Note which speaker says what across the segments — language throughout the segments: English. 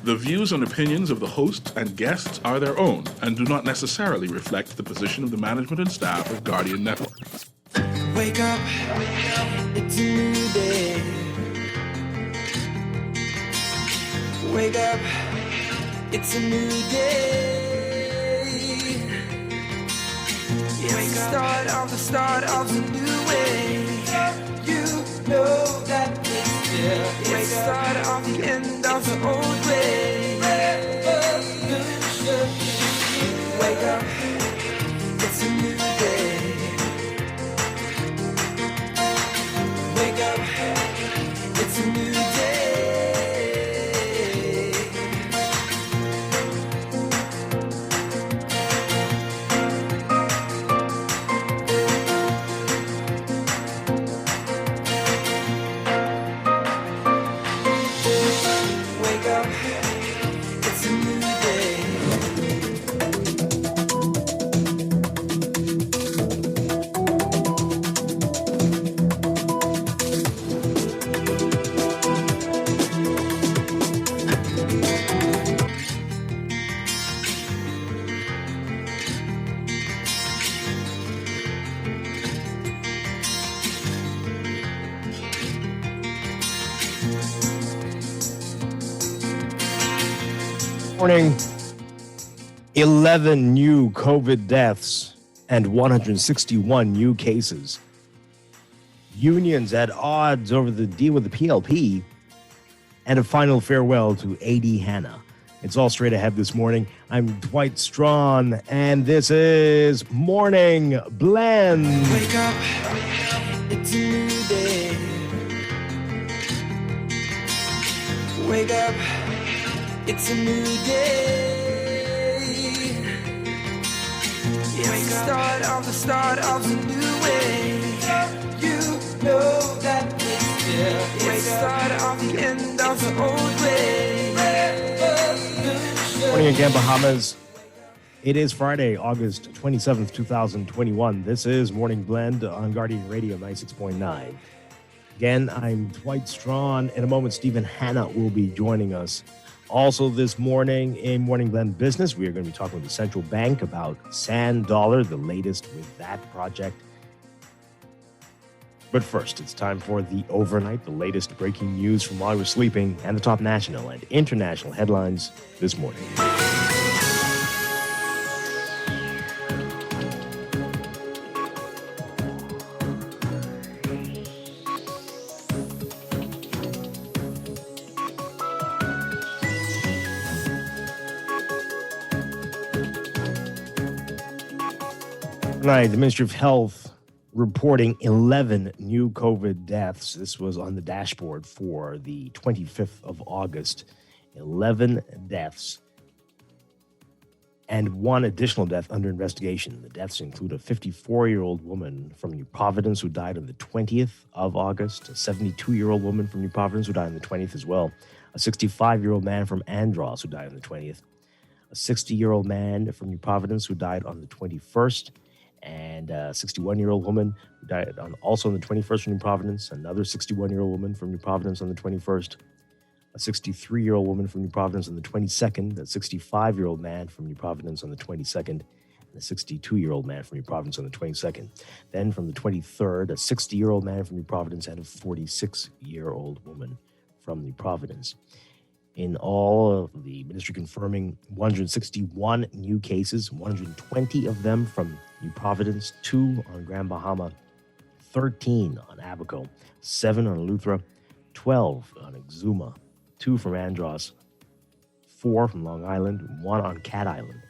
Speaker 1: The views and opinions of the host and guests are their own and do not necessarily reflect the position of the management and staff of Guardian Network.
Speaker 2: Wake up, it's a new day. Wake up, it's a new day. It's the start of a new way. You know that it's here. It's the start of the end of the old way. Revolution. Wake up, it's a new day. Wake up, it's a new day. Wake up, it's a new day.
Speaker 3: Morning. 11 new COVID deaths and 161 new cases. Unions at odds over the deal with the PLP, and a final farewell to A.D. Hanna. It's all straight ahead this morning. I'm Dwight Strachan, and this is Morning Blend.
Speaker 2: Wake up, it's a new day. Wake up, it's a new day. It's the start of a new way. You know that it's here. It's the start of the end of the old way.
Speaker 3: Morning again, Bahamas. It is Friday, August 27th, 2021. This is Morning Blend on Guardian Radio 96.9. Again, I'm Dwight Strachan. In a moment, Stephen Hanna will be joining us. Also this morning in Morning Blend Business, we are going to be talking with the central bank about Sand Dollar, the latest with that project. But first, it's time for the overnight, the latest breaking news from while we're sleeping, and the top national and international headlines this morning. Tonight, the Ministry of Health reporting 11 new COVID deaths. This was on the dashboard for the 25th of August. 11 deaths and one additional death under investigation. The deaths include a 54-year-old woman from New Providence who died on the 20th of August, a 72-year-old woman from New Providence who died on the 20th as well, a 65-year-old man from Andros who died on the 20th, a 60-year-old man from New Providence who died on the 21st, and a 61-year-old woman who died also on the 21st from New Providence, another 61-year-old woman from New Providence on the 21st, a 63-year-old woman from New Providence on the 22nd, a 65-year-old man from New Providence on the 22nd, and a 62-year-old man from New Providence on the 22nd. Then from the 23rd, a 60-year-old man from New Providence and a 46-year-old woman from New Providence. In all, the ministry confirming 161 new cases, 120 of them from New Providence, 2 on Grand Bahama, 13 on Abaco, 7 on Eleuthera, 12 on Exuma, 2 from Andros, 4 from Long Island, 1 on Cat Island.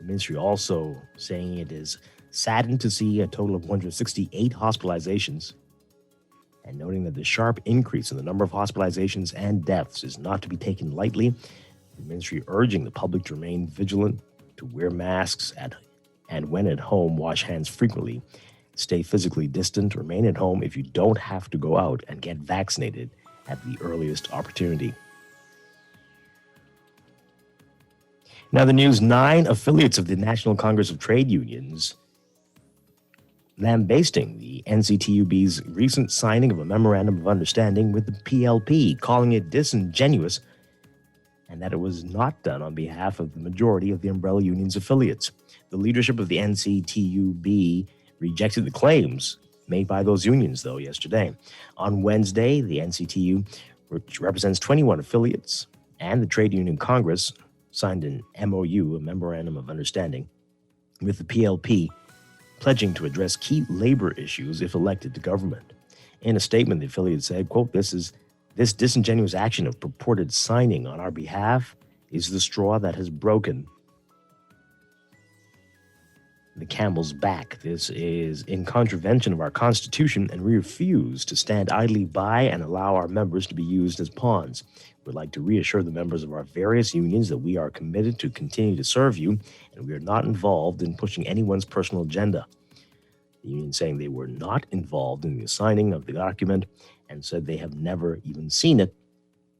Speaker 3: The ministry also saying it is saddened to see a total of 168 hospitalizations, and noting that the sharp increase in the number of hospitalizations and deaths is not to be taken lightly. The ministry urging the public to remain vigilant, to wear masks and when at home, wash hands frequently, stay physically distant, remain at home if you don't have to go out, and get vaccinated at the earliest opportunity. Now the news, 9 affiliates of the National Congress of Trade Unions lambasting the NCTUB's recent signing of a memorandum of understanding with the PLP, calling it disingenuous and that it was not done on behalf of the majority of the umbrella union's affiliates. The leadership of the NCTUB rejected the claims made by those unions, though, yesterday. On Wednesday, the NCTU, which represents 21 affiliates, and the Trade Union Congress signed an MOU, a Memorandum of Understanding, with the PLP, pledging to address key labor issues if elected to government. In a statement, the affiliate said, quote, this disingenuous action of purported signing on our behalf is the straw that has broken the camel's back. This is in contravention of our Constitution, and we refuse to stand idly by and allow our members to be used as pawns. We'd like to reassure the members of our various unions that we are committed to continue to serve you, and we are not involved in pushing anyone's personal agenda. The union saying they were not involved in the signing of the document and said they have never even seen it.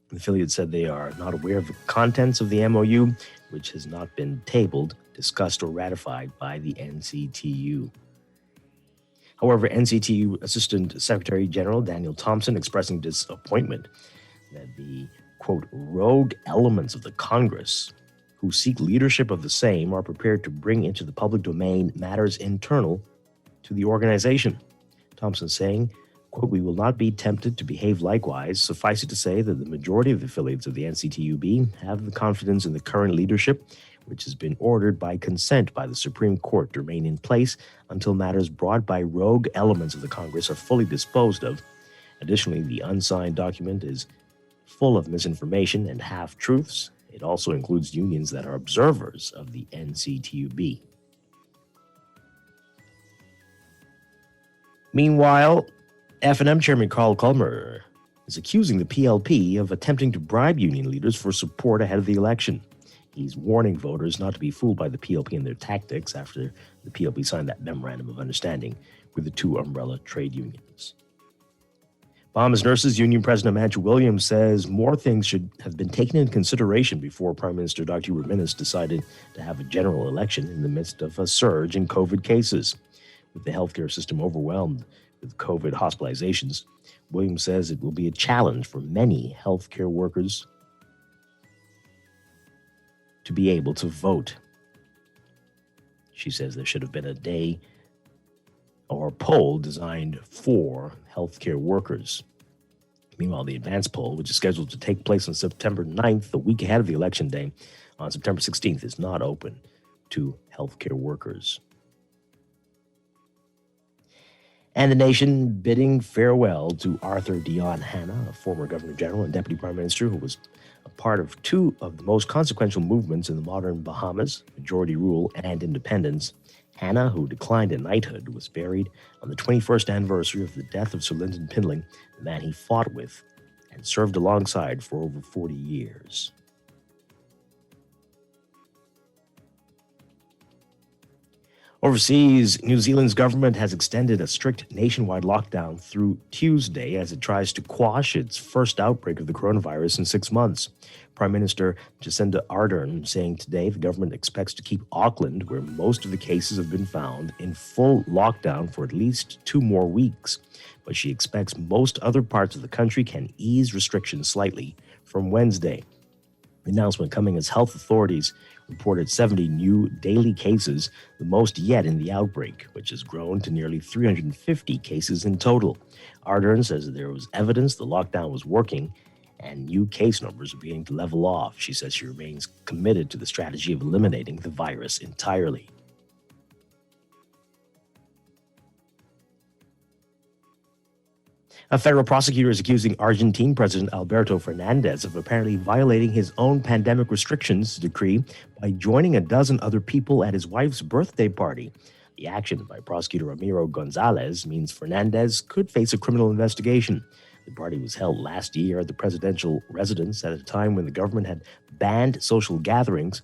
Speaker 3: The affiliate said they are not aware of the contents of the MOU, which has not been tabled, discussed, or ratified by the NCTU. However, NCTU Assistant Secretary General Daniel Thompson expressing disappointment that the, quote, rogue elements of the Congress who seek leadership of the same are prepared to bring into the public domain matters internal to the organization. Thompson saying, quote, we will not be tempted to behave likewise. Suffice it to say that the majority of the affiliates of the NCTUB have the confidence in the current leadership, which has been ordered by consent by the Supreme Court to remain in place until matters brought by rogue elements of the Congress are fully disposed of. Additionally, the unsigned document is full of misinformation and half-truths. It also includes unions that are observers of the NCTUB. Meanwhile, F&M Chairman Carl Culmer is accusing the PLP of attempting to bribe union leaders for support ahead of the election. He's warning voters not to be fooled by the PLP and their tactics after the PLP signed that memorandum of understanding with the two umbrella trade unions. Bahamas Nurses Union President Andrew Williams says more things should have been taken into consideration before Prime Minister Dr. Hubert Minnis decided to have a general election in the midst of a surge in COVID cases. With the healthcare system overwhelmed with COVID hospitalizations, Williams says it will be a challenge for many healthcare workers to be able to vote. She says there should have been a day or a poll designed for healthcare workers. Meanwhile, the advance poll, which is scheduled to take place on September 9th, the week ahead of the election day, on September 16th, is not open to healthcare workers. And the nation bidding farewell to Arthur Dion Hanna, a former Governor General and Deputy Prime Minister who was a part of two of the most consequential movements in the modern Bahamas, majority rule and independence. Hanna, who declined a knighthood, was buried on the 21st anniversary of the death of Sir Lyndon Pindling, the man he fought with and served alongside for over 40 years. Overseas, New Zealand's government has extended a strict nationwide lockdown through Tuesday as it tries to quash its first outbreak of the coronavirus in 6 months. Prime Minister Jacinda Ardern saying today the government expects to keep Auckland, where most of the cases have been found, in full lockdown for at least 2 more weeks. But she expects most other parts of the country can ease restrictions slightly from Wednesday. The announcement coming as health authorities reported 70 new daily cases, the most yet in the outbreak, which has grown to nearly 350 cases in total. Ardern says that there was evidence the lockdown was working and new case numbers are beginning to level off. She says she remains committed to the strategy of eliminating the virus entirely. A federal prosecutor is accusing Argentine President Alberto Fernandez of apparently violating his own pandemic restrictions decree by joining a dozen other people at his wife's birthday party. The action by prosecutor Ramiro Gonzalez means Fernandez could face a criminal investigation. The party was held last year at the presidential residence at a time when the government had banned social gatherings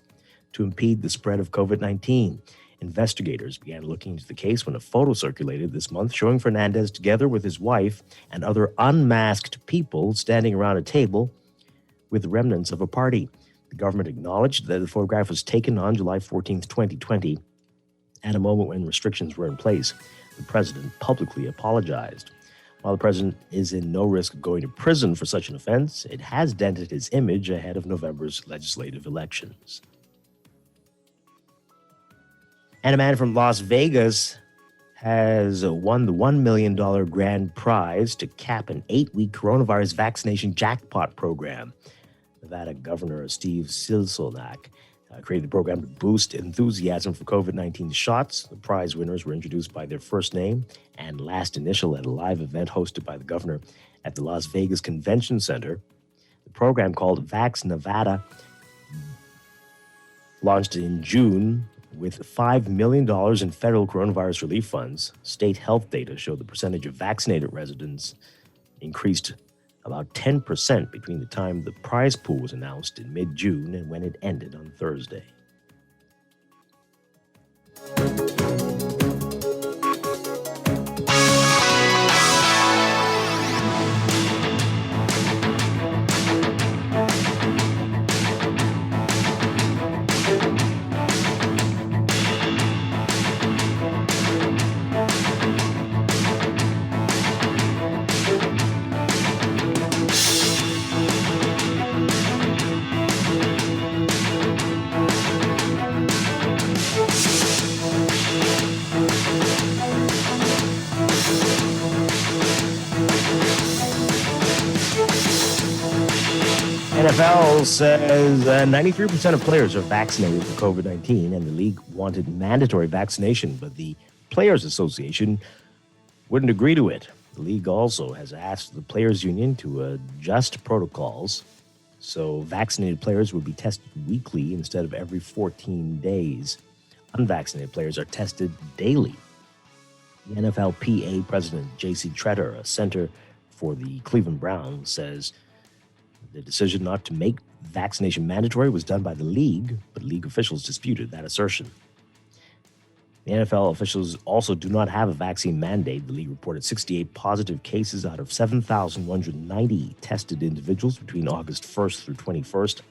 Speaker 3: to impede the spread of COVID-19. Investigators began looking into the case when a photo circulated this month showing Fernandez together with his wife and other unmasked people standing around a table with remnants of a party. The government acknowledged that the photograph was taken on July 14, 2020, at a moment when restrictions were in place. The president publicly apologized. While the president is in no risk of going to prison for such an offense, it has dented his image ahead of November's legislative elections. And a man from Las Vegas has won the $1 million grand prize to cap an 8-week coronavirus vaccination jackpot program. Nevada Governor Steve Sisolak created the program to boost enthusiasm for COVID-19 shots. The prize winners were introduced by their first name and last initial at a live event hosted by the governor at the Las Vegas Convention Center. The program, called Vax Nevada, launched in June with $5 million in federal coronavirus relief funds. State health data showed the percentage of vaccinated residents increased about 10% between the time the prize pool was announced in mid-June and when it ended on Thursday. NFL says 93% of players are vaccinated for COVID-19, and the league wanted mandatory vaccination, but the Players Association wouldn't agree to it. The league also has asked the Players Union to adjust protocols so vaccinated players would be tested weekly instead of every 14 days. Unvaccinated players are tested daily. The NFLPA president, J.C. Tretter, a center for the Cleveland Browns, says the decision not to make vaccination mandatory was done by the league, but league officials disputed that assertion. The NFL officials also do not have a vaccine mandate. The league reported 68 positive cases out of 7,190 tested individuals between August 1st through 21st.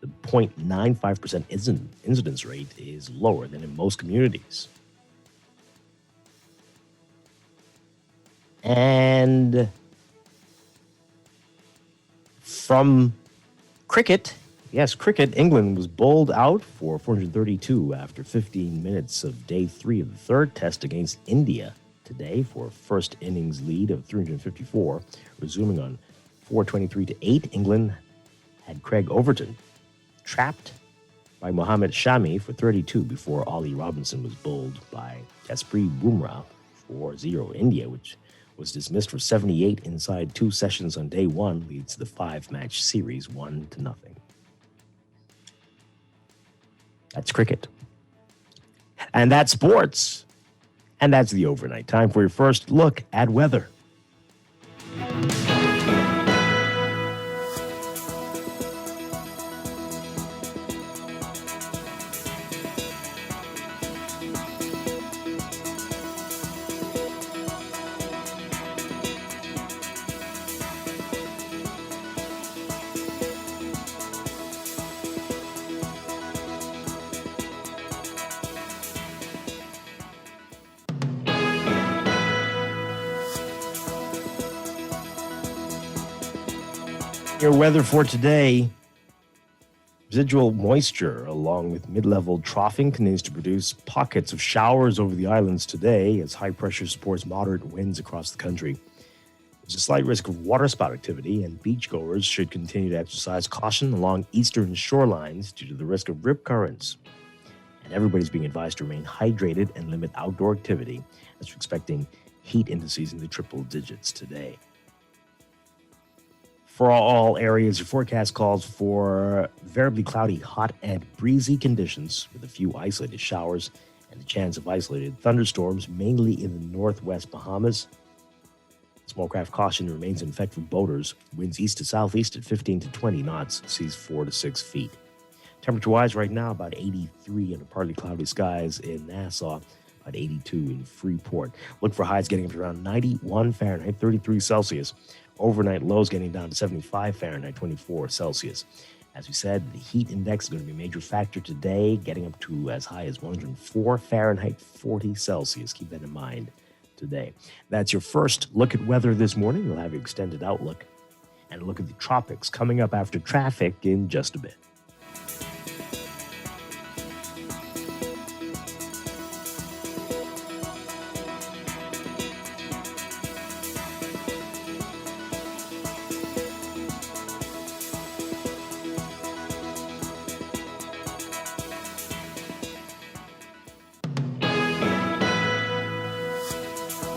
Speaker 3: The 0.95% incidence rate is lower than in most communities. And from cricket, England was bowled out for 432 after 15 minutes of day 3 of the third test against India today for a first innings lead of 354. Resuming on 423-8, England had Craig Overton trapped by Mohammad Shami for 32 before Ollie Robinson was bowled by Jasprit Bumrah for 0. India, which was dismissed for 78 inside 2 sessions on day 1, leads the 5-match series 1-0. That's cricket. And that's sports. And that's the overnight. Time for your first look at weather. Your weather for today. Residual moisture along with mid-level troughing continues to produce pockets of showers over the islands today as high pressure supports moderate winds across the country. There's a slight risk of waterspout activity, and beachgoers should continue to exercise caution along eastern shorelines due to the risk of rip currents. And everybody's being advised to remain hydrated and limit outdoor activity as we're expecting heat indices in the triple digits today. For all areas, your forecast calls for variably cloudy, hot, and breezy conditions with a few isolated showers and the chance of isolated thunderstorms, mainly in the northwest Bahamas. Smallcraft caution remains in effect for boaters. Winds east to southeast at 15 to 20 knots, seas 4 to 6 feet. Temperature-wise, right now, about 83 under partly cloudy skies in Nassau, about 82 in Freeport. Look for highs getting up to around 91 Fahrenheit, 33 Celsius. Overnight lows getting down to 75 Fahrenheit, 24 Celsius. As we said, the heat index is going to be a major factor today, getting up to as high as 104 Fahrenheit, 40 Celsius. Keep that in mind today. That's your first look at weather this morning. We'll have your extended outlook and a look at the tropics coming up after traffic in just a bit.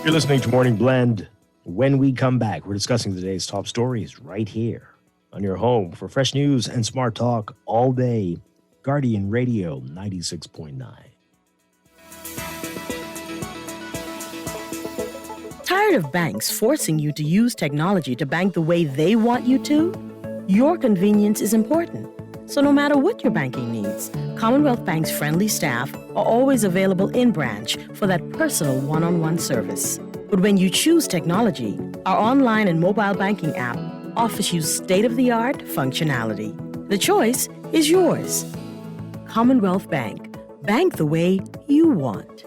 Speaker 3: You're listening to Morning Blend. When we come back, we're discussing today's top stories right here on your home for fresh news and smart talk all day. Guardian Radio 96.9.
Speaker 4: Tired of banks forcing you to use technology to bank the way they want you to? Your convenience is important. So no matter what your banking needs, Commonwealth Bank's friendly staff are always available in branch for that personal one-on-one service. But when you choose technology, our online and mobile banking app offers you state-of-the-art functionality. The choice is yours. Commonwealth Bank. Bank the way you want.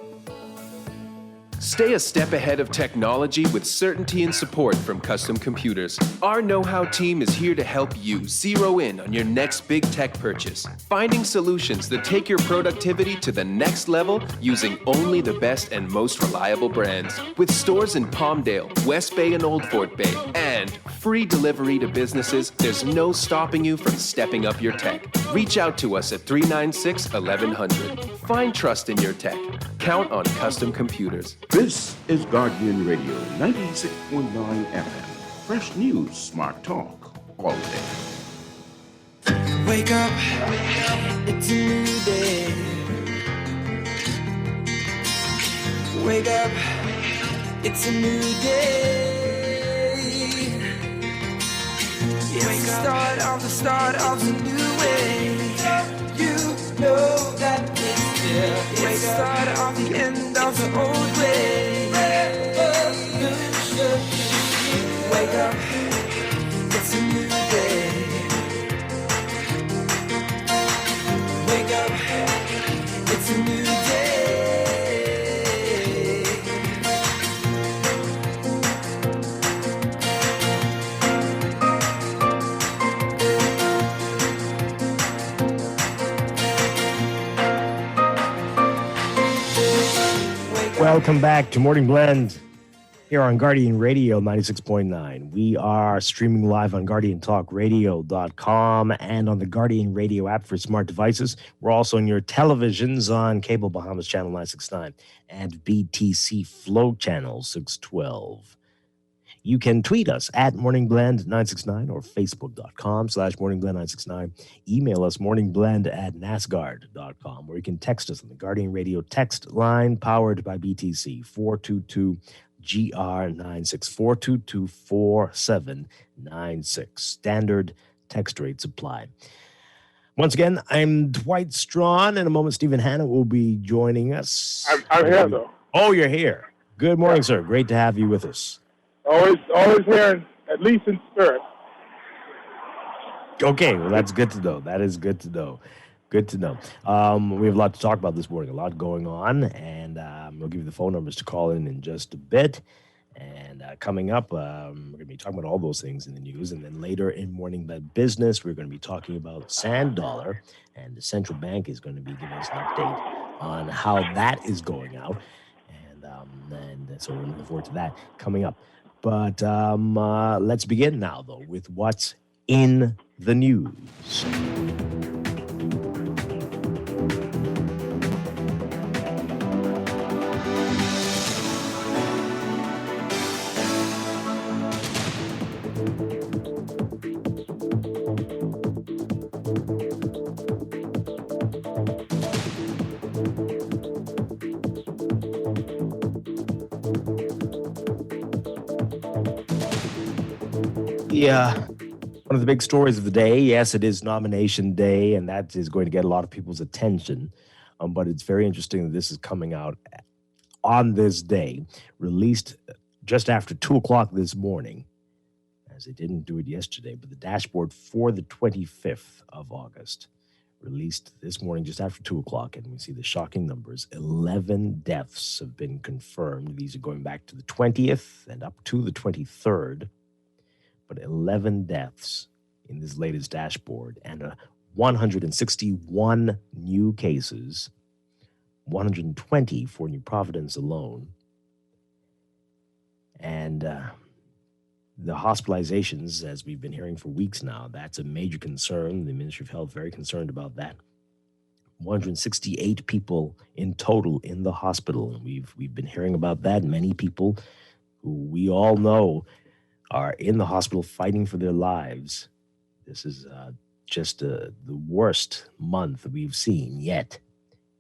Speaker 5: Stay a step ahead of technology with certainty and support from Custom Computers. Our know-how team is here to help you zero in on your next big tech purchase, finding solutions that take your productivity to the next level using only the best and most reliable brands. With stores in Palmdale, West Bay, and Old Fort Bay, and free delivery to businesses, there's no stopping you from stepping up your tech. Reach out to us at 396-1100. Find trust in your tech. Count on Custom Computers.
Speaker 6: This is Guardian Radio 96.9 FM. Fresh news, smart talk, all day.
Speaker 2: Wake up, it's a new day. Wake up, it's a new day. It's the start of a new way. You know that it's here. It's the start of the end of the old way. Wake up, it's a new day. Wake up, it's a new day.
Speaker 3: Welcome back to Morning Blend here on Guardian Radio 96.9. We are streaming live on GuardianTalkRadio.com and on the Guardian Radio app for smart devices. We're also on your televisions on Cable Bahamas Channel 969 and BTC Flow Channel 612. You can tweet us at morningblend969 or facebook.com/morningblend969. Email us morningblend@nasgard.com, or you can text us on the Guardian Radio text line powered by BTC 422-GR96, 422-4796. Standard text rates apply. Once again, I'm Dwight Strachan. In a moment, Stephen Hanna will be joining us.
Speaker 7: I'm here, though.
Speaker 3: Oh, you're here. Good morning, sir. Great to have you with us.
Speaker 7: Always here, at least in spirit.
Speaker 3: Okay, well, that's good to know. That is good to know. Good to know. We have a lot to talk about this morning, a lot going on, and we'll give you the phone numbers to call in just a bit. And coming up, we're going to be talking about all those things in the news. And then later in Morning Blend Business, we're going to be talking about Sand Dollar, and the central bank is going to be giving us an update on how that is going out. And so we're looking forward to that coming up. But let's begin now, though, with what's in the news. One of the big stories of the day, yes, it is nomination day, and that is going to get a lot of people's attention. But it's very interesting that this is coming out on this day, released just after 2 o'clock this morning, as they didn't do it yesterday, but the dashboard for the 25th of August, released this morning just after 2 o'clock, and we see the shocking numbers. 11 deaths have been confirmed. These are going back to the 20th and up to the 23rd, but 11 deaths in this latest dashboard, and 161 new cases, 120 for New Providence alone. And the hospitalizations, as we've been hearing for weeks now, that's a major concern. The Ministry of Health very concerned about that. 168 people in total in the hospital. And we've been hearing about that. Many people who we all know are in the hospital fighting for their lives. This is just the worst month we've seen yet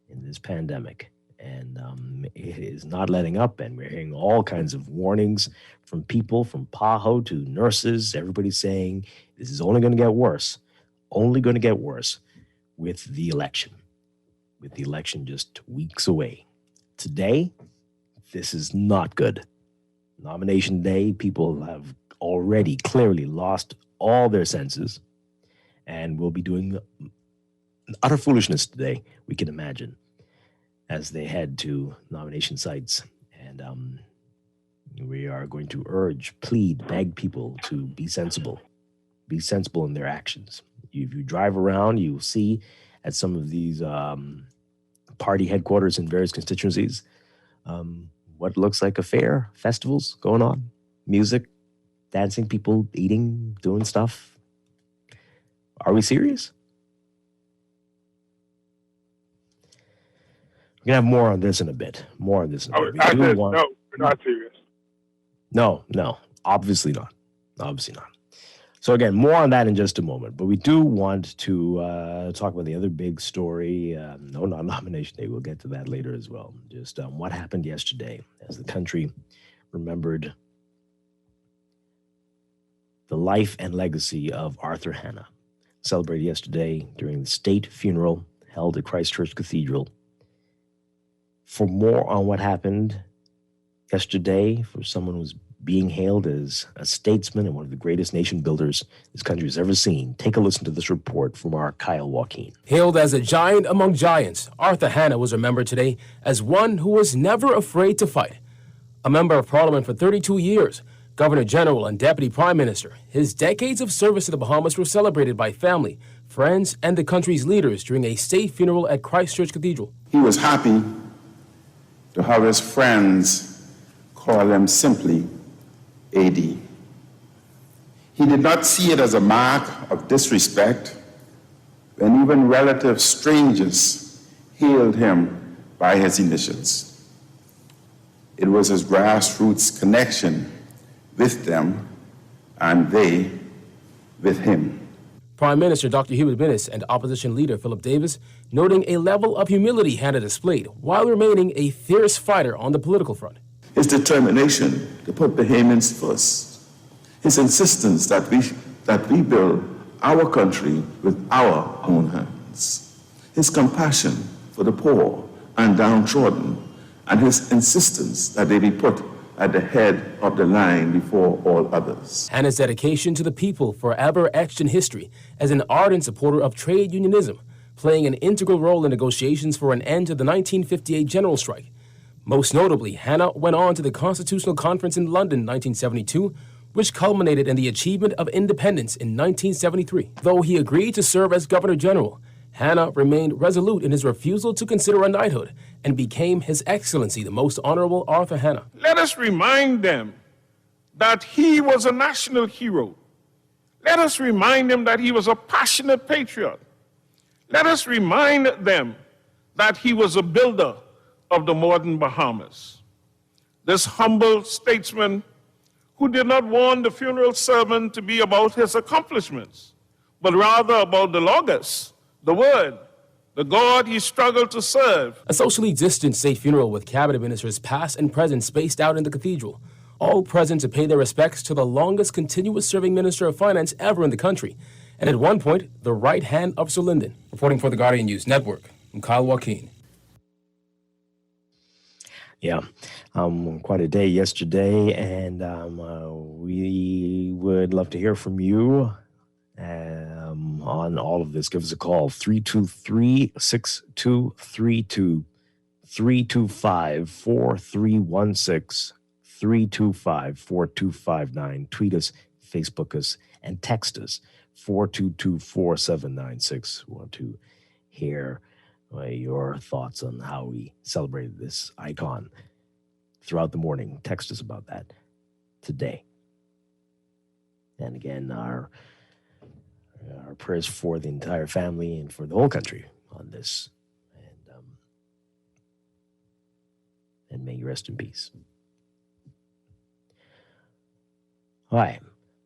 Speaker 3: in this pandemic. And it is not letting up. And we're hearing all kinds of warnings from people, from PAHO to nurses. Everybody's saying this is only going to get worse, with the election. With the election just weeks away. Today, this is not good. Nomination day, people have already clearly lost all their senses and will be doing utter foolishness today, we can imagine, as they head to nomination sites. And we are going to urge, plead, beg people to be sensible in their actions. If you drive around, you'll see at some of these party headquarters in various constituencies what looks like a fair, festivals going on, music, dancing, people eating, doing stuff. Are we serious? We're going to have more on this in a bit.
Speaker 7: No, we're not serious.
Speaker 3: No, obviously not. So again, more on that in just a moment. But we do want to talk about the other big story. No, not nomination day. We'll get to that later as well. Just what happened yesterday as the country remembered the life and legacy of Arthur Hanna, celebrated yesterday during the state funeral held at Christ Church Cathedral. For more on what happened yesterday, for someone who's being hailed as a statesman and one of the greatest nation builders this country has ever seen, take a listen to this report from our Kyle Joaquin.
Speaker 8: Hailed as a giant among giants, Arthur Hanna was remembered today as one who was never afraid to fight. A member of Parliament for 32 years, Governor General and Deputy Prime Minister, his decades of service to the Bahamas were celebrated by family, friends, and the country's leaders during a state funeral at Christ Church Cathedral.
Speaker 9: He was happy to have his friends call him simply AD. He did not see it as a mark of disrespect when even relative strangers hailed him by his initials. It was his grassroots connection with them and they with him.
Speaker 8: Prime Minister Dr. Hubert Minnis and Opposition Leader Philip Davis noting a level of humility Hanna displayed while remaining a fierce fighter on the political front.
Speaker 9: His determination to put Bahamians first, his insistence that we build our country with our own hands, his compassion for the poor and downtrodden, and his insistence that they be put at the head of the line before all others.
Speaker 8: Hanna's dedication to the people forever etched in history as an ardent supporter of trade unionism, playing an integral role in negotiations for an end to the 1958 general strike. Most notably, Hanna went on to the Constitutional Conference in London in 1972, which culminated in the achievement of independence in 1973. Though he agreed to serve as Governor General, Hanna remained resolute in his refusal to consider a knighthood and became His Excellency the Most Honorable Arthur Hanna.
Speaker 10: Let us remind them that he was a national hero. Let us remind them that he was a passionate patriot. Let us remind them that he was a builder of the modern Bahamas. This humble statesman who did not want the funeral sermon to be about his accomplishments, but rather about the Logos, the Word, the God he struggled to serve.
Speaker 8: A socially distant state funeral with cabinet ministers past and present spaced out in the cathedral, all present to pay their respects to the longest continuous serving minister of finance ever in the country, and at one point, the right hand of Sir Lyndon. Reporting for the Guardian News Network, I'm Kyle Joaquin.
Speaker 3: Yeah, quite a day yesterday, and we would love to hear from you. on all of this, give us a call, 323-6232, 325-4316, 325-4259. Tweet us, Facebook us, and text us, 422-4796. We want to hear your thoughts on how we celebrated this icon throughout the morning. Text us about that today. And again, our prayers for the entire family and for the whole country on this. And may you rest in peace. All right.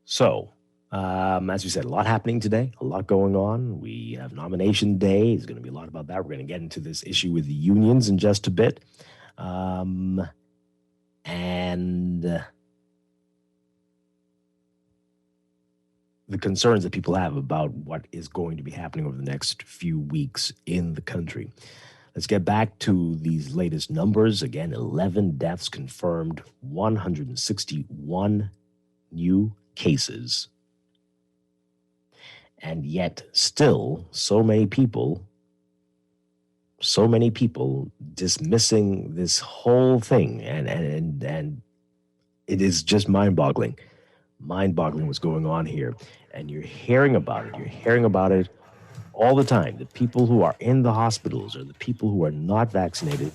Speaker 3: So, as we said, a lot happening today, a lot going on. We have nomination day. There's going to be a lot about that. We're going to get into this issue with the unions in just a bit. The concerns that people have about what is going to be happening over the next few weeks in the country. Let's get back to these latest numbers. Again, 11 deaths confirmed, 161 new cases. And yet still so many people dismissing this whole thing. And it is just mind-boggling what's going on here. And you're hearing about it all the time. The people who are in the hospitals or the people who are not vaccinated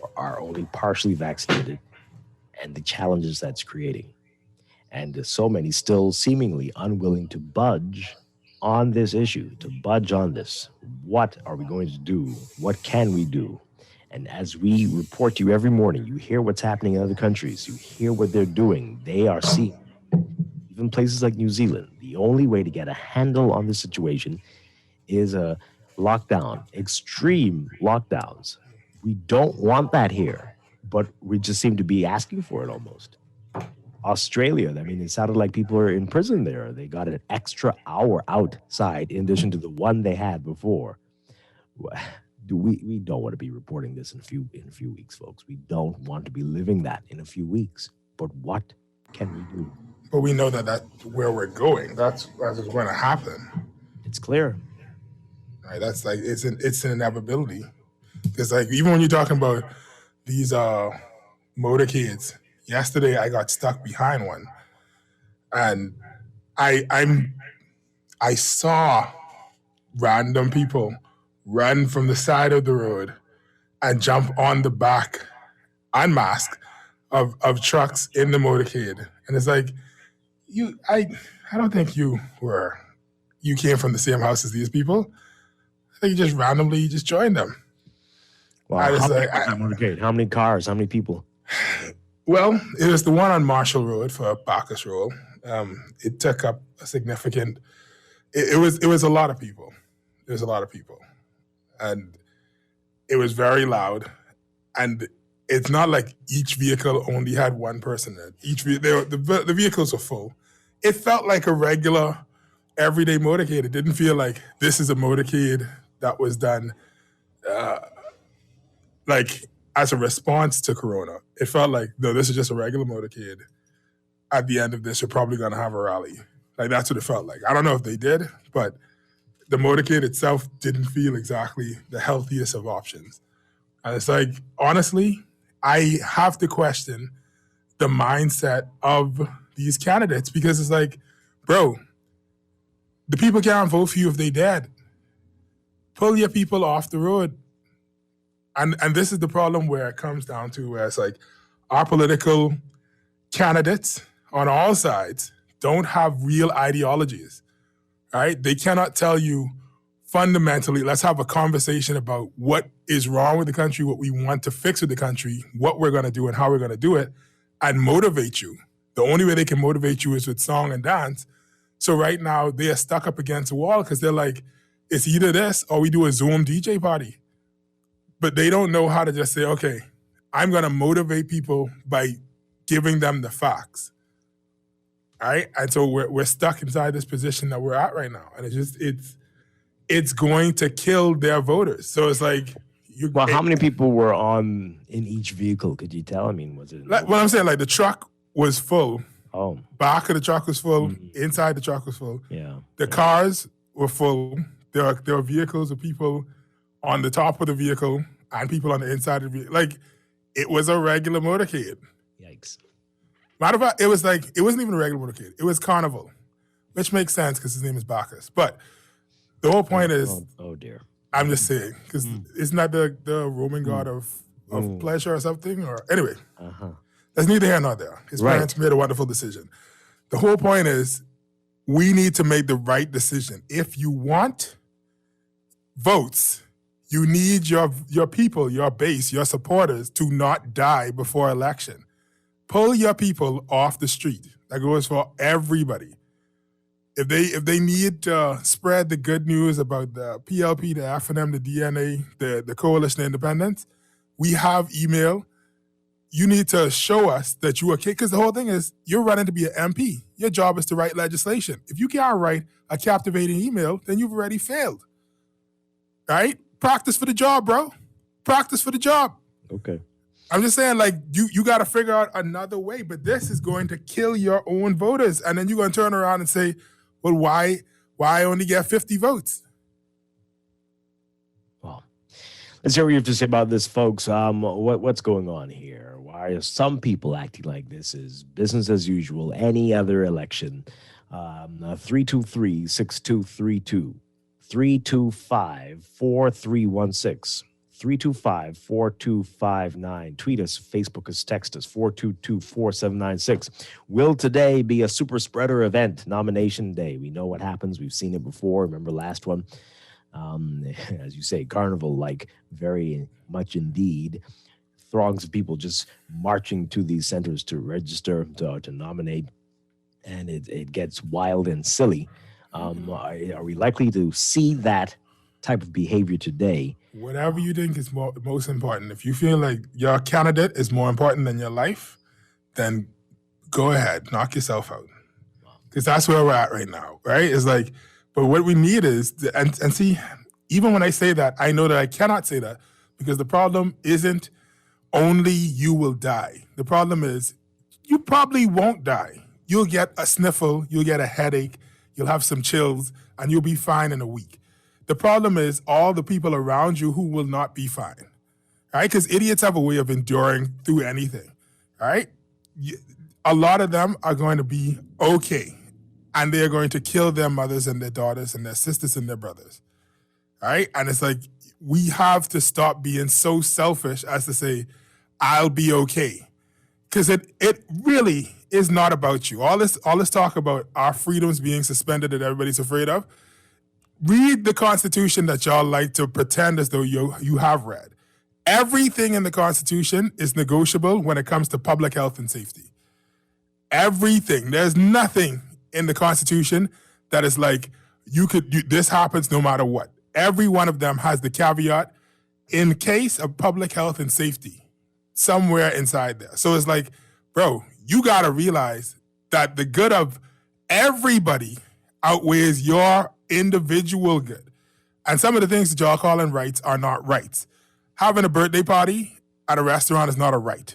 Speaker 3: or are only partially vaccinated, and the challenges that's creating. And so many still seemingly unwilling to budge on this issue, to budge on this. What are we going to do? What can we do? And as we report to you every morning, you hear what's happening in other countries. You hear what they're doing. They are seeing, even places like New Zealand, the only way to get a handle on this situation is a lockdown, extreme lockdowns. We don't want that here, but we just seem to be asking for it almost. Australia, I mean, it sounded like people are in prison there. They got an extra hour outside in addition to the one they had before. We don't want to be reporting this in a few weeks, folks. We don't want to be living that in a few weeks. But what can we do?
Speaker 7: But we know that's where we're going. That's going to happen.
Speaker 3: It's clear.
Speaker 7: Right? That's like it's an inevitability. Because like even when you're talking about these motorcades, yesterday I got stuck behind one, and I saw random people run from the side of the road and jump on the back, unmasked, of trucks in the motorcade, and it's like I don't think you came from the same house as these people. I think you just randomly joined them.
Speaker 3: Wow. How many cars? How many people?
Speaker 7: Well, it was the one on Marshall Road for Bacchus Road. It took up a significant. It was a lot of people. It was a lot of people, and it was very loud. And it's not like each vehicle only had one person in it. The vehicles were full. It felt like a regular, everyday motorcade. It didn't feel like this is a motorcade that was done, like as a response to Corona. It felt like, no, this is just a regular motorcade. At the end of this, you're probably going to have a rally. Like, that's what it felt like. I don't know if they did, but the motorcade itself didn't feel exactly the healthiest of options. And it's like, honestly, I have to question the mindset of these candidates, because it's like, bro, the people can't vote for you if they dead. Pull your people off the road. And this is the problem where it comes down to where it's like our political candidates on all sides don't have real ideologies, right? They cannot tell you fundamentally, let's have a conversation about what is wrong with the country, what we want to fix with the country, what we're going to do and how we're going to do it, and motivate you. The only way they can motivate you is with song and dance. So right now they are stuck up against a wall because they're like, it's either this or we do a Zoom DJ party. But they don't know how to just say, okay, I'm going to motivate people by giving them the facts. All right? And so we're stuck inside this position that we're at right now. And it's going to kill their voters. So it's like...
Speaker 3: how many people were in each vehicle? Could you tell? I mean, was it...
Speaker 7: What I'm saying, like the truck was full.
Speaker 3: Oh.
Speaker 7: Back of the truck was full. Inside the truck was full.
Speaker 3: Yeah.
Speaker 7: The cars were full. There were vehicles with people on the top of the vehicle and people on the inside of the vehicle. Like, it was a regular motorcade.
Speaker 3: Yikes.
Speaker 7: Matter of fact, it wasn't even a regular motorcade. It was Carnival, which makes sense because his name is Bacchus. But the whole point is,
Speaker 3: oh dear.
Speaker 7: I'm just saying, because isn't that the Roman god of pleasure or something? Or anyway, that's neither here nor there. His parents made a wonderful decision. The whole point is, we need to make the right decision. If you want votes, you need your people, your base, your supporters to not die before election. Pull your people off the street. That goes for everybody. If they need to spread the good news about the PLP, the FNM, the DNA, the Coalition of Independence, we have email. You need to show us that you are, because the whole thing is, you're running to be an MP. Your job is to write legislation. If you can't write a captivating email, then you've already failed. Right? Practice for the job, bro. Practice for the job.
Speaker 3: Okay.
Speaker 7: I'm just saying, like, you got to figure out another way, but this is going to kill your own voters. And then you're going to turn around and say, well, why only get 50 votes?
Speaker 3: Well, let's hear what you have to say about this, folks. What's going on here? Why are some people acting like this is business as usual, any other election? 323-6232, 325-4316. 325-4259. Tweet us, Facebook us, text us, 422-4796. Will today be a super spreader event, nomination day? We know what happens. We've seen it before. Remember last one? As you say, carnival-like, very much indeed. Throngs of people just marching to these centers to register, to nominate, and it gets wild and silly. Are we likely to see that type of behavior today?
Speaker 7: Whatever you think is most important. If you feel like your candidate is more important than your life, then go ahead, knock yourself out. Because that's where we're at right now, right? It's like, but what we need is, and see, even when I say that, I know that I cannot say that, because the problem isn't only you will die. The problem is you probably won't die. You'll get a sniffle, you'll get a headache, you'll have some chills, and you'll be fine in a week. The problem is all the people around you who will not be fine, right? Because idiots have a way of enduring through anything, right? A lot of them are going to be okay, and they're going to kill their mothers and their daughters and their sisters and their brothers, right? And it's like, we have to stop being so selfish as to say, I'll be okay. Because it really is not about you. All this talk about our freedoms being suspended that everybody's afraid of, read the Constitution that y'all like to pretend as though you have read. Everything in the Constitution is negotiable when it comes to public health and safety. Everything. There's nothing in the Constitution that is like, this happens no matter what. Every one of them has the caveat, in case of public health and safety, somewhere inside there. So it's like, bro, you got to realize that the good of everybody outweighs your individual good. And some of the things that y'all calling rights are not rights. Having a birthday party at a restaurant is not a right.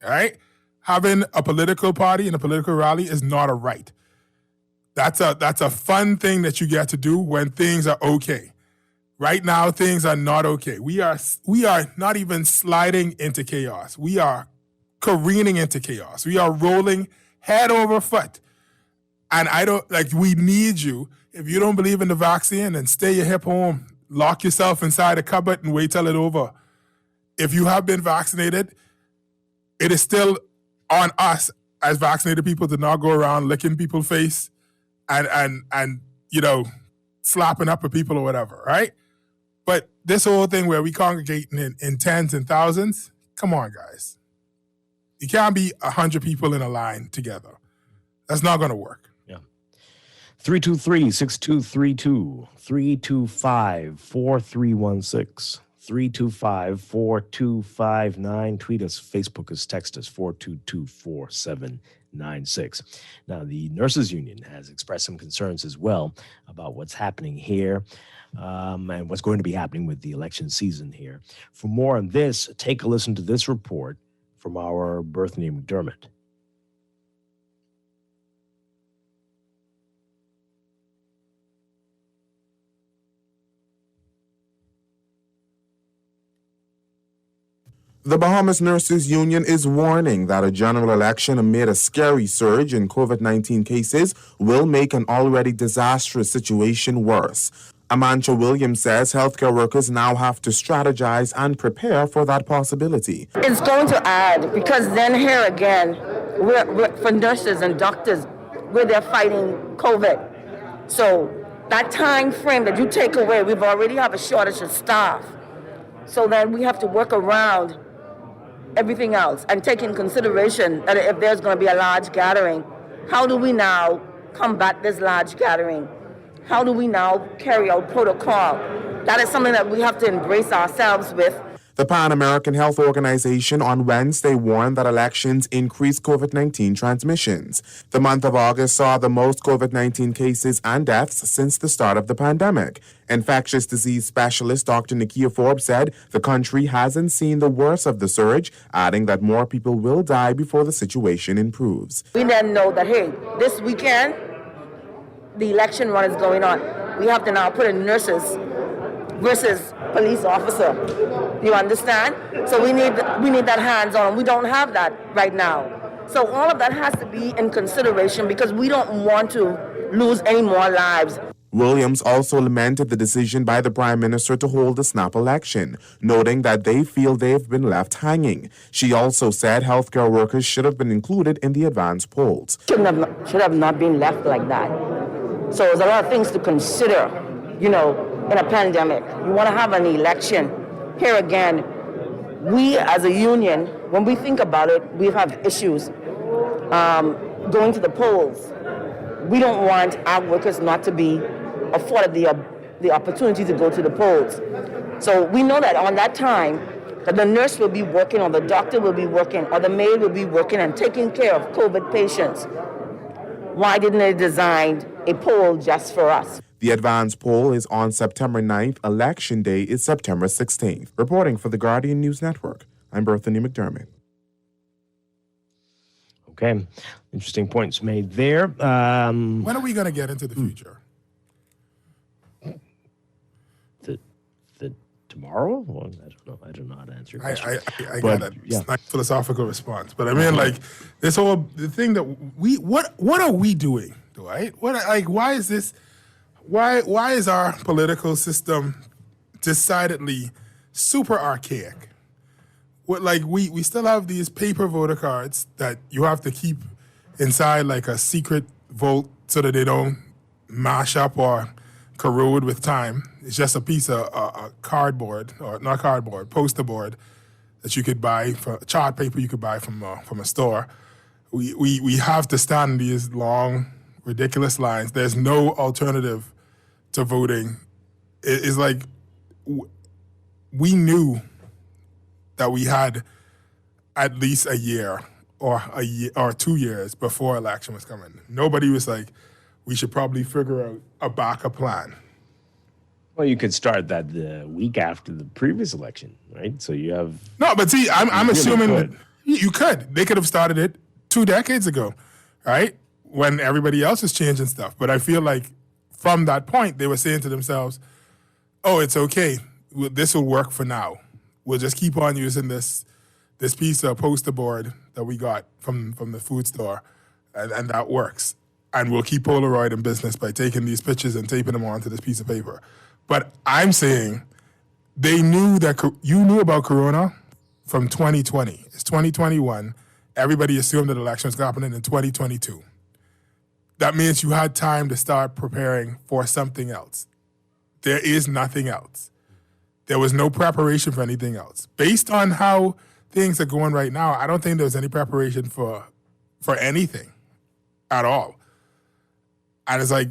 Speaker 7: All right? Having a political party and a political rally is not a right. That's a fun thing that you get to do when things are okay. Right now, things are not okay. We are not even sliding into chaos. We are careening into chaos. We are rolling head over foot. And we need you. If you don't believe in the vaccine, then stay your hip home. Lock yourself inside a cupboard and wait till it's over. If you have been vaccinated, it is still on us as vaccinated people to not go around licking people's face and slapping up at people or whatever, right? But this whole thing where we congregating in tens and thousands, come on, guys. You can't be 100 people in a line together. That's not going to work.
Speaker 3: 323-6232, 325-4316, 325-4259. Tweet us, Facebook us, text us, 422-4796. Now, the Nurses Union has expressed some concerns as well about what's happening here and what's going to be happening with the election season here. For more on this, take a listen to this report from our Berthany McDermott.
Speaker 11: The Bahamas Nurses Union is warning that a general election amid a scary surge in COVID-19 cases will make an already disastrous situation worse. Amancha Williams says healthcare workers now have to strategize and prepare for that possibility.
Speaker 12: It's going to add, because then here again, we're for nurses and doctors, where they're fighting COVID. So that time frame that you take away, we've already have a shortage of staff. So then we have to work around everything else and take in consideration that if there's going to be a large gathering, how do we now combat this large gathering? How do we now carry out protocol? That is something that we have to embrace ourselves with.
Speaker 11: The Pan American Health Organization on Wednesday warned that elections increase COVID-19 transmissions. The month of August saw the most COVID-19 cases and deaths since the start of the pandemic. Infectious disease specialist Dr. Nakia Forbes said the country hasn't seen the worst of the surge, adding that more people will die before the situation improves.
Speaker 12: We then know that, hey, this weekend, the election run is going on. We have to now put in nurses versus police officer. You understand? So we need that hands-on. We don't have that right now. So all of that has to be in consideration because we don't want to lose any more lives.
Speaker 11: Williams also lamented the decision by the Prime Minister to hold a snap election, noting that they feel they've been left hanging. She also said healthcare workers should have been included in the advance polls.
Speaker 12: Should have not been left like that. So there's a lot of things to consider, in a pandemic. You want to have an election. Here again, we as a union, when we think about it, we have issues going to the polls. We don't want our workers not to be afforded the opportunity to go to the polls. So we know that on that time, that the nurse will be working or the doctor will be working or the maid will be working and taking care of COVID patients. Why didn't they design a poll just for us?
Speaker 11: The advance poll is on September 9th. Election day is September 16th. Reporting for the Guardian News Network, I'm Berthany McDermott.
Speaker 3: Okay, interesting points made there.
Speaker 7: When are we going to get into the future?
Speaker 3: The tomorrow? Well, I don't know. I do not answer.
Speaker 7: I got a nice philosophical response, but I mean, like the thing that what are we doing, Dwight? Why is this? Why is our political system decidedly super archaic? We still have these paper voter cards that you have to keep inside like a secret vote so that they don't mash up or corrode with time. It's just a piece of cardboard, or not cardboard, poster board that you could buy, for chart paper you could buy from a store. We have to stand in these long, ridiculous lines. There's no alternative to voting. It's like we knew that we had at least a year or 2 years before election was coming. Nobody was like, we should probably figure out a backup plan.
Speaker 3: Well, you could start that the week after the previous election, right? So you have...
Speaker 7: No, but see, I'm assuming that you could. They could have started it 2 decades ago, right? When everybody else was changing stuff. But I feel like from that point, they were saying to themselves, oh, it's okay. This will work for now. We'll just keep on using this piece of poster board that we got from the food store, and that works. And we'll keep Polaroid in business by taking these pictures and taping them onto this piece of paper. But I'm saying they knew that you knew about Corona from 2020. It's 2021. Everybody assumed that the election was happening in 2022. That means you had time to start preparing for something else. There is nothing else. There was no preparation for anything else. Based on how things are going right now, I don't think there was any preparation for anything at all. And it's like,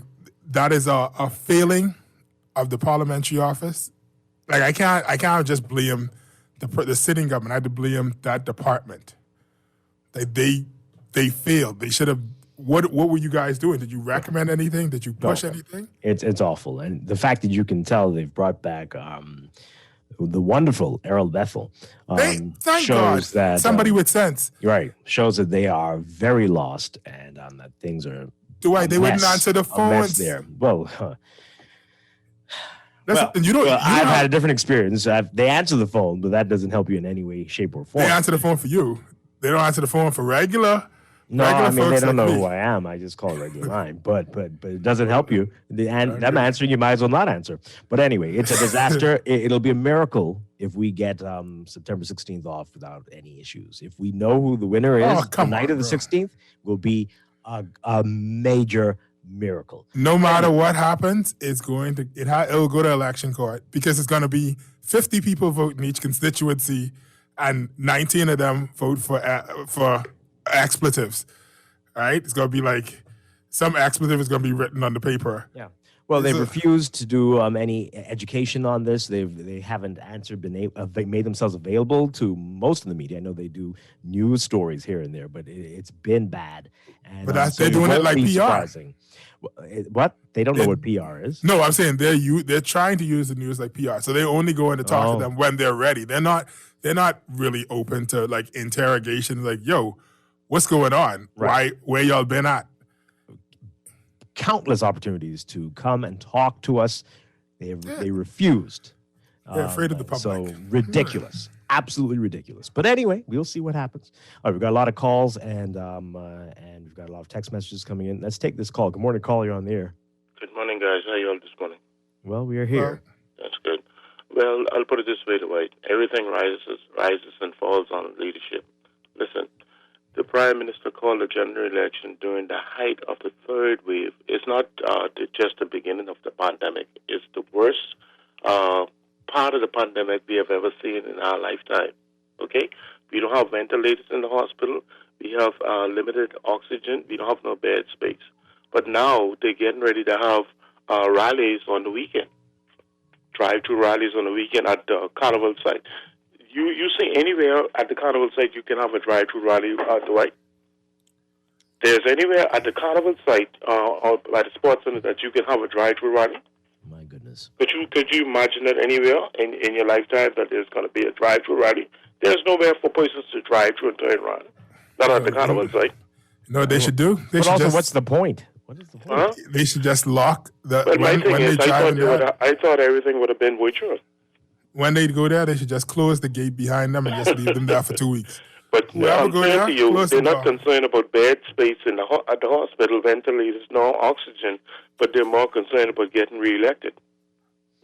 Speaker 7: that is a failing of the parliamentary office. Like, I can't just blame the sitting government. I had to blame that department. They failed. They should have. What were you guys doing? Did you recommend anything? Did you push anything?
Speaker 3: It's awful, and the fact that you can tell they've brought back the wonderful Errol Bethel
Speaker 7: thank
Speaker 3: shows
Speaker 7: God.
Speaker 3: that
Speaker 7: Somebody with sense,
Speaker 3: right, shows that they are very lost and that things are.
Speaker 7: Dwight, they wouldn't answer the phones
Speaker 3: there. Well,
Speaker 7: Well,
Speaker 3: I've had a different experience. They answer the phone, but that doesn't help you in any way, shape, or form.
Speaker 7: They answer the phone for you. They don't answer the phone for regular.
Speaker 3: No, I mean they don't know
Speaker 7: me.
Speaker 3: who I am. I just call a regular line, but it doesn't help you. Them answering, you might as well not answer. But anyway, it's a disaster. It'll be a miracle if we get September 16th off without any issues. If we know who the winner is, the night of the 16th will be a major miracle.
Speaker 7: No matter what happens, it'll go to election court because it's going to be 50 people vote in each constituency, and 19 of them vote for expletives. Right? It's going to be like some expletive is going to be written on the paper.
Speaker 3: Yeah. Well, they've refused to do any education on this. They haven't they made themselves available to most of the media. I know they do news stories here and there, but it's been bad. And,
Speaker 7: but
Speaker 3: so
Speaker 7: they're doing it like PR.
Speaker 3: Surprising. What? They don't know what PR is?
Speaker 7: No, I'm saying they're trying to use the news like PR. So they only go in to talk to them when they're ready. They're not really open to like interrogation. Like, yo, what's going on?
Speaker 3: Right.
Speaker 7: Where y'all been at?
Speaker 3: Countless opportunities to come and talk to us. They refused.
Speaker 7: They're afraid of the public.
Speaker 3: So ridiculous. Absolutely ridiculous. But anyway, we'll see what happens. All right, we've got a lot of calls and we've got a lot of text messages coming in. Let's take this call. Good morning, caller. You're on the air.
Speaker 13: Good morning, guys. How are you all this morning?
Speaker 3: Well, we are here.
Speaker 13: That's good. Well, I'll put it this way, Dwight. Everything rises and falls on leadership. Listen, the Prime Minister called the general election during the height of the third wave. It's not just the beginning of the pandemic. It's the worst part of the pandemic we have ever seen in our lifetime. Okay? We don't have ventilators in the hospital. We have limited oxygen. We don't have no bed space. But now they're getting ready to have rallies on the weekend. Drive-through rallies on the weekend at the carnival site. You see anywhere at the carnival site you can have a drive-through rally, Dwight? There's anywhere at the carnival site or by the sports center that you can have a drive-through rally?
Speaker 3: My goodness.
Speaker 13: Could you imagine that anywhere in your lifetime that there's going to be a drive-through rally? There's nowhere for persons to drive through and turn around. Not at the carnival site.
Speaker 7: You know what they should do?
Speaker 3: What's the point? What is the point?
Speaker 13: Huh?
Speaker 7: They should just lock the.
Speaker 13: But my thing is, I thought everything would have been virtual.
Speaker 7: When they go there, they should just close the gate behind them and just leave them there for 2 weeks.
Speaker 13: But I'm saying to you, they're not concerned about bed space at the hospital, ventilators, no oxygen, but they're more concerned about getting reelected.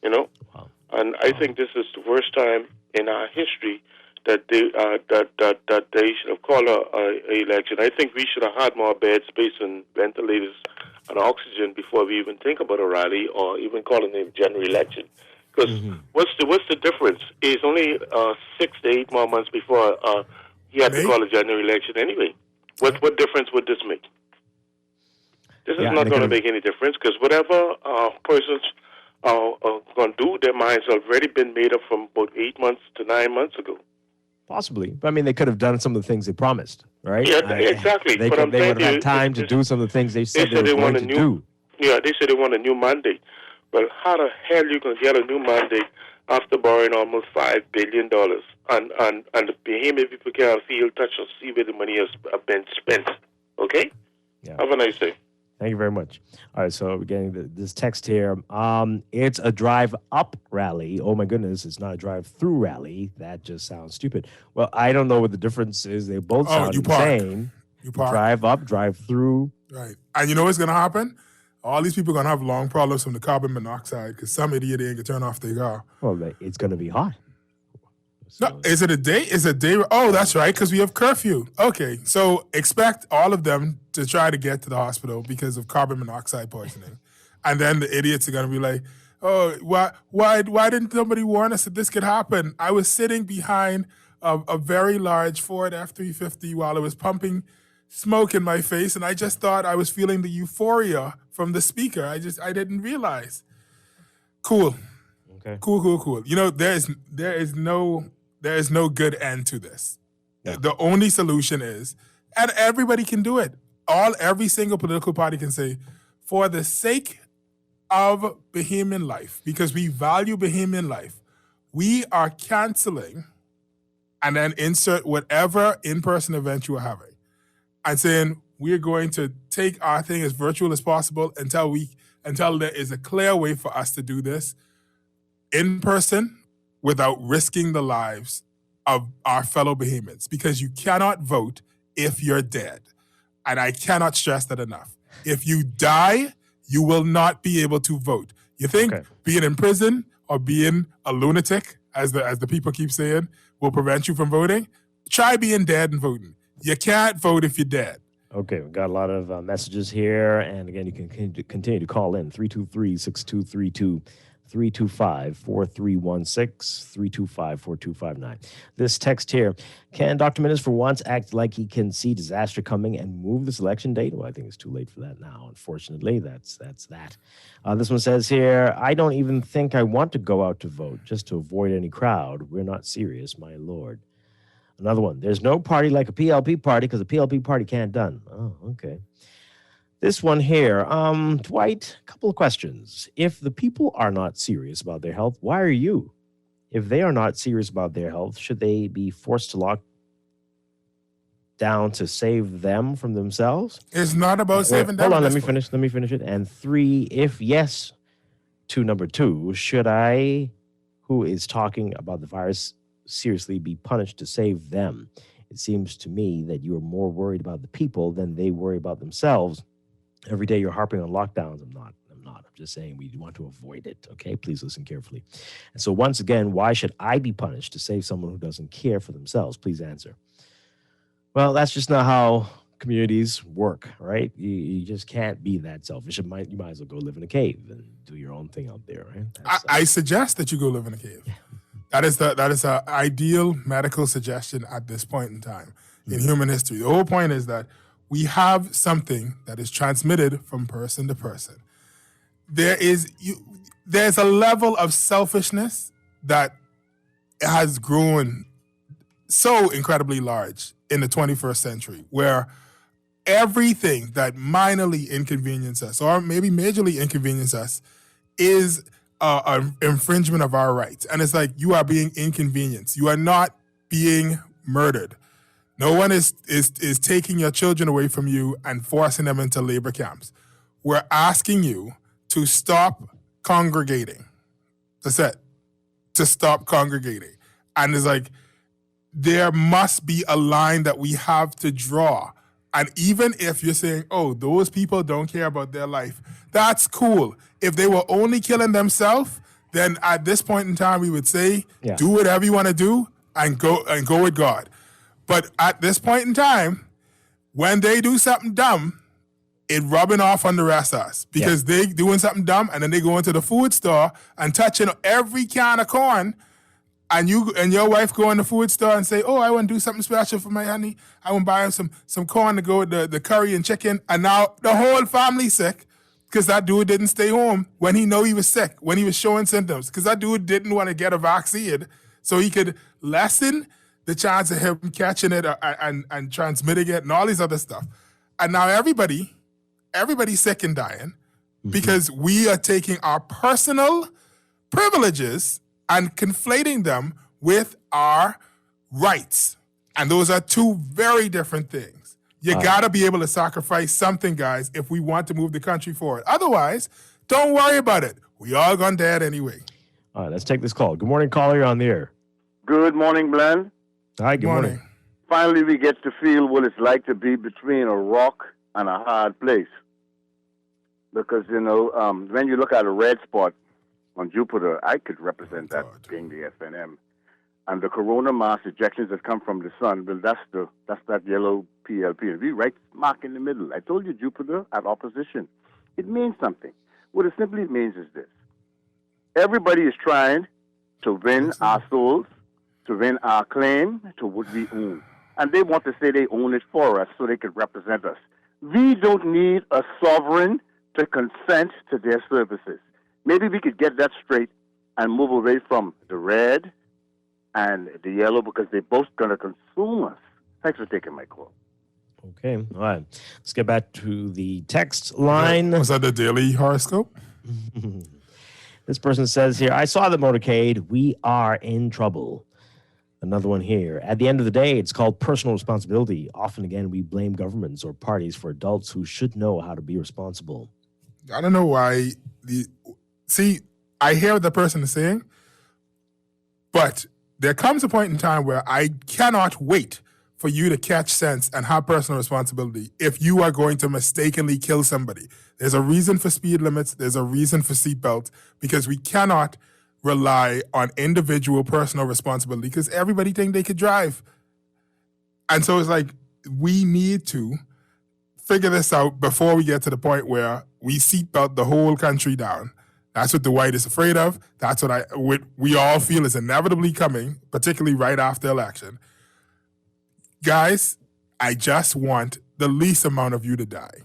Speaker 13: You know?
Speaker 3: Wow.
Speaker 13: And I think this is the worst time in our history that they should have called a election. I think we should have had more bed space and ventilators and oxygen before we even think about a rally or even calling a general election. Because what's the difference? It's only 6 to 8 more months before he had to call a general election anyway. What difference would this make? This is not going to make any difference because whatever persons are going to do, their minds have already been made up from about 8 months to 9 months ago.
Speaker 3: Possibly. But I mean, they could have done some of the things they promised, right?
Speaker 13: Yeah, exactly.
Speaker 3: They would have had time to do some of the things they said they were going to do.
Speaker 13: Yeah, they said they want a new mandate. But how the hell are you going to get a new mandate after borrowing almost $5 billion? And the behemoth people can't feel, touch, or see where the money has been spent. Okay?
Speaker 3: Yeah.
Speaker 13: Have a nice day.
Speaker 3: Thank you very much. All right, so we're getting this text here. It's a drive-up rally. Oh, my goodness, it's not a drive-through rally. That just sounds stupid. Well, I don't know what the difference is. They both sound the same.
Speaker 7: You park.
Speaker 3: Drive up, drive through.
Speaker 7: Right. And you know what's going to happen? All these people are going to have lung problems from the carbon monoxide because some idiot ain't going to turn off their car.
Speaker 3: Well, it's going to be hot.
Speaker 7: So, no, is it a day? Is it a day? Oh, that's right, because we have curfew. Okay, so expect all of them to try to get to the hospital because of carbon monoxide poisoning. And then the idiots are going to be like, oh, why didn't somebody warn us that this could happen? I was sitting behind a very large Ford F-350 while it was pumping smoke in my face, and I just thought I was feeling the euphoria from the speaker. I didn't realize. Cool.
Speaker 3: Okay.
Speaker 7: Cool. You know, there is no good end to this. Yeah. The only solution is, and everybody can do it. Every single political party can say, for the sake of Bahamian life, because we value Bahamian life, we are canceling and then insert whatever in-person event you are having. And saying we're going to take our thing as virtual as possible until there is a clear way for us to do this. in person without risking the lives of our fellow Bahamians, because you cannot vote if you're dead. And I cannot stress that enough. If you die, you will not be able to vote. You think being in prison or being a lunatic, as the people keep saying, will prevent you from voting? Try being dead and voting. You can't vote if you're dead.
Speaker 3: Okay, we've got a lot of messages here. And again, you can continue to call in 323-6232, 325-4316, 325-4259. This text here, can Dr. Minnis for once act like he can see disaster coming and move this election date? Well, I think it's too late for that now, unfortunately. That's that. This one says here, I don't even think I want to go out to vote just to avoid any crowd. We're not serious, my lord. Another one, there's no party like a PLP party because a PLP party can't done. Oh, okay. This one here, Dwight, a couple of questions. If the people are not serious about their health, why are you? If they are not serious about their health, should they be forced to lock down to save them from themselves?
Speaker 7: It's not about saving them.
Speaker 3: Hold on, let me finish it. And 3, if yes to number 2, should I, who is talking about the virus, seriously be punished to save them? It seems to me that you are more worried about the people than they worry about themselves. Every day you're harping on lockdowns. I'm not. I'm just saying we want to avoid it. Okay, please listen carefully. And so once again, why should I be punished to save someone who doesn't care for themselves? Please answer. Well, that's just not how communities work, right? You just can't be that selfish. You might as well go live in a cave and do your own thing out there, right?
Speaker 7: I suggest that you go live in a cave. That is an ideal medical suggestion at this point in time in human history. The whole point is that we have something that is transmitted from person to person. There's a level of selfishness that has grown so incredibly large in the 21st century, where everything that minorly inconveniences us, or maybe majorly inconveniences us, is an infringement of our rights. And it's like, you are being inconvenienced. You are not being murdered. No one is taking your children away from you and forcing them into labor camps. We're asking you to stop congregating. That's it. To stop congregating. And it's like, there must be a line that we have to draw. And even if you're saying, oh, those people don't care about their life, that's cool. If they were only killing themselves, then at this point in time, we would say, do whatever you want to do and go with God. But at this point in time, when they do something dumb, it rubbing off on the rest of us, because they doing something dumb and then they go into the food store and touching every can of corn. And you and your wife go in the food store and say, oh, I want to do something special for my honey. I want to buy him some corn to go with the curry and chicken. And now the whole family's sick because that dude didn't stay home when he knew he was sick, when he was showing symptoms, because that dude didn't want to get a vaccine so he could lessen the chance of him catching it and transmitting it and all these other stuff. And now everybody's sick and dying because we are taking our personal privileges and conflating them with our rights. And those are two very different things. You gotta be able to sacrifice something, guys, if we want to move the country forward. Otherwise, don't worry about it. We all gone dead anyway.
Speaker 3: All right, let's take this call. Good morning, caller. You're on the air.
Speaker 14: Good morning, Glenn.
Speaker 3: Hi, good morning.
Speaker 14: Finally, we get to feel what it's like to be between a rock and a hard place. Because, when you look at a red spot on Jupiter, I could represent that being the FNM. And the corona mass ejections that come from the sun, well, that's that yellow PLP. We right smack in the middle. I told you Jupiter at opposition. It means something. What it simply means is this. Everybody is trying to win our souls, to win our claim to what we own. And they want to say they own it for us so they can represent us. We don't need a sovereign to consent to their services. Maybe we could get that straight and move away from the red and the yellow, because they're both going to consume us. Thanks for taking my call.
Speaker 3: Okay, all right. Let's get back to the text line.
Speaker 7: Was that the daily horoscope?
Speaker 3: This person says here, I saw the motorcade. We are in trouble. Another one here. At the end of the day, it's called personal responsibility. Often, again, we blame governments or parties for adults who should know how to be responsible.
Speaker 7: I don't know why. See, I hear what the person is saying, But there comes a point in time where I cannot wait for you to catch sense and have personal responsibility if you are going to mistakenly kill somebody. There's a reason for speed limits. There's a reason for seatbelts, because we cannot rely on individual personal responsibility because everybody think they could drive. And so it's like, we need to figure this out before we get to the point where we seatbelt the whole country down. That's what Dwight is afraid of. That's what we all feel is inevitably coming, particularly right after election. Guys, I just want the least amount of you to die.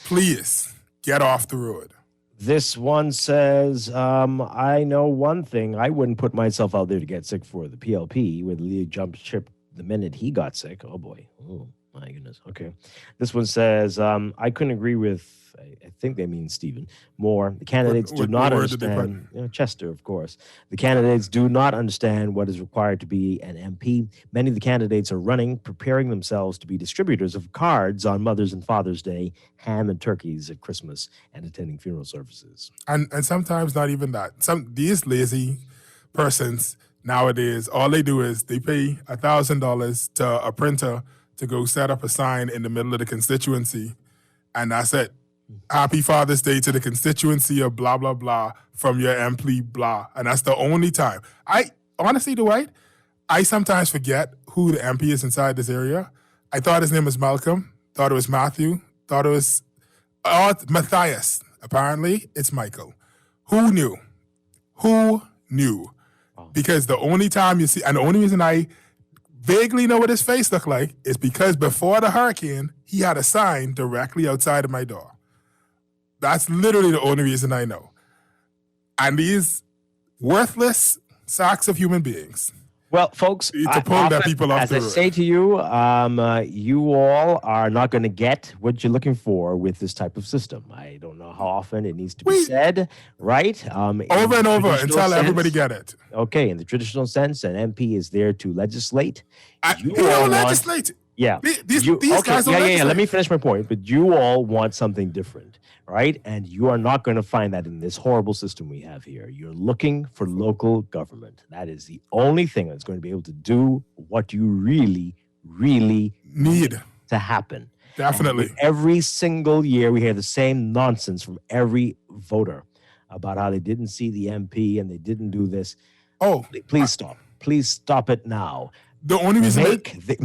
Speaker 7: Please get off the road.
Speaker 3: This one says, I know one thing. I wouldn't put myself out there to get sick for the PLP, where the leader jumped ship the minute he got sick. Oh, boy. Oh, my goodness. Okay. This one says, I couldn't agree with, I think they mean Stephen, more. The candidates do not understand, Chester, of course. The candidates do not understand what is required to be an MP. Many of the candidates are running, preparing themselves to be distributors of cards on Mother's and Father's Day, ham and turkeys at Christmas, and attending funeral services.
Speaker 7: And sometimes not even that. These lazy persons nowadays, all they do is they pay $1,000 to a printer to go set up a sign in the middle of the constituency, and that's it. Happy Father's Day to the constituency of blah, blah, blah from your MP, blah. And that's the only time. Honestly, Dwight, I sometimes forget who the MP is inside this area. I thought his name was Malcolm, thought it was Matthew, thought it was Matthias. Apparently, it's Michael. Who knew? Who knew? Because the only time you see, and the only reason I vaguely know what his face looked like is because before the hurricane, he had a sign directly outside of my door. That's literally the only reason I know. And these worthless sacks of human beings.
Speaker 3: Well, folks,
Speaker 7: to pull their people off
Speaker 3: as
Speaker 7: the
Speaker 3: I
Speaker 7: road.
Speaker 3: say to you, you all are not going to get what you're looking for with this type of system. I don't know how often it needs to be said, right?
Speaker 7: Over and over until everybody get it.
Speaker 3: Okay, in the traditional sense, an MP is there to legislate.
Speaker 7: You don't legislate.
Speaker 3: Yeah.
Speaker 7: These guys don't legislate.
Speaker 3: Let me finish my point. But you all want something different, right? And you are not going to find that in this horrible system we have here. You're looking for local government. That is the only thing that's going to be able to do what you really, really
Speaker 7: need
Speaker 3: to happen.
Speaker 7: Definitely.
Speaker 3: And every single year, we hear the same nonsense from every voter about how they didn't see the MP and they didn't do this.
Speaker 7: Oh,
Speaker 3: please stop. Please stop it now.
Speaker 7: The only reason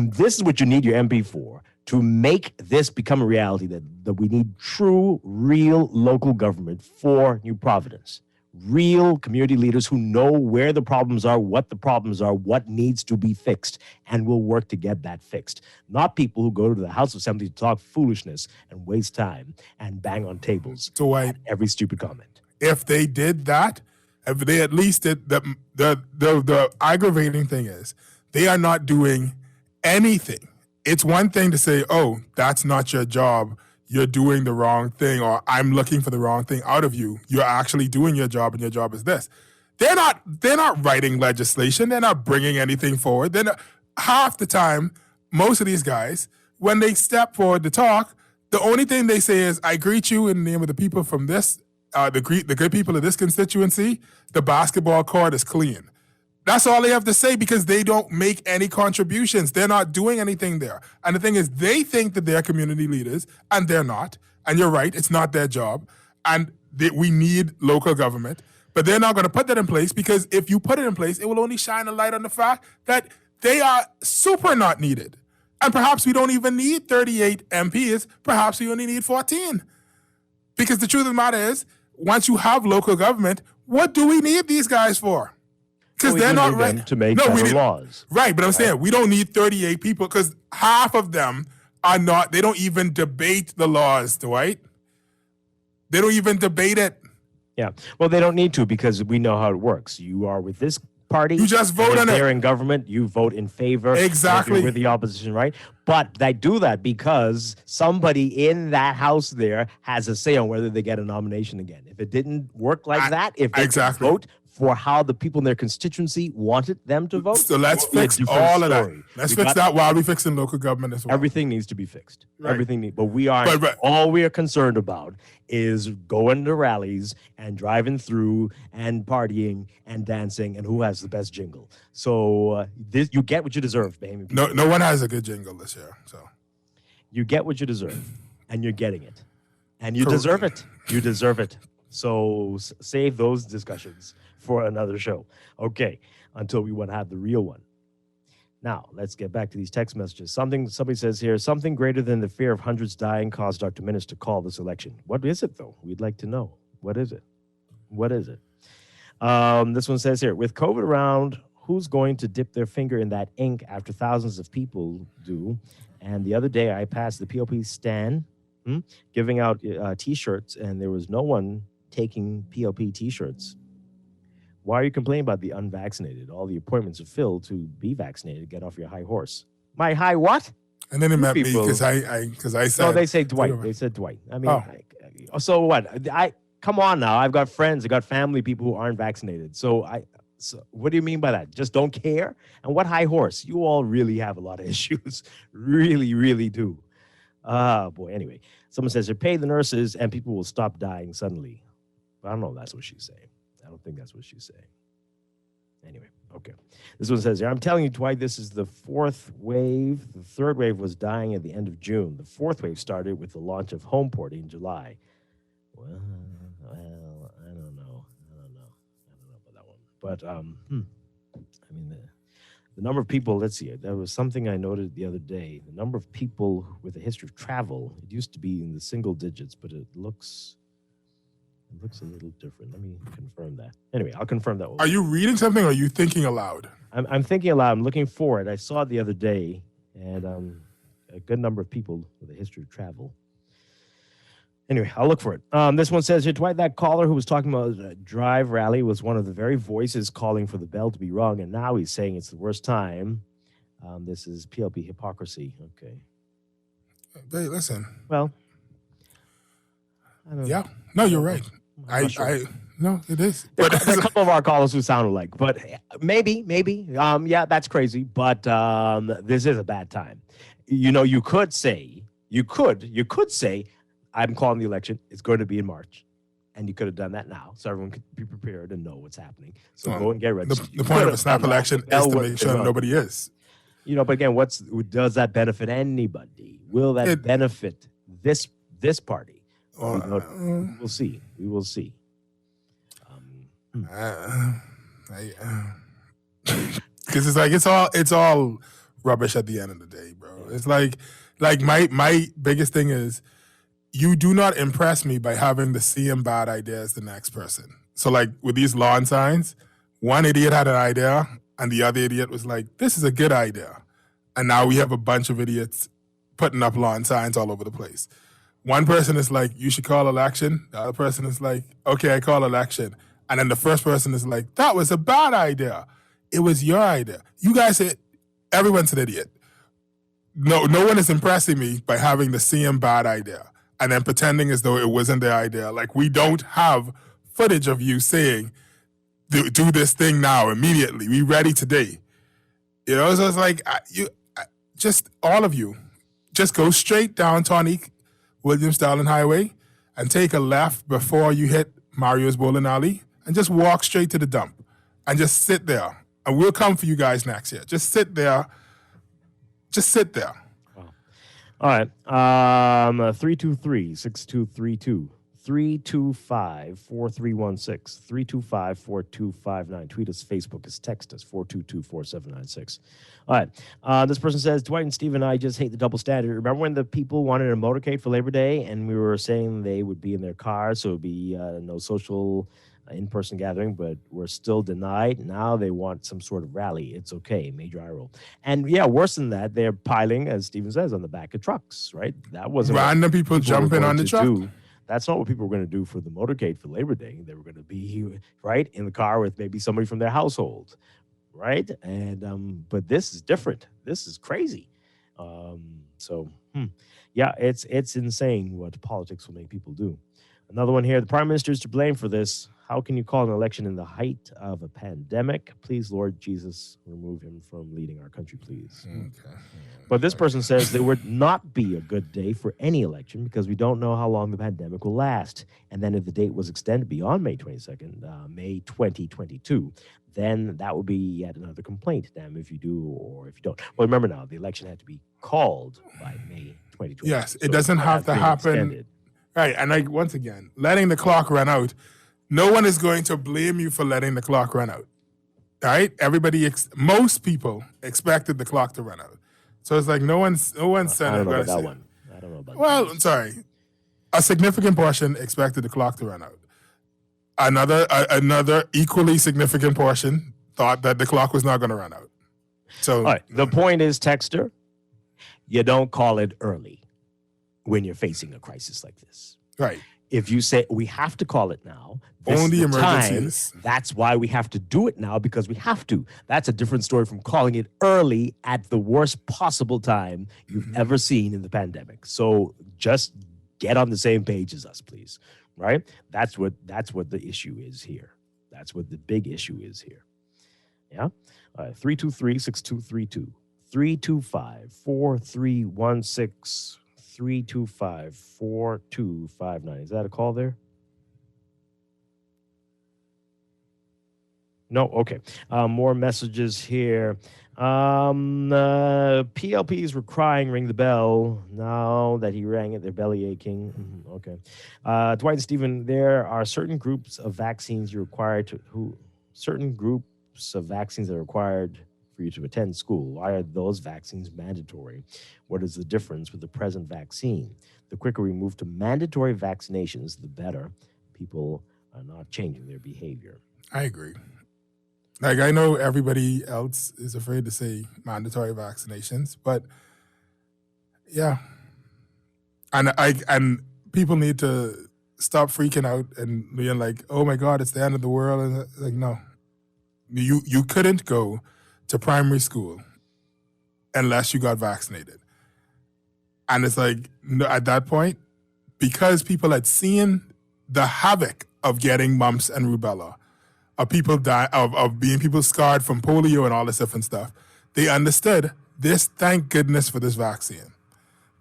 Speaker 3: this is what you need your MP for, to make this become a reality, that we need true, real local government for New Providence. Real community leaders who know where the problems are, what needs to be fixed, and will work to get that fixed. Not people who go to the House of Assembly to talk foolishness and waste time and bang on tables at every stupid comment.
Speaker 7: If they did that, if they at least did, the aggravating thing is, they are not doing anything. It's one thing to say, oh, that's not your job. You're doing the wrong thing, or I'm looking for the wrong thing out of you. You're actually doing your job, and your job is this. They're not writing legislation. They're not bringing anything forward. Half the time, most of these guys, when they step forward to talk, the only thing they say is, I greet you in the name of the people from this, the good people of this constituency. The basketball court is clean. That's all they have to say, because they don't make any contributions. They're not doing anything there. And the thing is, they think that they're community leaders, and they're not. And you're right, it's not their job. And we need local government. But they're not going to put that in place, because if you put it in place, it will only shine a light on the fact that they are super not needed. And perhaps we don't even need 38 MPs. Perhaps we only need 14. Because the truth of the matter is, once you have local government, what do we need these guys for? Because they're not right
Speaker 3: to make better laws.
Speaker 7: Right, but I'm saying we don't need 38 people, because half of them are not. They don't even debate the laws, Dwight. They don't even debate it.
Speaker 3: Yeah, well, they don't need to, because we know how it works. You are with this party.
Speaker 7: You just vote on it.
Speaker 3: They're in government. You vote in favor.
Speaker 7: Exactly.
Speaker 3: With the opposition, right? But they do that because somebody in that house there has a say on whether they get a nomination again. If it didn't work like that, if they could vote for how the people in their constituency wanted them to vote.
Speaker 7: So let's fix all of that. Let's fix that while we fixing local government as well.
Speaker 3: Everything needs to be fixed.
Speaker 7: Right.
Speaker 3: But we are all we are concerned about is going to rallies and driving through and partying and dancing and who has the best jingle. So you get what you deserve, baby.
Speaker 7: No one has a good jingle this year. So
Speaker 3: you get what you deserve, and you're getting it, and you deserve it. You deserve it. So save those discussions for another show. Okay, until we want to have the real one. Now, let's get back to these text messages. Somebody says here, something greater than the fear of hundreds dying caused Dr. Minnis to call this election. What is it, though? We'd like to know. What is it? What is it? This one says here, with COVID around, who's going to dip their finger in that ink after thousands of people do? And the other day, I passed the POP stand giving out T-shirts, and there was no one taking POP T-shirts. Why are you complaining about the unvaccinated? All the appointments are filled to be vaccinated. Get off your high horse. My high what?
Speaker 7: And then it met me because I said.
Speaker 3: No, they say Dwight. They said Dwight. I mean, so what? Come on now. I've got friends. I've got family, people who aren't vaccinated. So what do you mean by that? Just don't care? And what high horse? You all really have a lot of issues. Really, really do. Boy. Anyway, someone says, pay the nurses and people will stop dying suddenly. I don't know if that's what she's saying. I don't think that's what she's saying. Anyway, okay. This one says here, I'm telling you, Dwight, this is the fourth wave. The third wave was dying at the end of June. The fourth wave started with the launch of Homeport in July. Well, I don't know. I don't know about that one. But, I mean, the number of people, let's see, there was something I noted the other day. The number of people with a history of travel, it used to be in the single digits, but it looks a little different. Let me confirm that. Anyway, I'll confirm that one.
Speaker 7: Are you reading something or are you thinking aloud?
Speaker 3: I'm thinking aloud. I'm looking for it. I saw it the other day, and a good number of people with a history of travel. Anyway, I'll look for it. This one says here, Dwight, that caller who was talking about a drive rally was one of the very voices calling for the bell to be rung, and now he's saying it's the worst time. This is PLP hypocrisy. Okay.
Speaker 7: Hey, listen.
Speaker 3: Well,
Speaker 7: yeah. No, you're right. No, it is.
Speaker 3: But there's a couple of our callers who sound alike, but maybe. Yeah, that's crazy. But this is a bad time. You know, you could say, I'm calling the election. It's going to be in March. And you could have done that now, so everyone could be prepared and know what's happening. So go and get ready.
Speaker 7: The point of a snap election is to make sure nobody is.
Speaker 3: You know, but again, does that benefit anybody? Will that benefit this party? We'll see. We will see.
Speaker 7: Because it's all rubbish at the end of the day, bro. It's like my biggest thing is you do not impress me by having the same bad idea as the next person. So like with these lawn signs, one idiot had an idea and the other idiot was like, this is a good idea. And now we have a bunch of idiots putting up lawn signs all over the place. One person is like, you should call election. The other person is like, okay, I call election. And then the first person is like, that was a bad idea. It was your idea. You guys said, everyone's an idiot. No one is impressing me by having the same bad idea and then pretending as though it wasn't their idea. Like we don't have footage of you saying, do this thing now, immediately. We ready today. You know, so it's like, just all of you, just go straight down Tonique William Stalin Highway and take a left before you hit Mario's Bowling Alley and just walk straight to the dump and just sit there. And we'll come for you guys next year. Just sit there. Just sit there.
Speaker 3: Wow. All right. 323-6232. 325-4316. 325-4259. Tweet us, Facebook us, text us, 422-4796. All right. This person says, Dwight and Steve and I just hate the double standard. Remember when the people wanted a motorcade for Labor Day and we were saying they would be in their cars, so it would be no social in-person gathering, but we're still denied. Now they want some sort of rally. It's okay. Major eye roll. And yeah, worse than that, they're piling, as Steven says, on the back of trucks, right? That wasn't
Speaker 7: random people jumping on the truck.
Speaker 3: That's not what people were going to do for the motorcade for Labor Day. They were going to be, right, in the car with maybe somebody from their household, right? And but this is different. This is crazy. Yeah, it's insane what politics will make people do. Another one here. The Prime Minister is to blame for this. How can you call an election in the height of a pandemic? Please, Lord Jesus, remove him from leading our country, please.
Speaker 7: Okay.
Speaker 3: But this person says there would not be a good day for any election because we don't know how long the pandemic will last. And then if the date was extended beyond May 22nd, May 2022, then that would be yet another complaint. Damn if you do or if you don't. Well, remember now, the election had to be called by May 2022.
Speaker 7: Yes, it doesn't have to happen.
Speaker 3: Extended.
Speaker 7: Right, and like once again, letting the clock run out, no one is going to blame you for letting the clock run out. Right? Most people expected the clock to run out. So it's like no one's said
Speaker 3: I don't know about that one. I don't know about
Speaker 7: Well, I'm sorry. A significant portion expected the clock to run out. Another equally significant portion thought that the clock was not going to run out. So
Speaker 3: all right, the point is, Texter, you don't call it early when you're facing a crisis like this.
Speaker 7: Right.
Speaker 3: If you say we have to call it now,
Speaker 7: only
Speaker 3: emergencies. That's why we have to do it now because we have to. That's a different story from calling it early at the worst possible time you've ever seen in the pandemic. So just get on the same page as us, please. Right? That's what the issue is here. That's what the big issue is here. Yeah. 323-6232, 325-4316. 325-4259. Is that a call there? No? Okay. More messages here. PLPs were crying, ring the bell. Now that he rang it, they're belly aching. Okay. Dwight and Stephen, there are certain groups of vaccines you're required to, certain groups of vaccines that are required for you to attend school. Why are those vaccines mandatory? What is the difference with the present vaccine? The quicker we move to mandatory vaccinations, the better. People are not changing their behavior.
Speaker 7: I agree. Like, I know everybody else is afraid to say mandatory vaccinations, but yeah. And people need to stop freaking out and being like, oh my God, it's the end of the world. And like, no. You couldn't go to primary school unless you got vaccinated. And it's like, no, at that point, because people had seen the havoc of getting mumps and rubella, of people being people scarred from polio and all this different stuff, they understood this, thank goodness for this vaccine.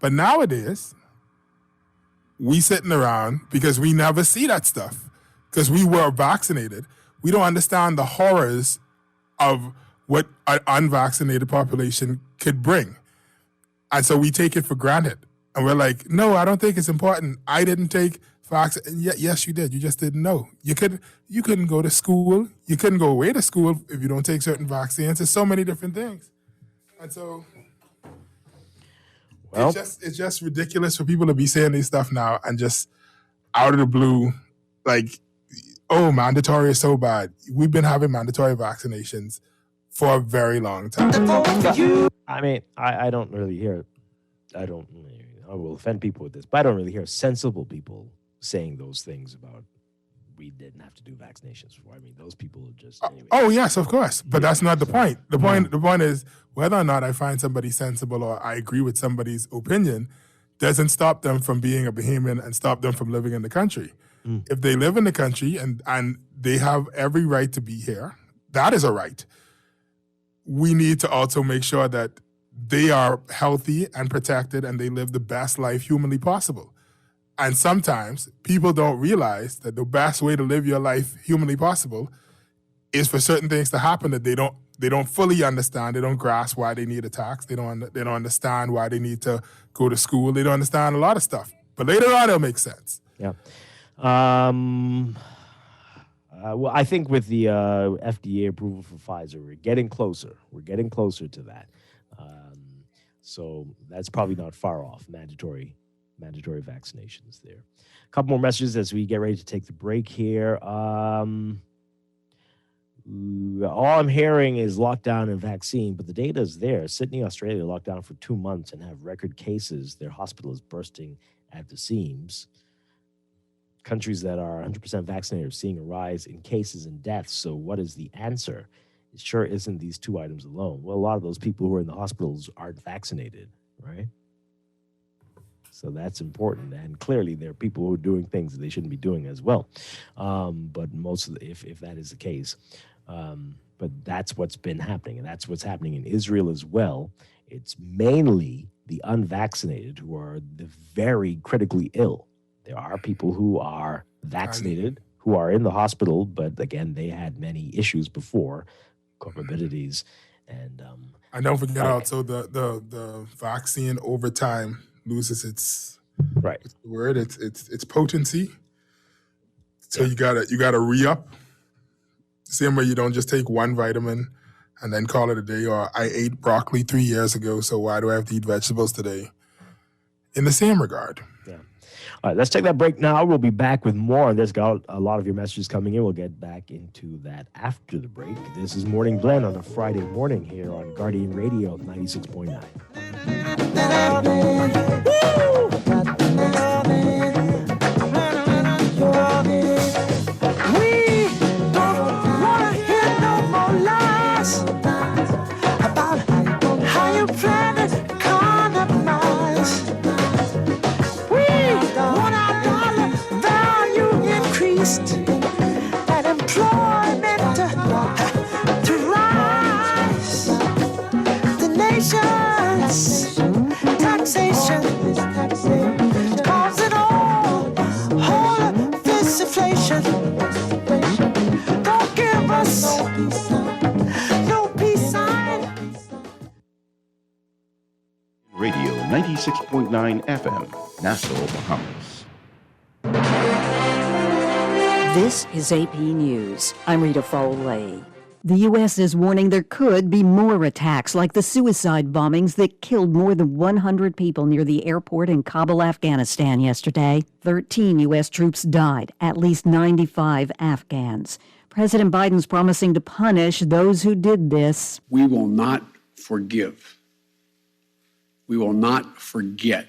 Speaker 7: But nowadays, we sitting around because we never see that stuff because we were vaccinated. We don't understand the horrors of what an unvaccinated population could bring. And so we take it for granted. And we're like, no, I don't think it's important. I didn't take vaccine. Yes, you did. You just didn't know. You couldn't go to school. You couldn't go away to school if you don't take certain vaccines. There's so many different things. And so it's just ridiculous for people to be saying these stuff now and just out of the blue, like, oh, mandatory is so bad. We've been having mandatory vaccinations for a very long time.
Speaker 3: I mean, I don't really hear, I will offend people with this, but I don't really hear sensible people saying those things about we didn't have to do vaccinations before. I mean, those people are just... Anyway.
Speaker 7: Oh, yes, of course. But that's not the point. The point is whether or not I find somebody sensible or I agree with somebody's opinion doesn't stop them from being a Bahamian and stop them from living in the country. If they live in the country and they have every right to be here, that is a right. We need to also make sure that they are healthy and protected and they live the best life humanly possible. And sometimes people don't realize that the best way to live your life humanly possible is for certain things to happen that they don't fully understand. They don't grasp why they need a tax. They don't understand why they need to go to school. They don't understand a lot of stuff. But later on, it'll make sense.
Speaker 3: Yeah. Well, I think with the FDA approval for Pfizer, we're getting closer. We're getting closer to that. So that's probably not far off, mandatory vaccinations there. A couple more messages as we get ready to take the break here. All I'm hearing is lockdown and vaccine, but the data is there. Sydney, Australia, locked down for 2 months and have record cases. Their hospital is bursting at the seams. Countries that are 100% vaccinated are seeing a rise in cases and deaths. So what is the answer? It sure isn't these two items alone. Well, a lot of those people who are in the hospitals aren't vaccinated, right? So that's important. And clearly there are people who are doing things that they shouldn't be doing as well. But most of if that is the case, but that's what's been happening. And that's what's happening in Israel as well. It's mainly the unvaccinated who are the very critically ill. There are people who are vaccinated, who are in the hospital, but again, they had many issues before, comorbidities, and
Speaker 7: don't forget also the vaccine over time loses its what's the word? Its potency. So you gotta re-up. Same way you don't just take one vitamin and then call it a day, or I ate broccoli 3 years ago, so why do I have to eat vegetables today? In the same regard.
Speaker 3: Yeah. All right, let's take that break now. We'll be back with more on this. Got a lot of your messages coming in. We'll get back into that after the break. This is Morning Blend on a Friday morning here on Guardian Radio 96.9.
Speaker 2: And employment to rise. The nation's taxation causing all of this inflation. Don't give us no peace sign.
Speaker 6: Radio 96.9 FM, Nassau, Bahamas.
Speaker 15: This is AP News. I'm Rita Foley. The U.S. is warning there could be more attacks like the suicide bombings that killed more than 100 people near the airport in Kabul, Afghanistan yesterday. 13 U.S. troops died, at least 95 Afghans. President Biden's promising to punish those who did this.
Speaker 16: We will not forgive. We will not forget.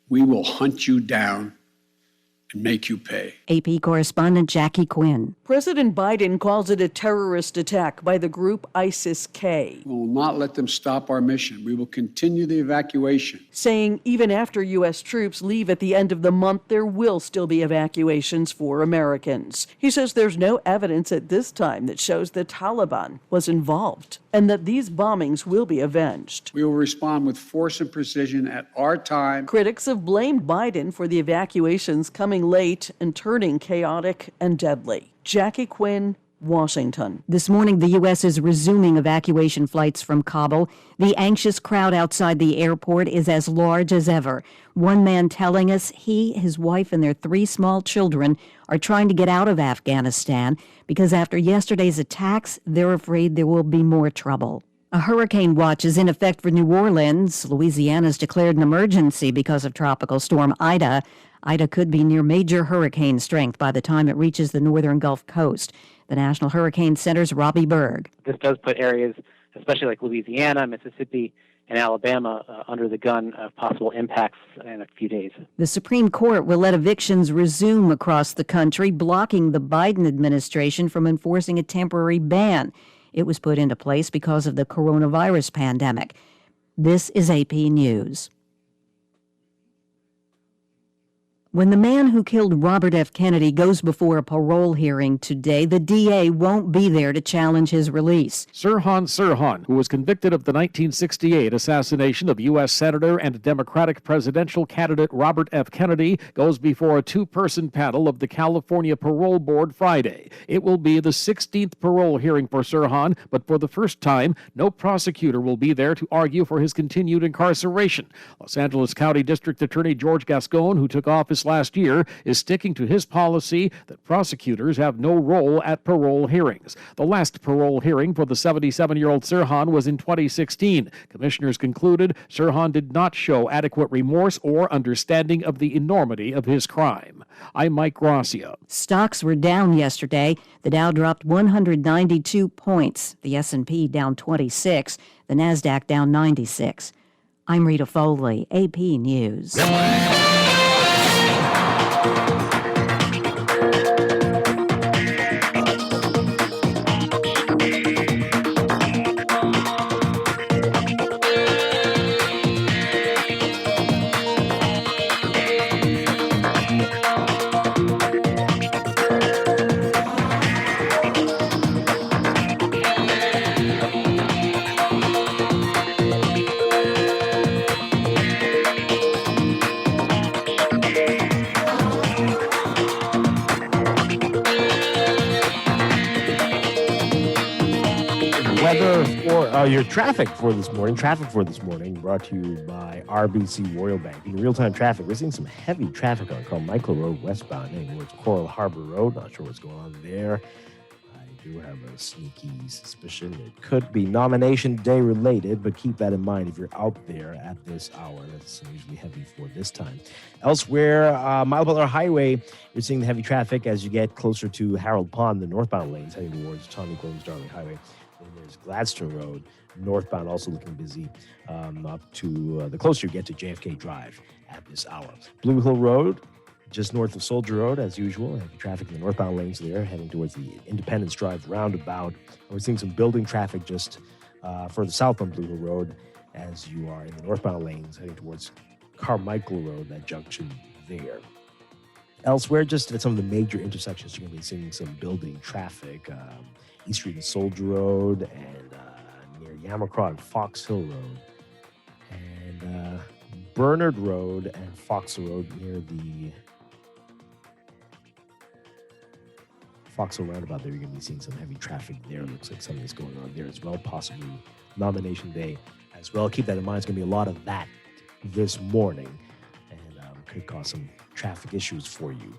Speaker 16: We will hunt you down and make you pay.
Speaker 15: AP correspondent Jackie Quinn.
Speaker 17: President Biden calls it a terrorist attack by the group ISIS-K.
Speaker 16: We will not let them stop our mission. We will continue the evacuation.
Speaker 17: Saying even after U.S. troops leave at the end of the month, there will still be evacuations for Americans. He says there's no evidence at this time that shows the Taliban was involved and that these bombings will be avenged.
Speaker 16: We will respond with force and precision at our time.
Speaker 17: Critics have blamed Biden for the evacuations coming late and turning chaotic and deadly. Jackie Quinn, Washington.
Speaker 15: This morning, the U.S. is resuming evacuation flights from Kabul. The anxious crowd outside the airport is as large as ever. One man telling us he, his wife, and their 3 small children are trying to get out of Afghanistan because after yesterday's attacks, they're afraid there will be more trouble. A hurricane watch is in effect for New Orleans. Louisiana's declared an emergency because of Tropical Storm Ida. Ida could be near major hurricane strength by the time it reaches the northern Gulf Coast. The National Hurricane Center's Robbie Berg.
Speaker 18: This does put areas, especially like Louisiana, Mississippi, and Alabama, under the gun of possible impacts in a few days.
Speaker 15: The Supreme Court will let evictions resume across the country, blocking the Biden administration from enforcing a temporary ban. It was put into place because of the coronavirus pandemic. This is AP News. When the man who killed Robert F. Kennedy goes before a parole hearing today, the DA won't be there to challenge his release.
Speaker 19: Strachan, who was convicted of the 1968 assassination of U.S. Senator and Democratic presidential candidate Robert F. Kennedy, goes before a 2-person panel of the California Parole Board Friday. It will be the 16th parole hearing for Strachan, but for the first time, no prosecutor will be there to argue for his continued incarceration. Los Angeles County District Attorney George Gascon, who took office last year, is sticking to his policy that prosecutors have no role at parole hearings. The last parole hearing for the 77-year-old Strachan was in 2016. Commissioners concluded Strachan did not show adequate remorse or understanding of the enormity of his crime. I'm Mike Gracia.
Speaker 15: Stocks were down yesterday. The Dow dropped 192 points. The S&P down 26. The Nasdaq down 96. I'm Rita Foley, AP News.
Speaker 3: weather for your traffic for this morning. Traffic for this morning brought to you by RBC Royal Bank. In real-time traffic, we're seeing some heavy traffic on Carmichael Road westbound heading towards Coral Harbor Road. Not sure what's going on there. I do have a sneaky suspicion it could be nomination day related, but keep that in mind if you're out there at this hour. That's usually heavy for this time. Elsewhere, Mile Butler Highway, you're seeing the heavy traffic as you get closer to Harold Pond, the northbound lanes heading towards Tommy Gordon's Darling Highway. Then there's Gladstone Road, northbound, also looking busy up to the closer you get to JFK Drive at this hour. Blue Hill Road, just north of Soldier Road, as usual. Heavy traffic in the northbound lanes there, heading towards the Independence Drive roundabout. We're seeing some building traffic just further south on Blue Hill Road as you are in the northbound lanes heading towards Carmichael Road, that junction there. Elsewhere, just at some of the major intersections, you're going to be seeing some building traffic. East Street and Soldier Road, and near Yamacraw and Fox Hill Road, and Bernard Road and Fox Hill Road near the Fox Hill roundabout there. You're going to be seeing some heavy traffic there. Looks like something's going on there as well, possibly nomination day as well. Keep that in mind. It's going to be a lot of that this morning, and could cause some traffic issues for you.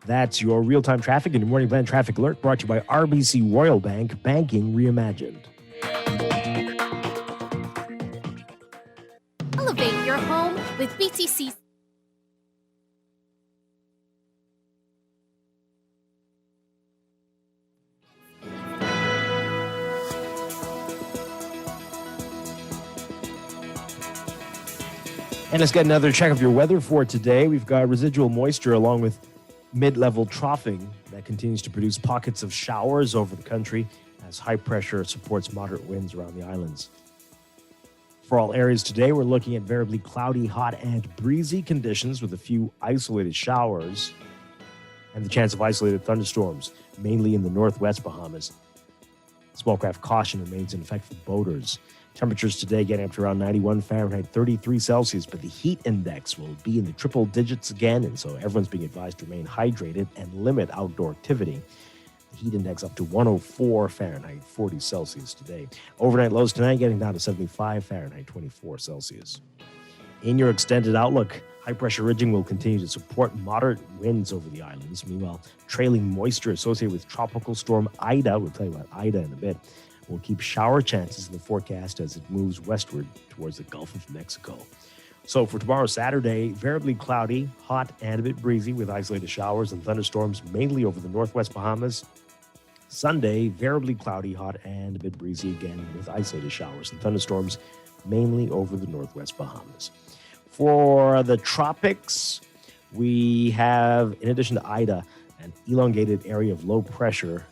Speaker 3: That's your real-time traffic and your morning blend traffic alert brought to you by RBC Royal Bank, banking reimagined.
Speaker 20: Elevate your home with BTC.
Speaker 3: And let's get another check of your weather for today. We've got residual moisture along with mid-level troughing that continues to produce pockets of showers over the country as high pressure supports moderate winds around the islands. For all areas today, we're looking at variably cloudy, hot, and breezy conditions with a few isolated showers and the chance of isolated thunderstorms, mainly in the northwest Bahamas. Small craft caution remains in effect for boaters. Temperatures today getting up to around 91 Fahrenheit, 33 Celsius, but the heat index will be in the triple digits again, and so everyone's being advised to remain hydrated and limit outdoor activity. The heat index up to 104 Fahrenheit, 40 Celsius today. Overnight lows tonight getting down to 75 Fahrenheit, 24 Celsius. In your extended outlook, high-pressure ridging will continue to support moderate winds over the islands. Meanwhile, trailing moisture associated with Tropical Storm Ida, we'll tell you about Ida in a bit, will keep shower chances in the forecast as it moves westward towards the Gulf of Mexico. So for tomorrow, Saturday, variably cloudy, hot, and a bit breezy with isolated showers and thunderstorms mainly over the northwest Bahamas. Sunday, variably cloudy, hot, and a bit breezy again with isolated showers and thunderstorms mainly over the northwest Bahamas. For the tropics, we have, in addition to Ida, an elongated area of low pressure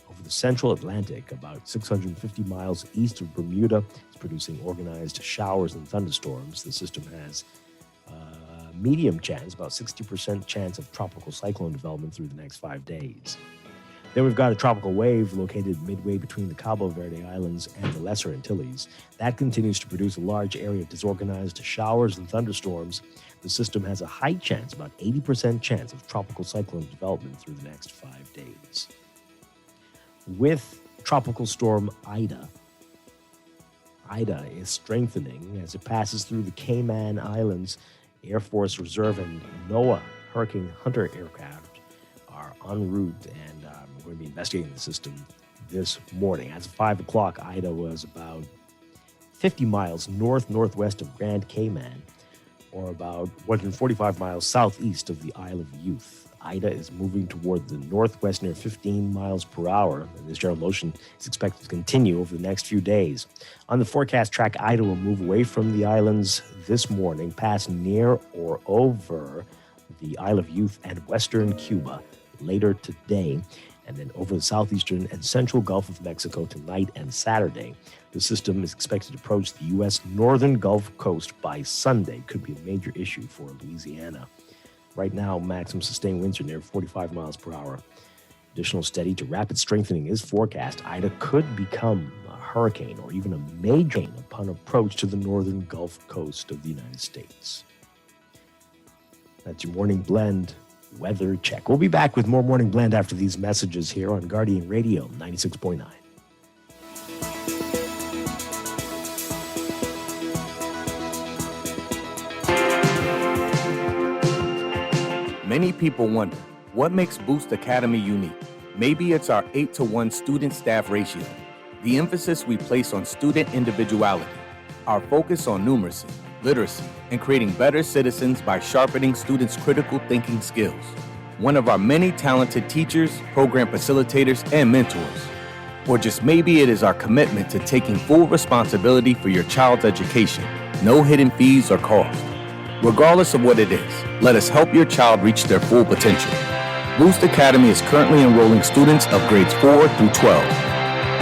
Speaker 3: over the central Atlantic, about 650 miles east of Bermuda. It's producing organized showers and thunderstorms. The system has medium chance, about 60% chance of tropical cyclone development through the next 5 days. Then we've got a tropical wave located midway between the Cabo Verde Islands and the Lesser Antilles. That continues to produce a large area of disorganized showers and thunderstorms. The system has a high chance, about 80% chance of tropical cyclone development through the next 5 days. With Tropical Storm Ida, Ida is strengthening as it passes through the Cayman Islands. Air Force Reserve and NOAA Hurricane Hunter aircraft are en route, and we're going to be investigating the system this morning. As of 5 o'clock, Ida was about 50 miles northwest of Grand Cayman, or about 145 miles southeast of the Isle of Youth. Ida is moving toward the northwest near 15 miles per hour, and this general motion is expected to continue over the next few days. On the forecast track, Ida will move away from the islands this morning, pass near or over the Isle of Youth and western Cuba later today, and then over the southeastern and central Gulf of Mexico tonight and Saturday. The system is expected to approach the U.S. northern Gulf Coast by Sunday. Could be a major issue for Louisiana. Right now, maximum sustained winds are near 45 miles per hour. Additional steady to rapid strengthening is forecast. Ida could become a hurricane or even a major hurricane upon approach to the northern Gulf Coast of the United States. That's your Morning Blend weather check. We'll be back with more Morning Blend after these messages here on Guardian Radio 96.9.
Speaker 21: Many people wonder, what makes Boost Academy unique? Maybe it's our 8-to-1 student-staff ratio, the emphasis we place on student individuality, our focus on numeracy, literacy, and creating better citizens by sharpening students' critical thinking skills. One of our many talented teachers, program facilitators, and mentors. Or just maybe it is our commitment to taking full responsibility for your child's education. No hidden fees or costs. Regardless of what it is, let us help your child reach their full potential. Boost Academy is currently enrolling students of grades 4 through 12.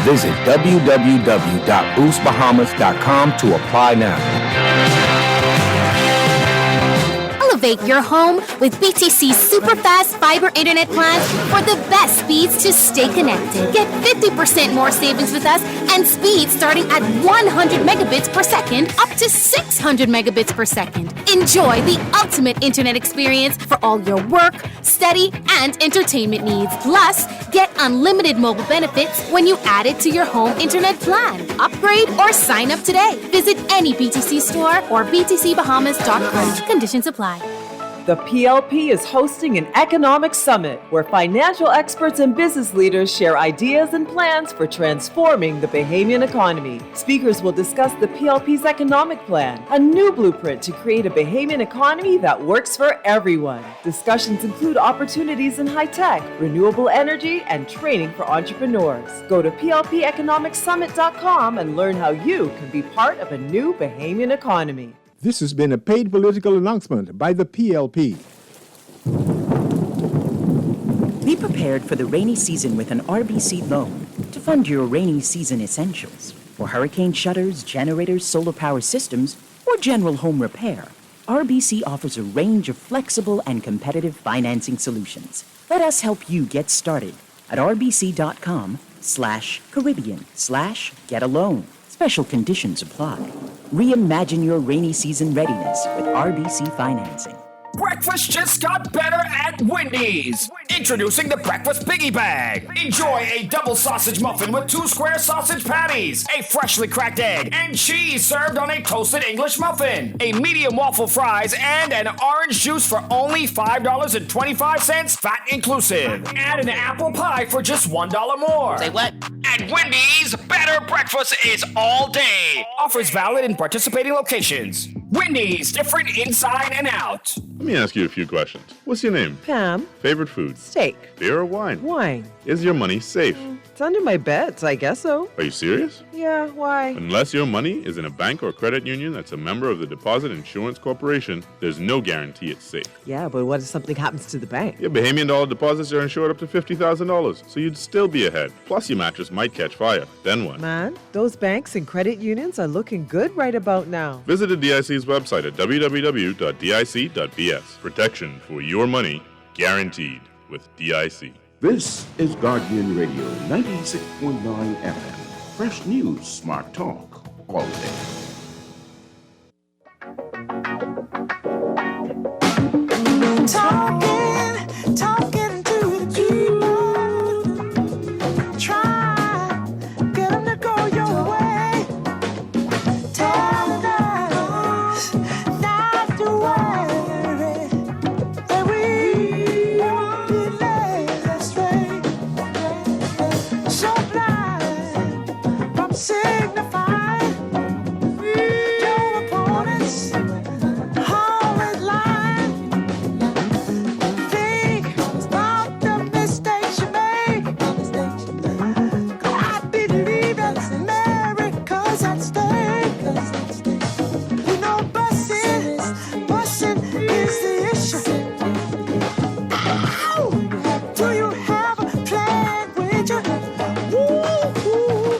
Speaker 21: Visit www.boostbahamas.com to apply now.
Speaker 20: Elevate your home with BTC's super fast fiber internet plans for the best speeds to stay connected. Get 50% more savings with us and speeds starting at 100 megabits per second up to 600 megabits per second. Enjoy the ultimate internet experience for all your work, study, and entertainment needs. Plus, get unlimited mobile benefits when you add it to your home internet plan. Upgrade or sign up today. Visit any BTC store or btcbahamas.com. Conditions apply.
Speaker 22: The PLP is hosting an economic summit where financial experts and business leaders share ideas and plans for transforming the Bahamian economy. Speakers will discuss the PLP's economic plan, a new blueprint to create a Bahamian economy that works for everyone. Discussions include opportunities in high tech, renewable energy, and training for entrepreneurs. Go to plpeconomicsummit.com and learn how you can be part of a new Bahamian economy.
Speaker 23: This has been a paid political announcement by the PLP.
Speaker 24: Be prepared for the rainy season with an RBC loan to fund your rainy season essentials. For hurricane shutters, generators, solar power systems, or general home repair, RBC offers a range of flexible and competitive financing solutions. Let us help you get started at rbc.com/Caribbean/get-a-loan. Special conditions apply. Reimagine your rainy season readiness with RBC financing.
Speaker 25: Breakfast just got better at Wendy's. Introducing the Breakfast Biggie Bag. Enjoy a double sausage muffin with 2 square sausage patties, a freshly cracked egg, and cheese served on a toasted English muffin, a medium waffle fries, and an orange juice for only $5.25, VAT inclusive. And an apple pie for just $1 more.
Speaker 26: Say what?
Speaker 25: At Wendy's, better breakfast is all day. Offers valid in participating locations. Wendy's, different inside and out.
Speaker 27: Let me ask you a few questions. What's your name?
Speaker 28: Pam.
Speaker 27: Favorite food?
Speaker 28: Steak.
Speaker 27: Beer or wine?
Speaker 28: Wine.
Speaker 27: Is your money safe?
Speaker 28: It's under my bed, so I guess so.
Speaker 27: Are you serious?
Speaker 28: Yeah, why?
Speaker 27: Unless your money is in a bank or credit union that's a member of the Deposit Insurance Corporation, there's no guarantee it's safe.
Speaker 28: Yeah, but what if something happens to the bank?
Speaker 27: Your Bahamian dollar deposits are insured up to $50,000, so you'd still be ahead. Plus, your mattress might catch fire. Then what?
Speaker 28: Man, those banks and credit unions are looking good right about now.
Speaker 27: Visit the DIC's website at www.dic.bs. Protection for your money, guaranteed with DIC.
Speaker 6: This is Guardian Radio 96.9 FM. Fresh news, smart talk, all day.
Speaker 2: Talking to the people. Try, get them to go your way. Tell us not to worry, that we won't be led astray. So blind from signifying your opponents always lying. Think about the mistakes you make. I believe that America's at stake. You know, busing is the issue. Ow! Do you have a plan with you? Woo-hoo.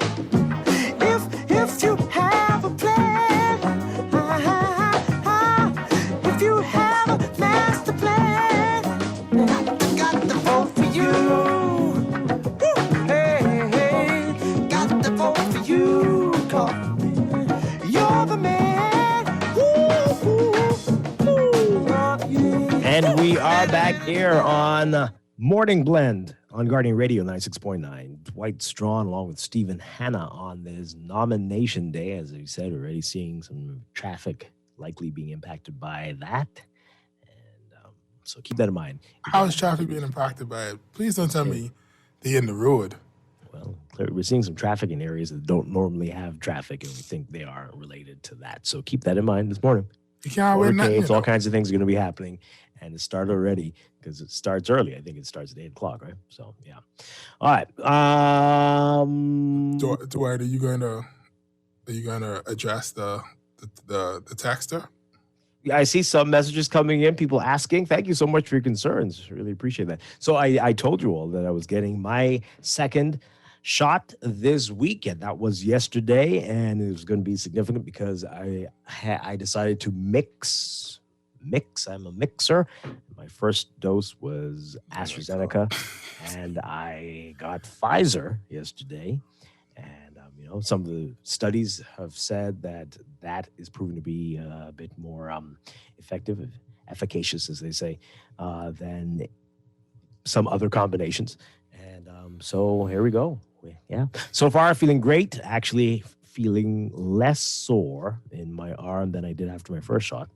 Speaker 2: If you have a plan, if you have a master plan, got the vote for you. Woo! Hey, got the vote for you. You're the man.
Speaker 3: And we are back here on Morning Blend on Guardian Radio 96.9. Dwight Strachan along with Stephen Hanna on this nomination day. As we said, already seeing some traffic likely being impacted by that. And So keep that in mind.
Speaker 7: How is traffic being impacted by it? Please don't tell me they're in the road.
Speaker 3: Well, clearly we're seeing some traffic in areas that don't normally have traffic, and we think they are related to that. So keep that in mind this morning.
Speaker 7: You can't wait nothing.
Speaker 3: It's all kinds of things are going to be happening, and it started already because it starts early. I think it starts at 8 o'clock, right? So yeah. All right.
Speaker 7: Dwight, are you going to address the texter?
Speaker 3: Yeah, I see some messages coming in, people asking. Thank you so much for your concerns. Really appreciate that. So I told you all that I was getting my second shot this weekend. That was yesterday, and it was going to be significant because I decided to mix. I'm a mixer. My first dose was AstraZeneca, and I got Pfizer yesterday. And some of the studies have said that is proven to be a bit more efficacious, as they say, than some other combinations. And so here we go. Yeah. So far, feeling great. Actually, feeling less sore in my arm than I did after my first shot.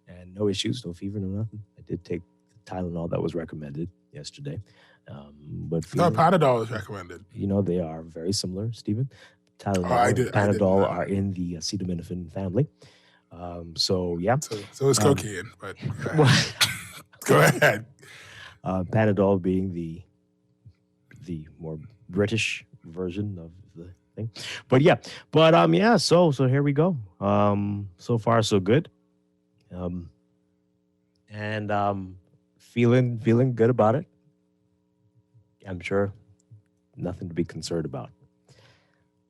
Speaker 3: And no issues, no fever, no nothing. I did take the Tylenol that was recommended yesterday. But
Speaker 7: I thought Panadol was recommended.
Speaker 3: They are very similar, Stephen. Tylenol and Panadol are in the acetaminophen family. So, yeah.
Speaker 7: So it's cocaine, but go ahead.
Speaker 3: Panadol being the more British version of the thing. But yeah. So here we go. So far, so good. And feeling good about it. I'm sure nothing to be concerned about.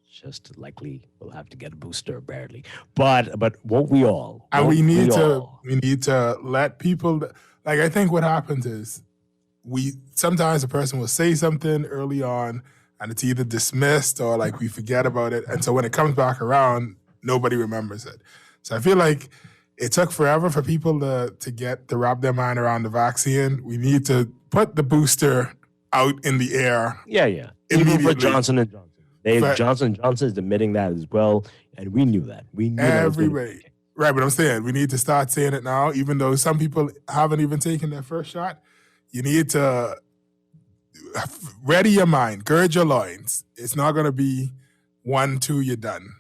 Speaker 3: Just likely we'll have to get a booster badly, but won't we all?
Speaker 7: And we need to let people. Like, I think what happens is sometimes a person will say something early on, and it's either dismissed or like we forget about it, and so when it comes back around, nobody remembers it. So I feel like it took forever for people to wrap their mind around the vaccine. We need to put the booster out in the air.
Speaker 3: Yeah. Even for Johnson & Johnson. Johnson & Johnson is admitting that as well, and we knew that. We knew
Speaker 7: everybody. Right, but I'm saying we need to start saying it now, even though some people haven't even taken their first shot. You need to ready your mind, gird your loins. It's not going to be 1, 2, you're done.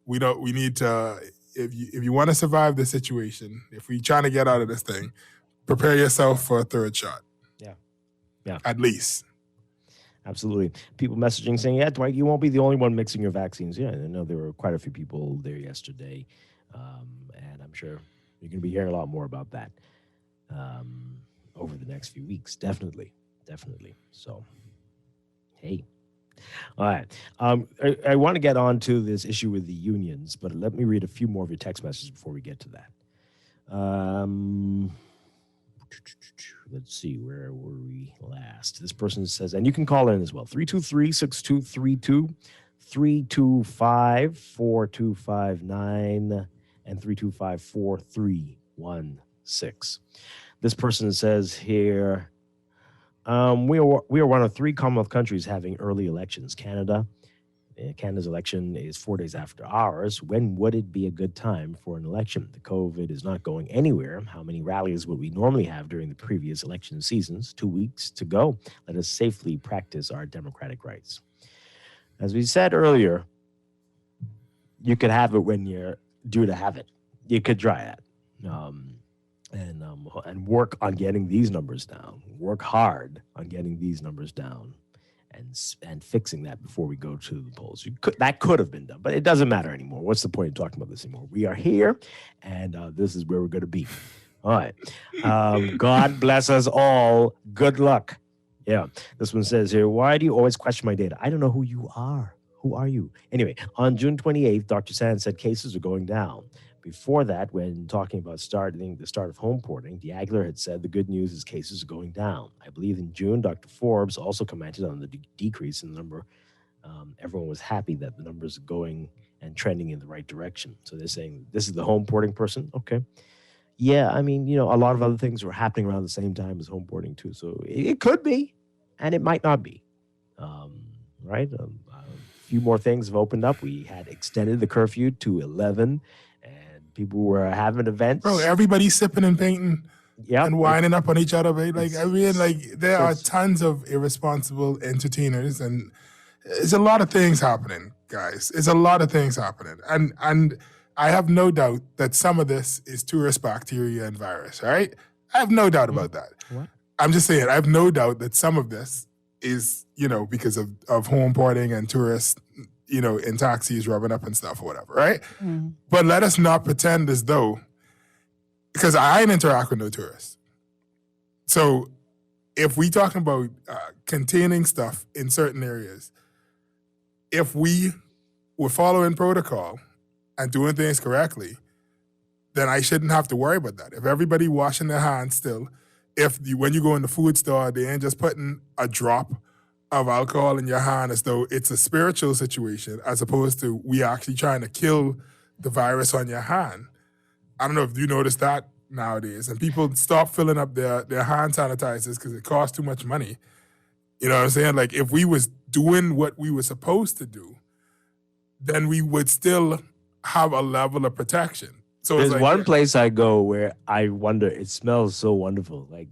Speaker 7: We need to, if you want to survive the situation, if we're trying to get out of this thing, prepare yourself for a third shot.
Speaker 3: Yeah.
Speaker 7: At least.
Speaker 3: Absolutely. People messaging saying, yeah, Dwight, you won't be the only one mixing your vaccines. Yeah, I know there were quite a few people there yesterday. And I'm sure you're going to be hearing a lot more about that over the next few weeks. Definitely. So, hey. All right. I want to get on to this issue with the unions, but let me read a few more of your text messages before we get to that. Let's see, where were we last? This person says, and you can call in as well, 323-6232, 325-4259, and 325-4316. This person says here, we are one of 3 Commonwealth countries having early elections. Canada's election is 4 days after ours. When would it be a good time for an election? The COVID is not going anywhere. How many rallies would we normally have during the previous election seasons? 2 weeks to go. Let us safely practice our democratic rights. As we said earlier, you could have it when you're due to have it. You could try it. And work on getting these numbers down. Work hard on getting these numbers down. And fixing that before we go to the polls. That could have been done, but it doesn't matter anymore. What's the point of talking about this anymore? We are here, and this is where we're going to be. All right. God bless us all. Good luck. Yeah. This one says here, why do you always question my data? I don't know who you are. Who are you? Anyway, on June 28th, Dr. Sand said cases are going down. Before that, when talking about the start of home porting, Diagler had said the good news is cases are going down. I believe in June, Dr. Forbes also commented on the decrease in the number. Everyone was happy that the numbers are going and trending in the right direction. So they're saying this is the home porting person. Okay. Yeah, I mean, a lot of other things were happening around the same time as home porting too. So it could be, and it might not be. Right? A few more things have opened up. We had extended the curfew to 11. People were having events.
Speaker 7: Bro, everybody's sipping and painting. and winding up on each other, babe. Like, I mean, like, there are tons of irresponsible entertainers, and it's a lot of things happening, guys. It's a lot of things happening. And I have no doubt that some of this is tourist bacteria and virus, all right? I have no doubt about that.
Speaker 3: What?
Speaker 7: I'm just saying, I have no doubt that some of this is, because of home porting and tourists, in taxis rubbing up and stuff or whatever, right?
Speaker 15: Mm-hmm.
Speaker 7: But let us not pretend as though, because I ain't interact with no tourists. So if we talking about containing stuff in certain areas, if we were following protocol and doing things correctly, then I shouldn't have to worry about that. If everybody washing their hands still, when you go in the food store, they ain't just putting a drop of alcohol in your hand as though it's a spiritual situation, as opposed to we actually trying to kill the virus on your hand. I don't know if you noticed that nowadays, and people stop filling up their hand sanitizers because it costs too much money. You know what I'm saying? Like, if we was doing what we were supposed to do, then we would still have a level of protection. So
Speaker 3: There's
Speaker 7: it's like,
Speaker 3: one place I go where I wonder, it smells so wonderful. Like,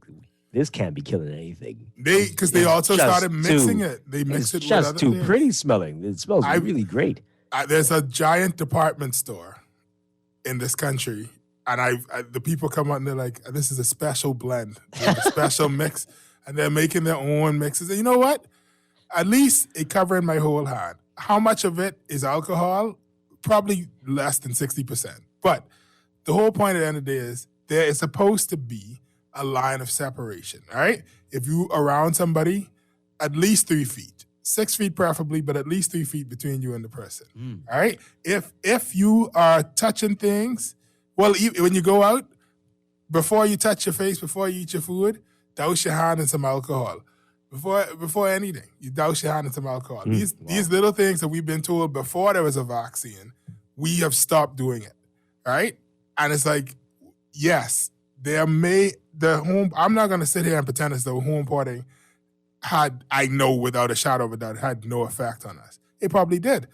Speaker 3: this can't be killing anything.
Speaker 7: Because they also started mixing it. They mix it with other
Speaker 3: just too
Speaker 7: things.
Speaker 3: pretty smelling. It smells really great.
Speaker 7: There's a giant department store in this country, and the people come out and they're like, "This is a special blend, a special mix," and they're making their own mixes. And you know what? At least it covering my whole hand. How much of it is alcohol? Probably less than 60%. But the whole point at the end of the day is there is supposed to be a line of separation, all right? If you around somebody, at least 3 feet. 6 feet preferably, but at least 3 feet between you and the person, all right? If you are touching things, well, when you go out, before you touch your face, before you eat your food, douse your hand in some alcohol. Before anything, you douse your hand in some alcohol. These little things that we've been told before there was a vaccine, we have stopped doing it, right? And it's like, yes, I'm not going to sit here and pretend as though home porting I know without a shadow of a doubt, had no effect on us. It probably did.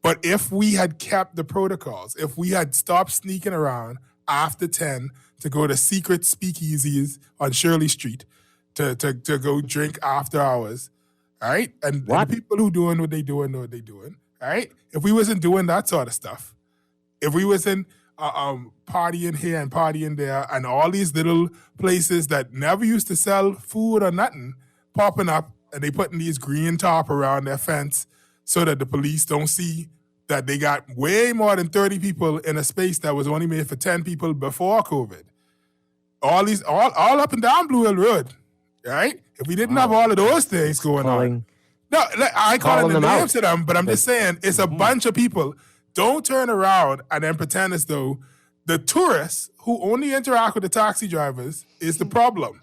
Speaker 7: But if we had kept the protocols, if we had stopped sneaking around after 10 to go to secret speakeasies on Shirley Street to go drink after hours, all right? And the people who doing what they doing know what they doing, all right? If we wasn't doing that sort of stuff, if we wasn't partying here and partying there and all these little places that never used to sell food or nothing popping up, and they putting these green tarp around their fence so that the police don't see that they got way more than 30 people in a space that was only made for 10 people before COVID. All up and down Blue Hill Road, right? If we didn't have all of those things going on. No, I call it the names to them, but I'm just saying it's a bunch of people. Don't turn around and then pretend as though the tourists who only interact with the taxi drivers is the problem,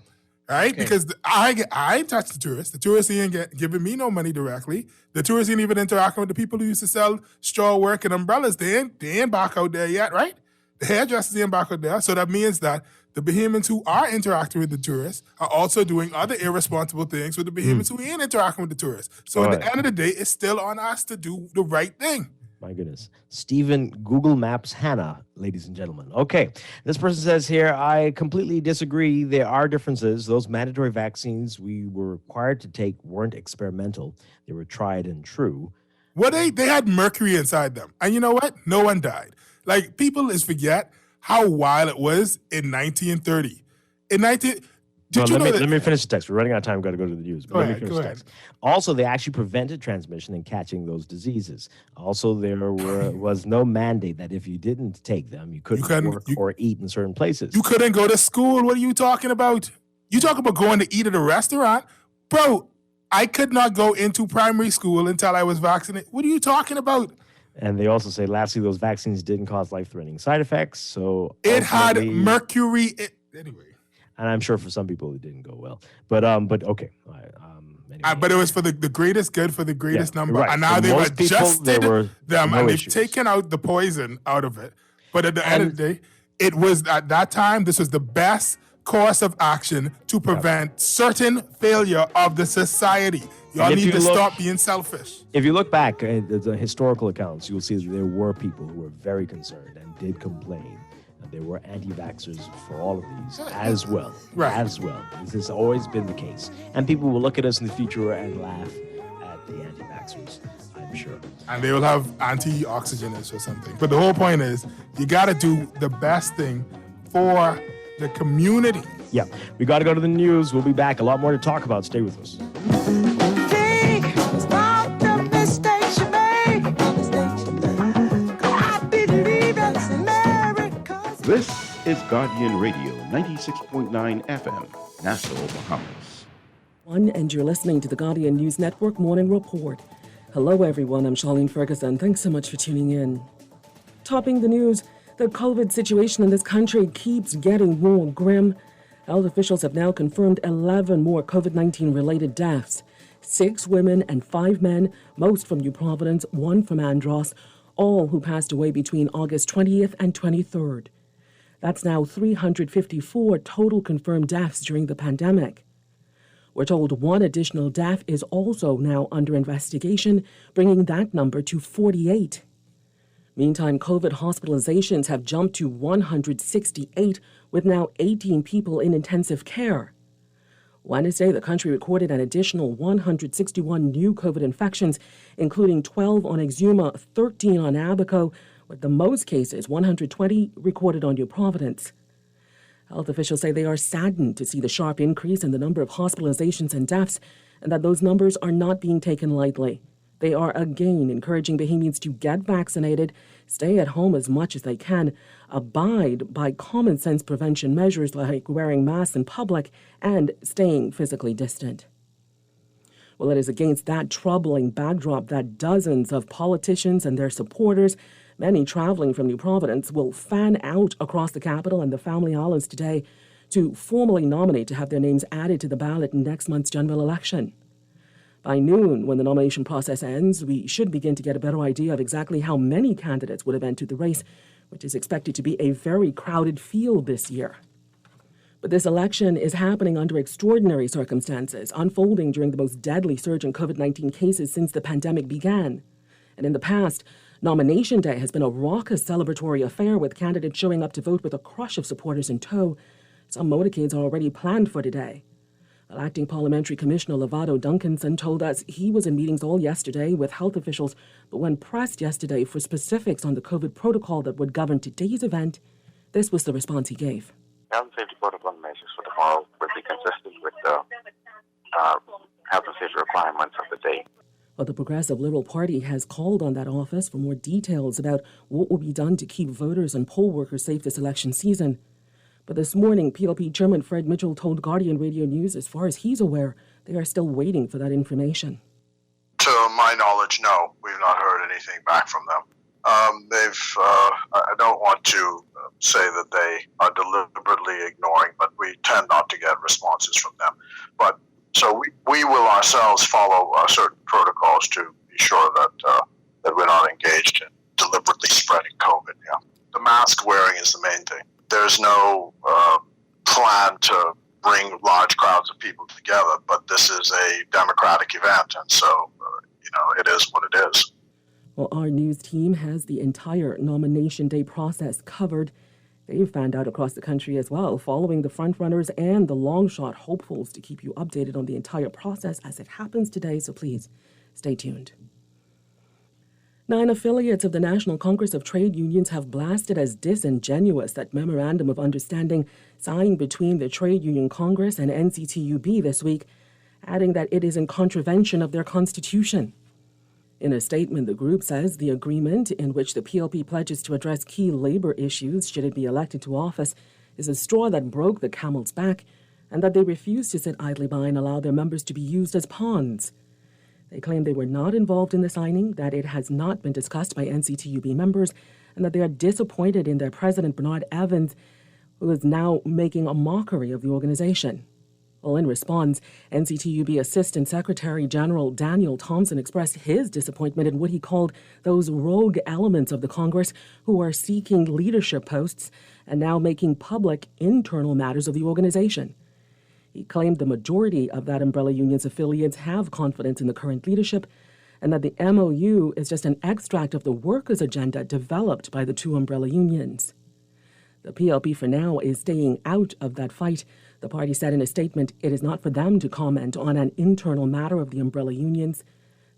Speaker 7: right? Okay. Because I ain't touched the tourists. The tourists ain't giving me no money directly. The tourists ain't even interacting with the people who used to sell straw work and umbrellas. They ain't back out there yet, right? The hairdressers ain't back out there. So that means that the Bahamians who are interacting with the tourists are also doing other irresponsible things with the Bahamians who ain't interacting with the tourists. So at the end of the day, it's still on us to do the right thing.
Speaker 3: My goodness. Stephen Google Maps Hannah, ladies and gentlemen. Okay. This person says here, I completely disagree. There are differences. Those mandatory vaccines we were required to take weren't experimental. They were tried and true.
Speaker 7: Well, they had mercury inside them. And you know what? No one died. Like, people forget how wild it was in 1930.
Speaker 3: Let me finish the text. We're running out of time. We've got to go to the news. But let me finish the text. Also, they actually prevented transmission and catching those diseases. Also, there was no mandate that if you didn't take them, you couldn't work or eat in certain places.
Speaker 7: You couldn't go to school. What are you talking about? You talk about going to eat at a restaurant? Bro, I could not go into primary school until I was vaccinated. What are you talking about?
Speaker 3: And they also say, lastly, those vaccines didn't cause life-threatening side effects. So
Speaker 7: it had mercury. Anyway.
Speaker 3: And I'm sure for some people it didn't go well. But okay. Anyway.
Speaker 7: But it was for the greatest good for the greatest number.
Speaker 3: Right.
Speaker 7: And now
Speaker 3: for
Speaker 7: they've adjusted them and they've
Speaker 3: issues.
Speaker 7: taken out the poison out of it. But at the end of the day, it was at that time, this was the best course of action to prevent certain failure of the society. Y'all need to stop being selfish.
Speaker 3: If you look back at the historical accounts, you'll see that there were people who were very concerned and did complain but there were anti-vaxxers for all of these as well.
Speaker 7: Right.
Speaker 3: As well. This has always been the case. And people will look at us in the future and laugh at the anti-vaxxers, I'm sure.
Speaker 7: And they will have anti-oxygenists or something. But the whole point is, you got to do the best thing for the community.
Speaker 3: Yeah, we got to go to the news. We'll be back. A lot more to talk about. Stay with us.
Speaker 6: This is Guardian Radio 96.9 FM, Nassau, Bahamas.
Speaker 1: And you're listening to the Guardian News Network Morning Report. Hello, everyone. I'm Charlene Ferguson. Thanks so much for tuning in. Topping the news, the COVID situation in this country keeps getting more grim. Health officials have now confirmed 11 more COVID-19 related deaths. 6 women and 5 men, most from New Providence, 1 from Andros, all who passed away between August 20th and 23rd. That's now 354 total confirmed deaths during the pandemic. We're told 1 additional death is also now under investigation, bringing that number to 48. Meantime, COVID hospitalizations have jumped to 168, with now 18 people in intensive care. Wednesday, the country recorded an additional 161 new COVID infections, including 12 on Exuma, 13 on Abaco, with the most cases, 120, recorded on New Providence. Health officials say they are saddened to see the sharp increase in the number of hospitalizations and deaths, and that those numbers are not being taken lightly. They are again encouraging Bahamians to get vaccinated, stay at home as much as they can, abide by common sense prevention measures like wearing masks in public and staying physically distant. Well, it is against that troubling backdrop that dozens of politicians and their supporters, many traveling from New Providence, will fan out across the capital and the Family Islands today to formally nominate to have their names added to the ballot in next month's general election. By noon, when the nomination process ends, we should begin to get a better idea of exactly how many candidates would have entered the race, which is expected to be a very crowded field this year. But this election is happening under extraordinary circumstances, unfolding during the most deadly surge in COVID-19 cases since the pandemic began. And in the past, Nomination Day has been a raucous celebratory affair with candidates showing up to vote with a crush of supporters in tow. Some motorcades are already planned for today. Well, Acting Parliamentary Commissioner Lovato Duncanson told us he was in meetings all yesterday with health officials, but when pressed yesterday for specifics on the COVID protocol that would govern today's event, this was the response he gave.
Speaker 4: Health and safety protocol measures for tomorrow will be consistent with the health and safety requirements of the day.
Speaker 1: Well, the Progressive Liberal Party has called on that office for more details about what will be done to keep voters and poll workers safe this election season. But this morning, PLP Chairman Fred Mitchell told Guardian Radio News, as far as he's aware, they are still waiting for that information.
Speaker 5: To my knowledge, no. We've not heard anything back from them. I don't want to say that they are deliberately ignoring, but we tend not to get responses from them. But so we will ourselves follow certain protocols to be sure that we're not engaged in deliberately spreading COVID. Yeah, the mask wearing is the main thing. There's no plan to bring large crowds of people together, but this is a democratic event, and so it is what it is.
Speaker 1: Well, our news team has the entire nomination day process covered. They've fanned out across the country as well, following the frontrunners and the long-shot hopefuls to keep you updated on the entire process as it happens today, so please stay tuned. 9 affiliates of the National Congress of Trade Unions have blasted as disingenuous that memorandum of understanding signed between the Trade Union Congress and NCTUB this week, adding that it is in contravention of their constitution. In a statement, the group says the agreement, in which the PLP pledges to address key labor issues should it be elected to office, is a straw that broke the camel's back, and that they refuse to sit idly by and allow their members to be used as pawns. They claim they were not involved in the signing, that it has not been discussed by NCTUB members, and that they are disappointed in their president, Bernard Evans, who is now making a mockery of the organization. Well, in response, NCTUB Assistant Secretary General Daniel Thompson expressed his disappointment in what he called those rogue elements of the Congress who are seeking leadership posts and now making public internal matters of the organization. He claimed the majority of that umbrella union's affiliates have confidence in the current leadership and that the MOU is just an extract of the workers' agenda developed by the 2 umbrella unions. The PLP for now is staying out of that fight. The party said in a statement it is not for them to comment on an internal matter of the umbrella unions.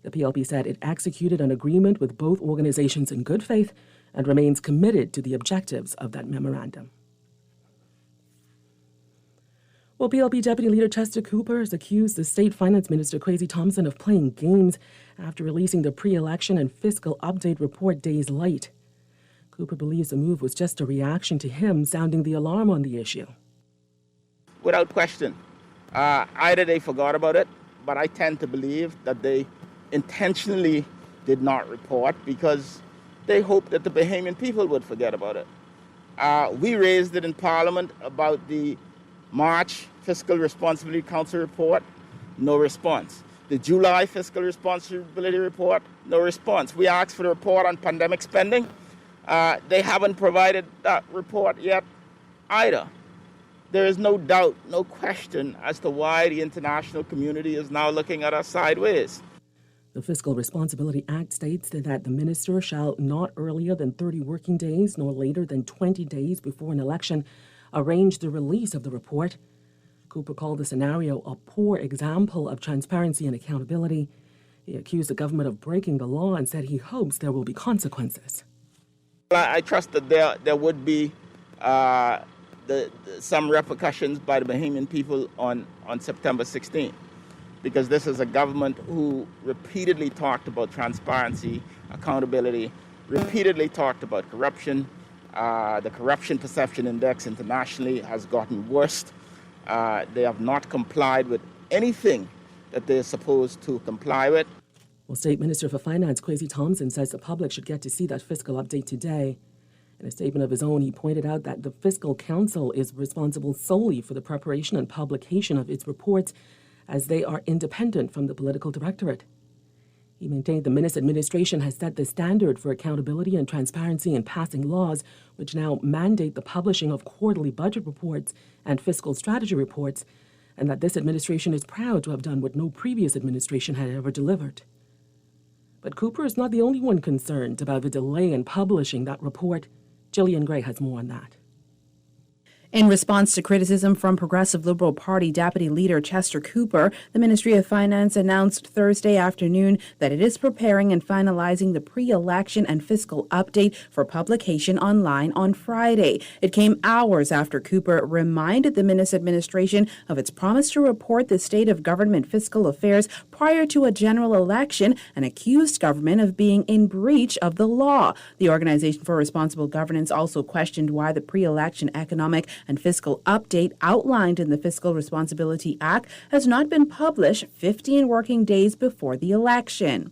Speaker 1: The PLP said it executed an agreement with both organizations in good faith and remains committed to the objectives of that memorandum. Well, PLP Deputy Leader Chester Cooper has accused the State Finance Minister Kwesi Thompson of playing games after releasing the pre-election and fiscal update report days late. Cooper believes the move was just a reaction to him sounding the alarm on the issue.
Speaker 8: Without question. Either they forgot about it, but I tend to believe that they intentionally did not report because they hoped that the Bahamian people would forget about it. We raised it in Parliament about the March Fiscal Responsibility Council report, no response. The July Fiscal Responsibility report, no response. We asked for the report on pandemic spending. They haven't provided that report yet either. There is no doubt, no question as to why the international community is now looking at us sideways.
Speaker 1: The Fiscal Responsibility Act states that the minister shall not earlier than 30 working days nor later than 20 days before an election arrange the release of the report. Cooper called the scenario a poor example of transparency and accountability. He accused the government of breaking the law and said he hopes there will be consequences.
Speaker 8: I trust that there would be some repercussions by the Bahamian people on September 16th, because this is a government who repeatedly talked about transparency, accountability, repeatedly talked about corruption. The Corruption Perception Index internationally has gotten worse. They have not complied with anything that they're supposed to comply with.
Speaker 1: Well, State Minister for Finance Kwesi Thompson says the public should get to see that fiscal update today. In a statement of his own, he pointed out that the Fiscal Council is responsible solely for the preparation and publication of its reports, as they are independent from the political directorate. He maintained the Minister administration has set the standard for accountability and transparency in passing laws, which now mandate the publishing of quarterly budget reports and fiscal strategy reports, and that this administration is proud to have done what no previous administration had ever delivered. But Cooper is not the only one concerned about the delay in publishing that report. Gillian Gray has more on that.
Speaker 9: In response to criticism from Progressive Liberal Party Deputy Leader Chester Cooper, the Ministry of Finance announced Thursday afternoon that it is preparing and finalizing the pre-election and fiscal update for publication online on Friday. It came hours after Cooper reminded the Minister administration of its promise to report the state of government fiscal affairs prior to a general election and accused government of being in breach of the law. The Organization for Responsible Governance also questioned why the pre-election economic and fiscal update outlined in the Fiscal Responsibility Act has not been published 15 working days before the election.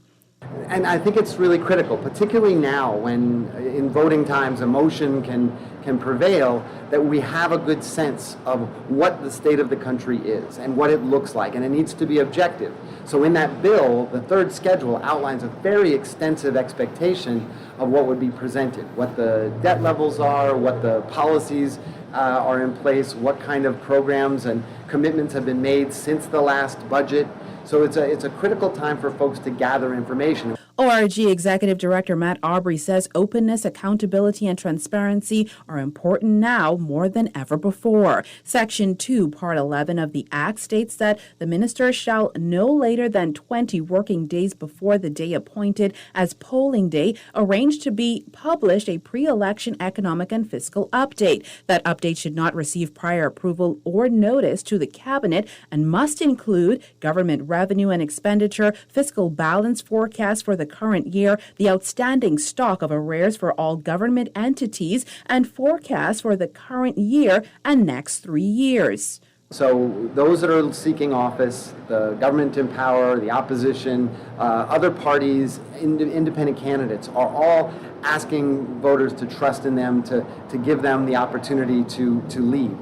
Speaker 10: And I think it's really critical, particularly now when in voting times emotion can prevail, that we have a good sense of what the state of the country is and what it looks like, and it needs to be objective. So in that bill, the third schedule outlines a very extensive expectation of what would be presented, what the debt levels are, what the policies are in place, what kind of programs and commitments have been made since the last budget. So it's a critical time for folks to gather information.
Speaker 9: ORG Executive Director Matt Aubrey says openness, accountability, and transparency are important now more than ever before. Section 2, Part 11 of the Act states that the minister shall no later than 20 working days before the day appointed as polling day arrange to be published a pre-election economic and fiscal update. That update should not receive prior approval or notice to the cabinet and must include government revenue and expenditure, fiscal balance forecast for the current year, the outstanding stock of arrears for all government entities, and forecast for the current year and next 3 years.
Speaker 10: So those that are seeking office, the government in power, the opposition, other parties, independent candidates are all asking voters to trust in them, to give them the opportunity to lead.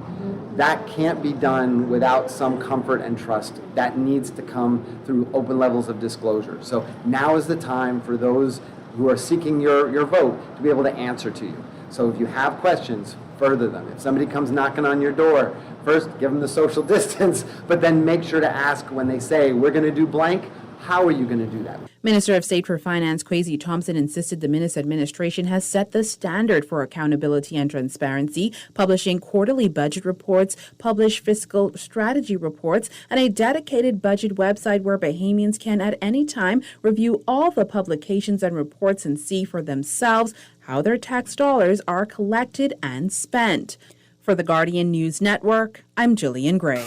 Speaker 10: That can't be done without some comfort and trust. That needs to come through open levels of disclosure. So now is the time for those who are seeking your vote to be able to answer to you. So if you have questions, further them. If somebody comes knocking on your door, first give them the social distance, but then make sure to ask when they say, we're going to do blank, How are you going to do that?
Speaker 9: Minister of State for Finance Kwesi Thompson insisted the Minnis administration has set the standard for accountability and transparency, publishing quarterly budget reports, publish fiscal strategy reports, and a dedicated budget website where Bahamians can at any time review all the publications and reports and see for themselves how their tax dollars are collected and spent. For the Guardian News Network, I'm Jillian Gray.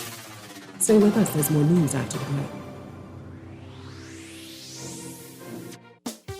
Speaker 1: Stay with us, there's more news after the break.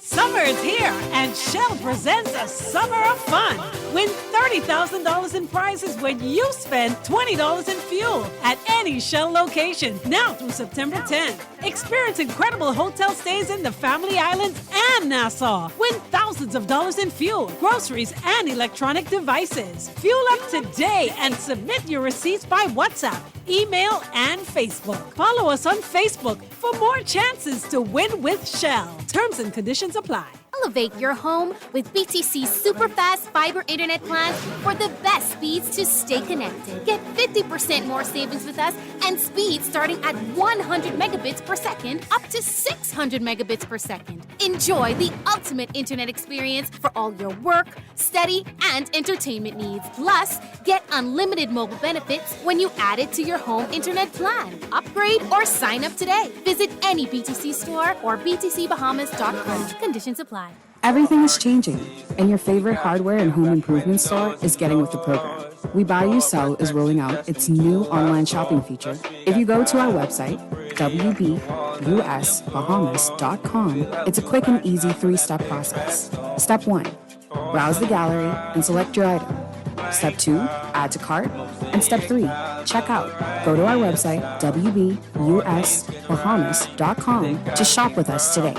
Speaker 11: Summer is here, and Shell presents a summer of fun. Win $30,000 in prizes when you spend $20 in fuel at any Shell location, now through September 10th. Experience incredible hotel stays in the Family Islands and Nassau. Win thousands of dollars in fuel, groceries, and electronic devices. Fuel up today and submit your receipts by WhatsApp, email, and Facebook. Follow us on Facebook for more chances to win with Shell. Terms and conditions apply.
Speaker 20: Elevate your home with BTC's super fast fiber internet plans for the best speeds to stay connected. Get 50% more savings with us and speeds starting at 100 megabits per second up to 600 megabits per second. Enjoy the ultimate internet experience for all your work, study, and entertainment needs. Plus, get unlimited mobile benefits when you add it to your home internet plan. Upgrade or sign up today. Visit any BTC store or btcbahamas.com. Conditions apply.
Speaker 12: Everything is changing, and your favorite hardware and home improvement store is getting with the program. We Buy You Sell is rolling out its new online shopping feature. If you go to our website, wbusbahamas.com, it's a quick and easy 3-step process. Step 1, browse the gallery and select your item. Step 2, add to cart. And step 3, check out. Go to our website, wbusbahamas.com, to shop with us today.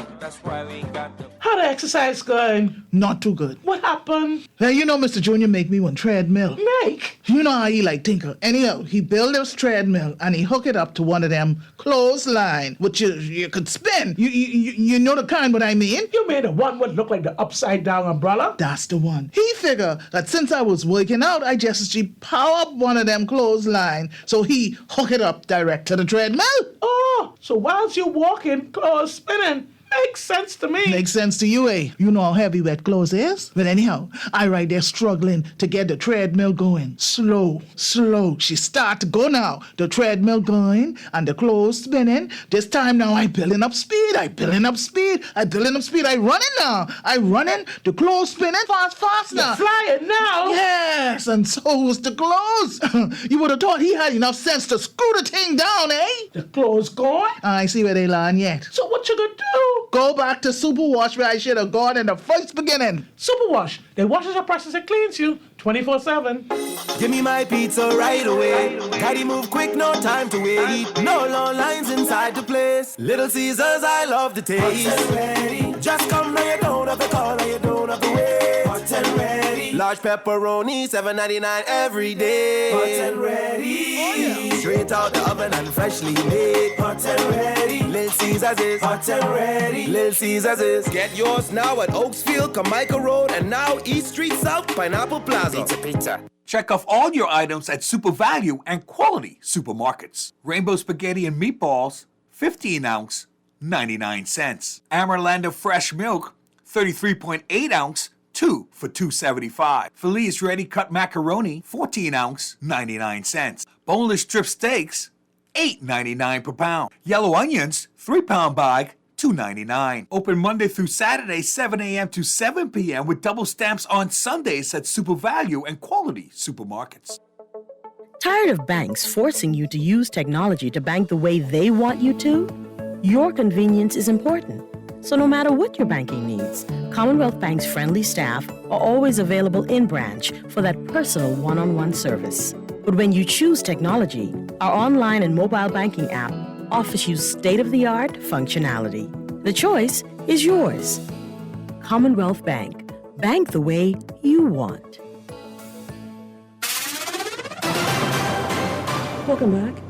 Speaker 13: How the exercise going?
Speaker 14: Not too good.
Speaker 13: What happened?
Speaker 14: Well, you know Mr. Junior make me one treadmill.
Speaker 13: Make?
Speaker 14: You know how he like tinker. Anyhow, he built this treadmill and he hook it up to one of them clothesline, which you could spin. You know the kind what I mean?
Speaker 13: You mean the one would look like the upside down umbrella?
Speaker 14: That's the one. He figure that since I was working out, I just power up one of them clothesline, so he hook it up direct to the treadmill.
Speaker 13: Oh, so whilst you walking, clothes spinning. Makes sense to me.
Speaker 14: Makes sense to you, eh? You know how heavy wet clothes is? But anyhow, I right there struggling to get the treadmill going. Slow. She start to go now. The treadmill going and the clothes spinning. This time now I building up speed. I running now. I running. The clothes spinning fast now.
Speaker 13: You're flying now.
Speaker 14: Yes, and so was the clothes. You would have thought he had enough sense to screw the thing down, eh?
Speaker 13: The clothes going?
Speaker 14: I see where they lying yet.
Speaker 13: So what you gonna do?
Speaker 14: Go back to Superwash where I should have gone in the first beginning.
Speaker 13: Superwash. They washes your presses and cleans you 24/7.
Speaker 2: Give me my pizza right away. Gotta move quick, no time to wait. No long lines inside the place. Little Caesars, I love the taste. Just come now, you don't have to call, now you don't have to wait. Hot and ready. Large pepperoni, $7.99 every day. Hot and ready. Oh, yeah. Straight out the oven and freshly made. Hot and ready. Little Caesars is hot and ready. Little Caesars is. Get yours now at Oaksfield, Carmichael Road, and now East Street South, Pineapple Plaza. Pizza.
Speaker 16: Check off all your items at Super Value and Quality Supermarkets. Rainbow Spaghetti and Meatballs, 15 ounce, 99 cents. Amarlanda Fresh Milk, 33.8 ounce, 2 for $2.75. Feliz Ready Cut Macaroni, 14 ounce, 99 cents. Boneless strip steaks, $8.99 per pound. Yellow onions, 3-pound bag, $2.99. Open Monday through Saturday, 7 a.m. to 7 p.m. with double stamps on Sundays at Super Value and Quality Supermarkets.
Speaker 17: Tired of banks forcing you to use technology to bank the way they want you to? Your convenience is important. So no matter what your banking needs, Commonwealth Bank's friendly staff are always available in branch for that personal one-on-one service. But when you choose technology, our online and mobile banking app offers you state-of-the-art functionality. The choice is yours. Commonwealth Bank. Bank the way you want.
Speaker 1: Welcome back.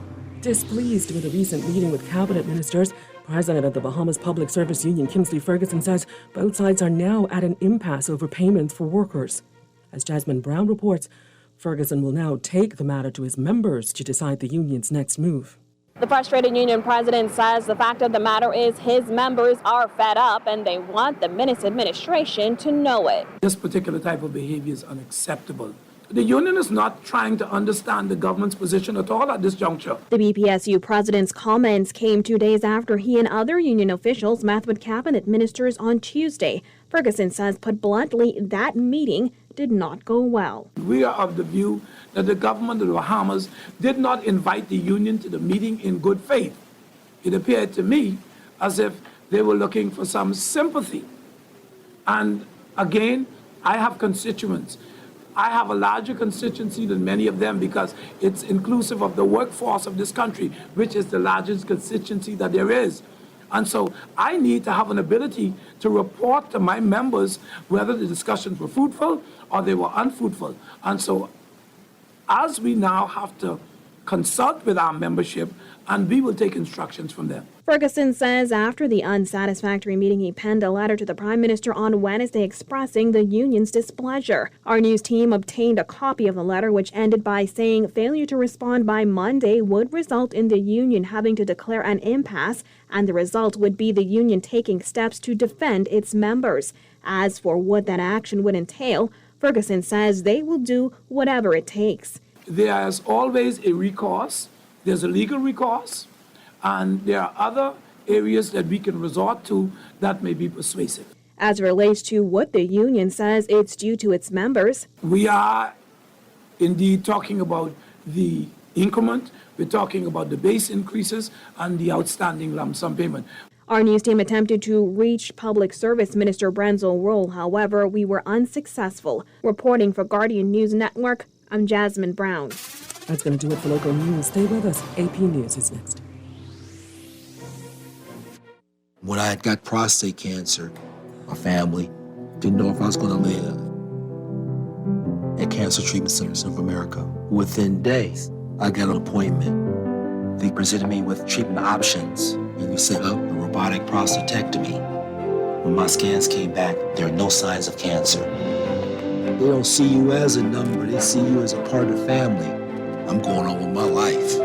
Speaker 1: Displeased with a recent meeting with cabinet ministers, President of the Bahamas Public Service Union, Kingsley Ferguson, says both sides are now at an impasse over payments for workers. As Jasmine Brown reports, Ferguson will now take the matter to his members to decide the union's next move.
Speaker 18: The frustrated union president says the fact of the matter is his members are fed up and they want the Minutes administration to know it.
Speaker 13: This particular type of behavior is unacceptable. The union is not trying to understand the government's position at all at this juncture.
Speaker 18: The BPSU president's comments came 2 days after he and other union officials met with cabinet ministers on Tuesday. Ferguson says, put bluntly, that meeting did not go well.
Speaker 13: We are of the view that the government of the Bahamas did not invite the union to the meeting in good faith. It appeared to me as if they were looking for some sympathy. And again, I have constituents. I have a larger constituency than many of them because it's inclusive of the workforce of this country, which is the largest constituency that there is. And so I need to have an ability to report to my members whether the discussions were fruitful or they were unfruitful. And so as we now have to consult with our membership, and we will take instructions from them.
Speaker 18: Ferguson says after the unsatisfactory meeting, he penned a letter to the Prime Minister on Wednesday expressing the union's displeasure. Our news team obtained a copy of the letter, which ended by saying failure to respond by Monday would result in the union having to declare an impasse, and the result would be the union taking steps to defend its members. As for what that action would entail, Ferguson says they will do whatever it takes.
Speaker 13: There's always a recourse. There's a legal recourse, and there are other areas that we can resort to that may be persuasive.
Speaker 18: As it relates to what the union says it's due to its members,
Speaker 13: we are indeed talking about the increment, we're talking about the base increases, and the outstanding lump sum payment.
Speaker 18: Our news team attempted to reach Public Service Minister Brenzel Roll. However, we were unsuccessful. Reporting for Guardian News Network, I'm Jasmine Brown.
Speaker 1: That's going to do it for local news. Stay with us. AP News is next.
Speaker 19: When I had got prostate cancer, my family didn't know if I was going to live. At Cancer Treatment Centers of America, within days, I got an appointment. They presented me with treatment options, and we set up a robotic prostatectomy. When my scans came back, there are no signs of cancer. They don't see you as a number, they see you as a part of the family. I'm going on with my life.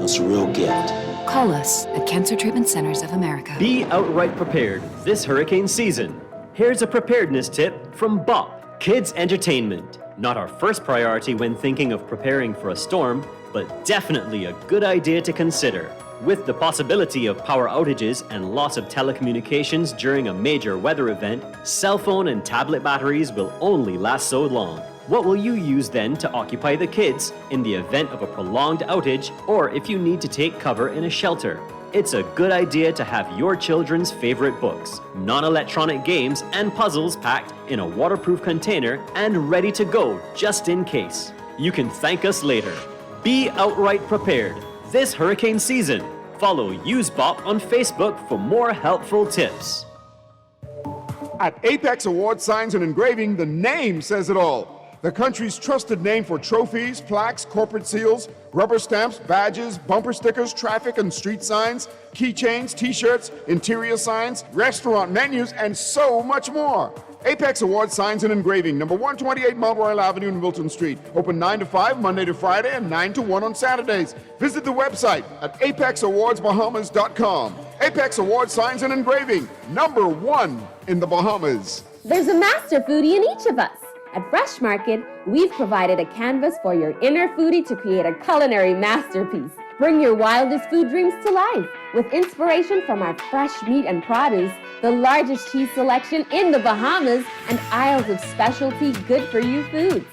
Speaker 19: It's a real gift.
Speaker 21: Call us at Cancer Treatment Centers of America.
Speaker 22: Be outright prepared this hurricane season. Here's a preparedness tip from BOP Kids Entertainment. Not our first priority when thinking of preparing for a storm, but definitely a good idea to consider. With the possibility of power outages and loss of telecommunications during a major weather event, cell phone and tablet batteries will only last so long. What will you use then to occupy the kids in the event of a prolonged outage or if you need to take cover in a shelter? It's a good idea to have your children's favorite books, non-electronic games, and puzzles packed in a waterproof container and ready to go just in case. You can thank us later. Be outright prepared this hurricane season. Follow UseBop on Facebook for more helpful tips.
Speaker 23: At Apex Award Signs and Engraving, the name says it all. The country's trusted name for trophies, plaques, corporate seals, rubber stamps, badges, bumper stickers, traffic and street signs, keychains, t-shirts, interior signs, restaurant menus, and so much more. Apex Award Signs and Engraving, number 128 Mount Royal Avenue in Wilton Street. Open 9 to 5, Monday to Friday, and 9 to 1 on Saturdays. Visit the website at apexawardsbahamas.com. Apex Award Signs and Engraving, number 1 in the Bahamas.
Speaker 24: There's a master foodie in each of us. At Fresh Market, we've provided a canvas for your inner foodie to create a culinary masterpiece. Bring your wildest food dreams to life with inspiration from our fresh meat and produce, the largest cheese selection in the Bahamas, and aisles of specialty good-for-you foods.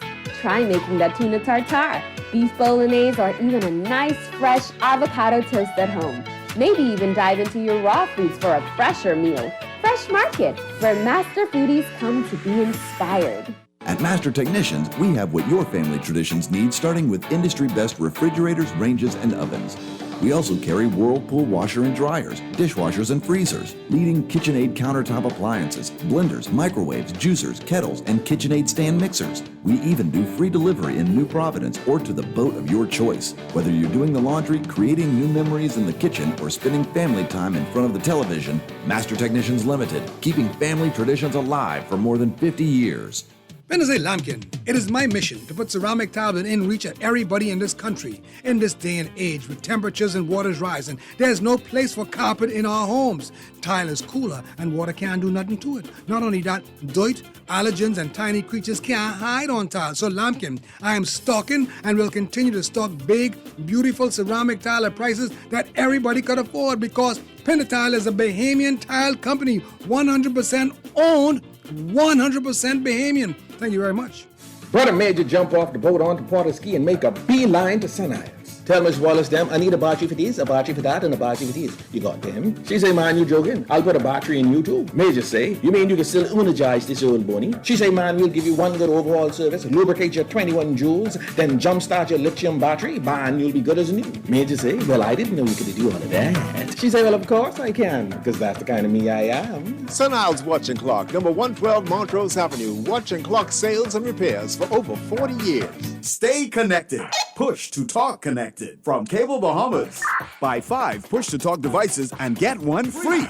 Speaker 24: Try making that tuna tartare, beef bolognese, or even a nice fresh avocado toast at home. Maybe even dive into your raw foods for a fresher meal. Fresh Market, where master foodies come to be inspired.
Speaker 25: At Master Technicians, we have what your family traditions need, starting with industry-best refrigerators, ranges, and ovens. We also carry Whirlpool washer and dryers, dishwashers and freezers, leading KitchenAid countertop appliances, blenders, microwaves, juicers, kettles, and KitchenAid stand mixers. We even do free delivery in New Providence or to the boat of your choice. Whether you're doing the laundry, creating new memories in the kitchen, or spending family time in front of the television, Master Technicians Limited, keeping family traditions alive for more than 50 years.
Speaker 3: Benazir Lamkin, it is my mission to put ceramic tile within reach of everybody in this country. In this day and age, with temperatures and waters rising, there's no place for carpet in our homes. Tile is cooler and water can't do nothing to it. Not only that, dirt, allergens, and tiny creatures can't hide on tile. So Lamkin, I am stocking and will continue to stock big, beautiful ceramic tile at prices that everybody could afford because Pentatile is a Bahamian tile company, 100% owned, 100% Bahamian. Thank you very much.
Speaker 4: Brother Major jump off the boat onto Porter-Ski and make a beeline to Sun Isles. Tell Miss Wallace them, I need a battery for this, a battery for that, and a battery for this. You got them? She say, man, you joking? I'll put a battery in you too. Major say, you mean you can still energize this old bunny? She say, man, we'll give you one good overall service, lubricate your 21 joules, then jumpstart your lithium battery, man, you'll be good as new. Major say, well, I didn't know you could do all of that. She say, well, of course I can, because that's the kind of me I am.
Speaker 23: Sun Isles Watch and Clock, number 112 Montrose Avenue. Watch and clock sales and repairs for over 40 years.
Speaker 6: Stay connected. Push to talk connected from Cable Bahamas. Buy 5 push-to-talk devices and get one free.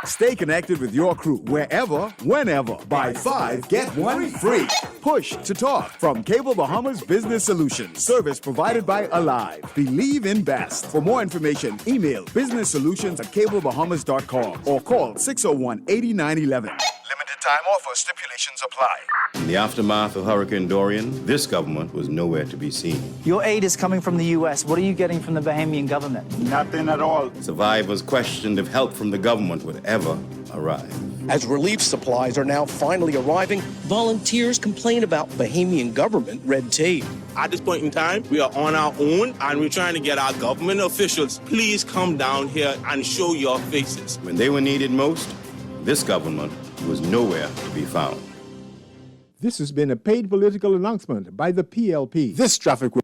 Speaker 6: Stay connected with your crew wherever, whenever. Buy 5, get one free. Push to talk from Cable Bahamas Business Solutions. Service provided by Alive. Believe in best. For more information, email businesssolutions@cablebahamas.com or call 601-8911. Limited time offer. Stipulations apply.
Speaker 7: In the aftermath of Hurricane Dorian, this government was nowhere to be seen.
Speaker 15: Your aid is coming from the U.S. What are you getting from the Bahamian government?
Speaker 7: Nothing at all. Survivors questioned if help from the government would ever arrive.
Speaker 26: As relief supplies are now finally arriving, volunteers complain about Bahamian government red tape.
Speaker 27: At this point in time, we are on our own and we're trying to get our government officials, please come down here and show your faces.
Speaker 7: When they were needed most, this government was nowhere to be found.
Speaker 23: This has been a paid political announcement by the PLP. This traffic will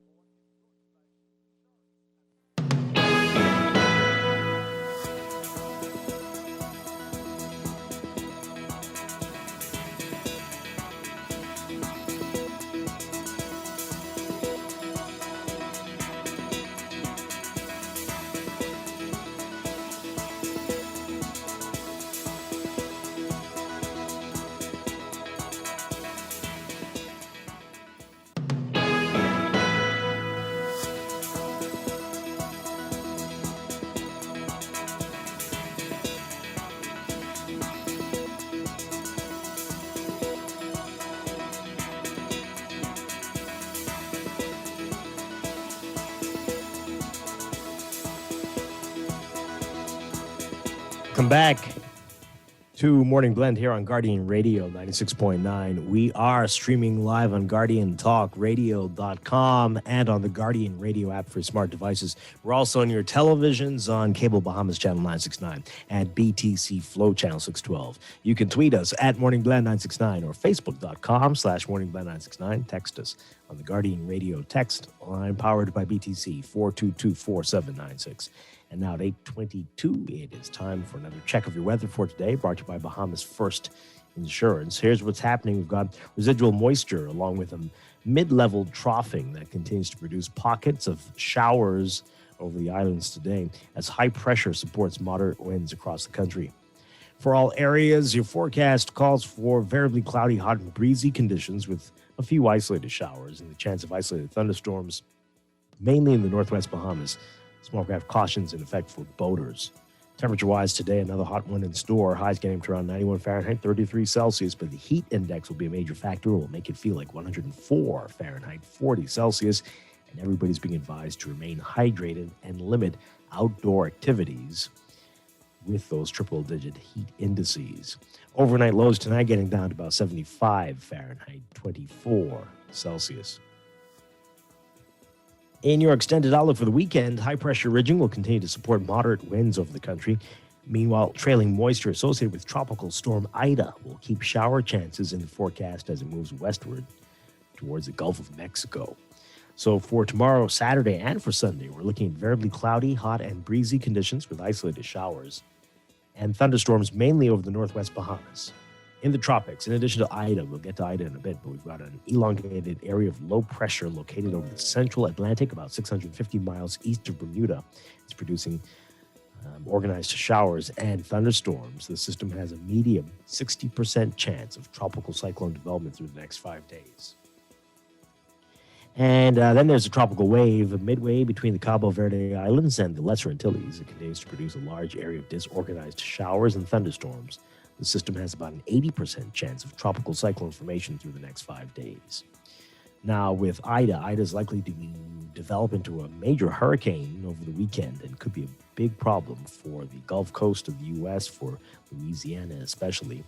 Speaker 28: Welcome back to Morning Blend here on Guardian Radio 96.9. We are streaming live on GuardianTalkRadio.com and on the Guardian Radio app for smart devices. We're also on your televisions on Cable Bahamas Channel 969 and BTC Flow Channel 612. You can tweet us at Morning Blend 969 or Facebook.com/Morning Blend 969. Text us on the Guardian Radio text line powered by BTC 422-4796. And now at 8:22, it is time for another check of your weather for today, brought to you by Bahamas First Insurance. Here's what's happening. We've got residual moisture along with a mid-level troughing that continues to produce pockets of showers over the islands today as high pressure supports moderate winds across the country. For all areas, your forecast calls for variably cloudy, hot, and breezy conditions with a few isolated showers and the chance of isolated thunderstorms, mainly in the northwest Bahamas. Small craft cautions in effect for boaters. Temperature-wise today, another hot one in store. Highs getting up to around 91 Fahrenheit, 33 Celsius, but the heat index will be a major factor. It will make it feel like 104 Fahrenheit, 40 Celsius, and everybody's being advised to remain hydrated and limit outdoor activities with those triple-digit heat indices. Overnight lows tonight getting down to about 75 Fahrenheit, 24 Celsius. In your extended outlook for the weekend, high-pressure ridging will continue to support moderate winds over the country. Meanwhile, trailing moisture associated with Tropical Storm Ida will keep shower chances in the forecast as it moves westward towards the Gulf of Mexico. So for tomorrow, Saturday, and for Sunday, we're looking at variably cloudy, hot, and breezy conditions with isolated showers and thunderstorms mainly over the northwest Bahamas. In the tropics, in addition to Ida, we'll get to Ida in a bit, but we've got an elongated area of low pressure located over the central Atlantic, about 650 miles east of Bermuda. It's producing organized showers and thunderstorms. The system has a medium 60% chance of tropical cyclone development through the next 5 days. And then there's a tropical wave midway between the Cabo Verde Islands and the Lesser Antilles. It continues to produce a large area of disorganized showers and thunderstorms. The system has about an 80% chance of tropical cyclone formation through the next 5 days. Now, with Ida is likely to develop into a major hurricane over the weekend and could be a big problem for the Gulf Coast of the U.S., for Louisiana especially.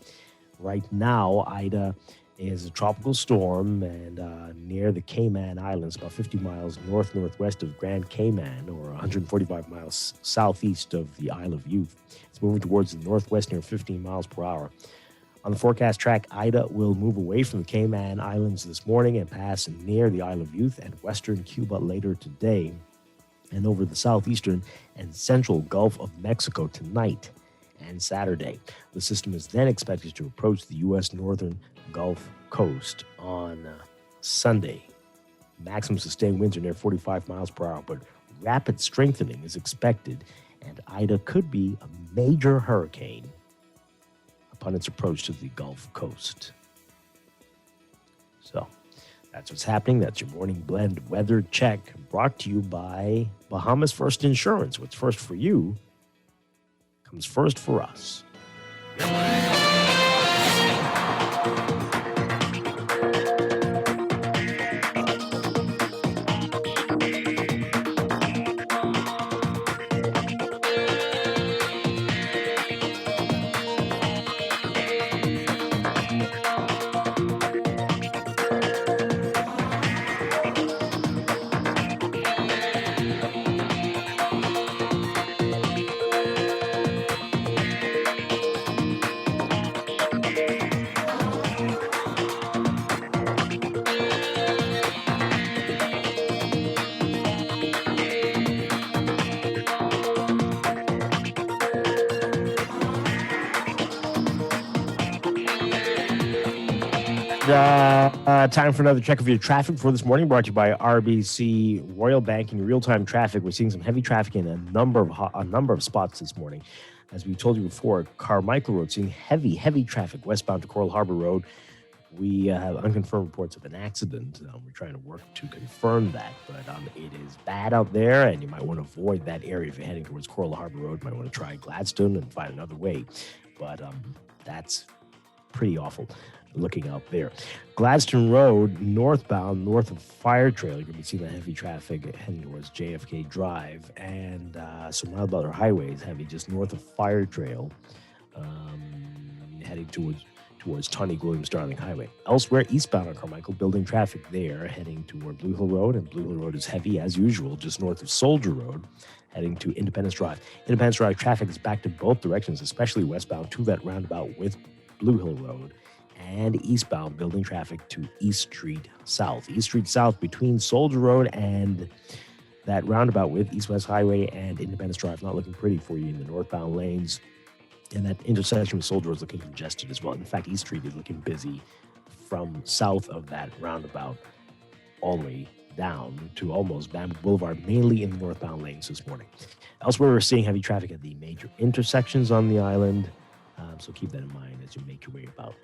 Speaker 28: Right now, Ida is a tropical storm and near the Cayman Islands, about 50 miles northwest of Grand Cayman, or 145 miles southeast of the Isle of Youth. It's moving towards the northwest near 15 miles per hour. On the forecast track, Ida will move away from the Cayman Islands this morning and pass near the Isle of Youth and western Cuba later today, and over the southeastern and central Gulf of Mexico tonight and Saturday. The system is then expected to approach the U.S. northern Gulf Coast on Sunday. Maximum sustained winds are near 45 miles per hour, but rapid strengthening is expected, and Ida could be a major hurricane upon its approach to the Gulf Coast. So that's what's happening. That's your morning blend weather check, brought to you by Bahamas First Insurance. What's first for you comes first for us. Time for another check of your traffic for this morning, brought to you by RBC Royal Banking Real-Time Traffic. We're seeing some heavy traffic in a number of spots this morning. As we told you before, Carmichael Road seeing heavy traffic westbound to Coral Harbor Road. We have unconfirmed reports of an accident. We're trying to work to confirm that, but it is bad out there, and you might want to avoid that area if you're heading towards Coral Harbor Road. You might want to try Gladstone and find another way, but that's pretty awful looking out there. Gladstone Road, northbound, north of Fire Trail, you're going to be seeing that heavy traffic heading towards JFK Drive, and some roundabout highways heavy just north of Fire Trail, heading towards Tawny Williams Darling Highway. Elsewhere, eastbound on Carmichael, building traffic there, heading toward Blue Hill Road, and Blue Hill Road is heavy as usual, just north of Soldier Road, heading to Independence Drive. Independence Drive traffic is backed in both directions, especially westbound to that roundabout with Blue Hill Road, and eastbound building traffic to East Street South. East Street South between Soldier Road and that roundabout with East West Highway and Independence Drive, not looking pretty for you in the northbound lanes. And that intersection with Soldier Road is looking congested as well. In fact, East Street is looking busy from south of that roundabout all the way down to almost Bamboo Boulevard, mainly in the northbound lanes this morning. Elsewhere, we're seeing heavy traffic at the major intersections on the island. So keep that in mind as you make your way about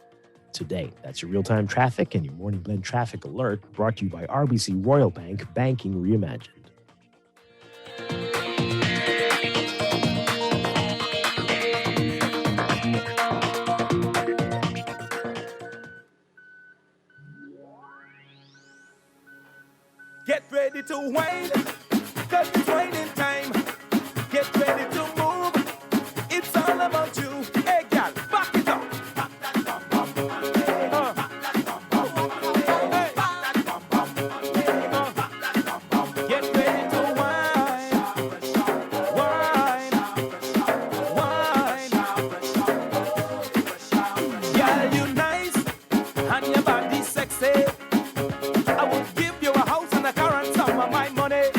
Speaker 28: today. That's your real-time traffic and your morning blend traffic alert, brought to you by RBC Royal Bank, banking reimagined.
Speaker 2: Get ready to whine, 'cause it's whining time. Get ready to move, it's all about you. Hey, girl, back it up. Get ready to whine, whine. Girl, you nice, and your body sexy. I will give you a house and a car and some of my money.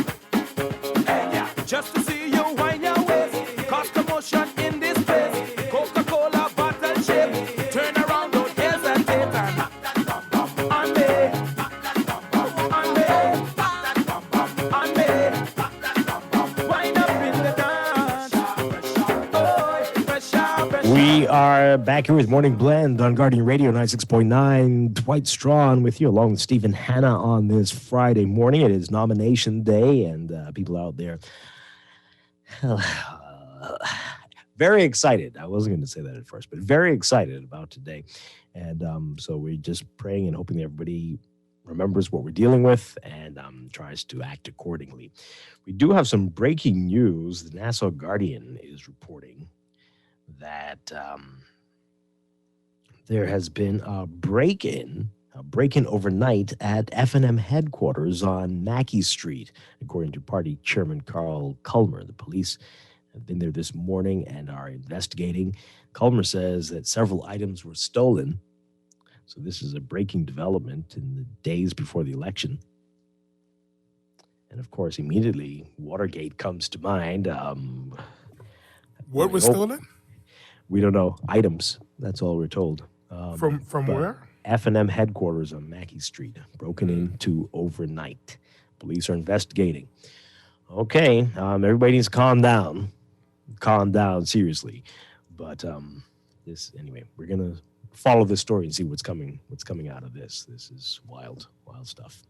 Speaker 2: Hey, yeah, just to see you wind your waist. Cause commotion in this place. Coca-Cola bottle shape. Turn around, don't hesitate and on me, on me, on me. Wind up in the dance.
Speaker 28: We are back here with Morning Blend on Guardian Radio 96.9. Dwight Strachan with you, along with Stephen Hanna on this Friday morning. It is nomination day, and people out there very excited. I wasn't going to say that at first, but very excited about today. And so we're just praying and hoping that everybody remembers what we're dealing with and tries to act accordingly. We do have some breaking news. The Nassau Guardian is reporting that there has been a break-in overnight at F&M headquarters on Mackey Street, according to party chairman Carl Culmer. The police have been there this morning and are investigating. Culmer says that several items were stolen. So this is a breaking development in the days before the election. And of course, immediately, Watergate comes to mind.
Speaker 5: What was stolen?
Speaker 28: We don't know. Items. That's all we're told.
Speaker 5: From where?
Speaker 28: F&M headquarters on Mackey Street, broken into overnight. Police are investigating. Okay, everybody needs to calm down. Calm down, seriously. But anyway, we're gonna follow this story and see what's coming out of this. This is wild stuff.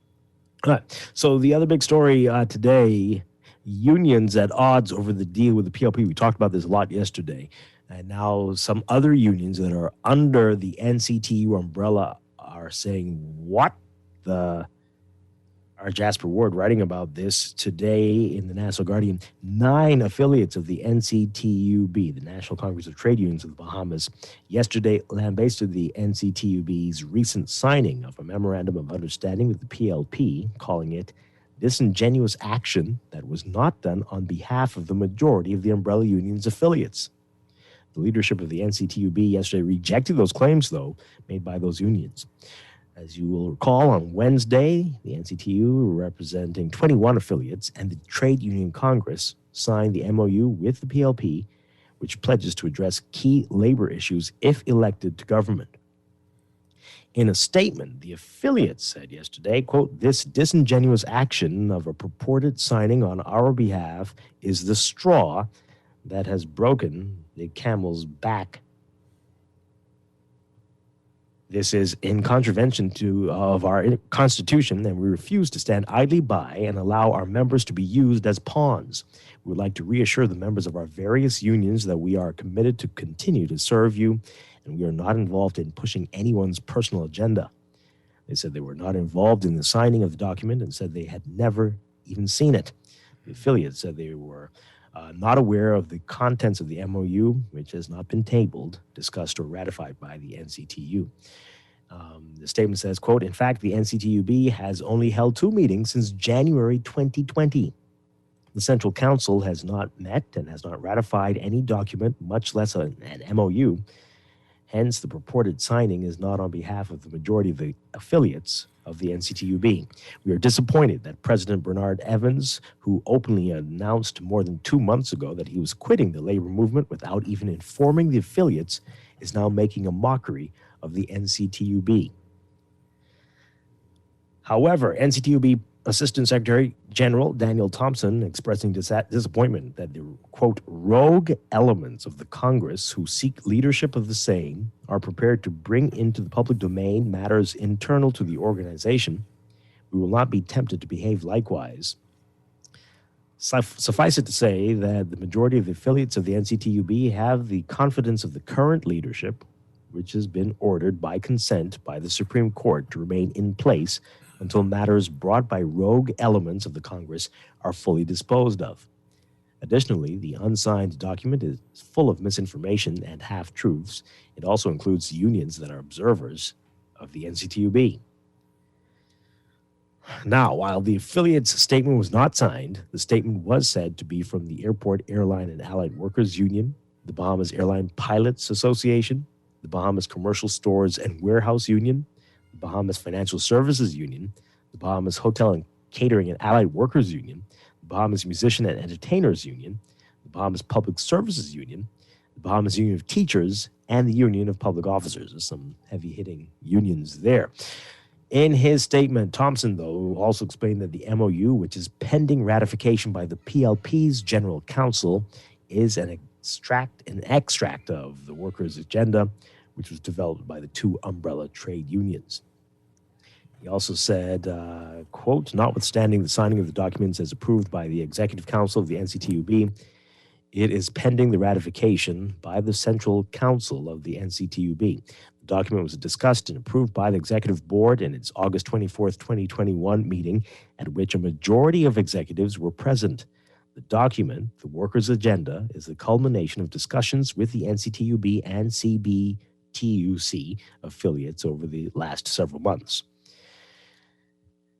Speaker 28: All right. So the other big story today: unions at odds over the deal with the PLP. We talked about this a lot yesterday. And now some other unions that are under the NCTU umbrella are saying, what the... Our Jasper Ward writing about this today in the Nassau Guardian. 9 affiliates of the NCTUB, the National Congress of Trade Unions of the Bahamas, yesterday lambasted the NCTUB's recent signing of a memorandum of understanding with the PLP, calling it disingenuous action that was not done on behalf of the majority of the umbrella union's affiliates. The leadership of the NCTUB yesterday rejected those claims, though, made by those unions. As you will recall, on Wednesday, the NCTU, representing 21 affiliates, and the Trade Union Congress signed the MOU with the PLP, which pledges to address key labor issues if elected to government. In a statement, the affiliates said yesterday, quote, "This disingenuous action of a purported signing on our behalf is the straw that has broken the camel's back. This is in contravention of our Constitution, and we refuse to stand idly by and allow our members to be used as pawns. We would like to reassure the members of our various unions that we are committed to continue to serve you, and we are not involved in pushing anyone's personal agenda." They said they were not involved in the signing of the document and said they had never even seen it. The affiliates said they were not aware of the contents of the MOU, which has not been tabled, discussed, or ratified by the NCTU. The statement says, quote, "In fact, the NCTUB has only held 2 meetings since January 2020. The Central Council has not met and has not ratified any document, much less an MOU. Hence, the purported signing is not on behalf of the majority of the affiliates of the NCTUB. We are disappointed that President Bernard Evans, who openly announced more than 2 months ago that he was quitting the labor movement without even informing the affiliates, is now making a mockery of the NCTUB." However, NCTUB Assistant Secretary General Daniel Thompson expressing disappointment that the, quote, "rogue elements of the Congress who seek leadership of the same are prepared to bring into the public domain matters internal to the organization. We will not be tempted to behave likewise." Suffice it to say that the majority of the affiliates of the NCTUB have the confidence of the current leadership, which has been ordered by consent by the Supreme Court to remain in place until matters brought by rogue elements of the Congress are fully disposed of. Additionally, the unsigned document is full of misinformation and half-truths. It also includes unions that are observers of the NCTUB. Now, while the affiliates' statement was not signed, the statement was said to be from the Airport, Airline, and Allied Workers Union, the Bahamas Airline Pilots Association, the Bahamas Commercial Stores and Warehouse Union, the Bahamas Financial Services Union, the Bahamas Hotel and Catering and Allied Workers Union, the Bahamas Musician and Entertainers Union, the Bahamas Public Services Union, the Bahamas Union of Teachers, and the Union of Public Officers. There's some heavy-hitting unions there. In his statement, Thompson, though, also explained that the MOU, which is pending ratification by the PLP's General Counsel, is an an extract of the workers' agenda, which was developed by the two umbrella trade unions. He also said, quote, notwithstanding the signing of the documents as approved by the Executive Council of the NCTUB, it is pending the ratification by the Central Council of the NCTUB. The document was discussed and approved by the Executive Board in its August 24th, 2021 meeting, at which a majority of executives were present. The document, the Workers' Agenda, is the culmination of discussions with the NCTUB and CBTUC affiliates over the last several months.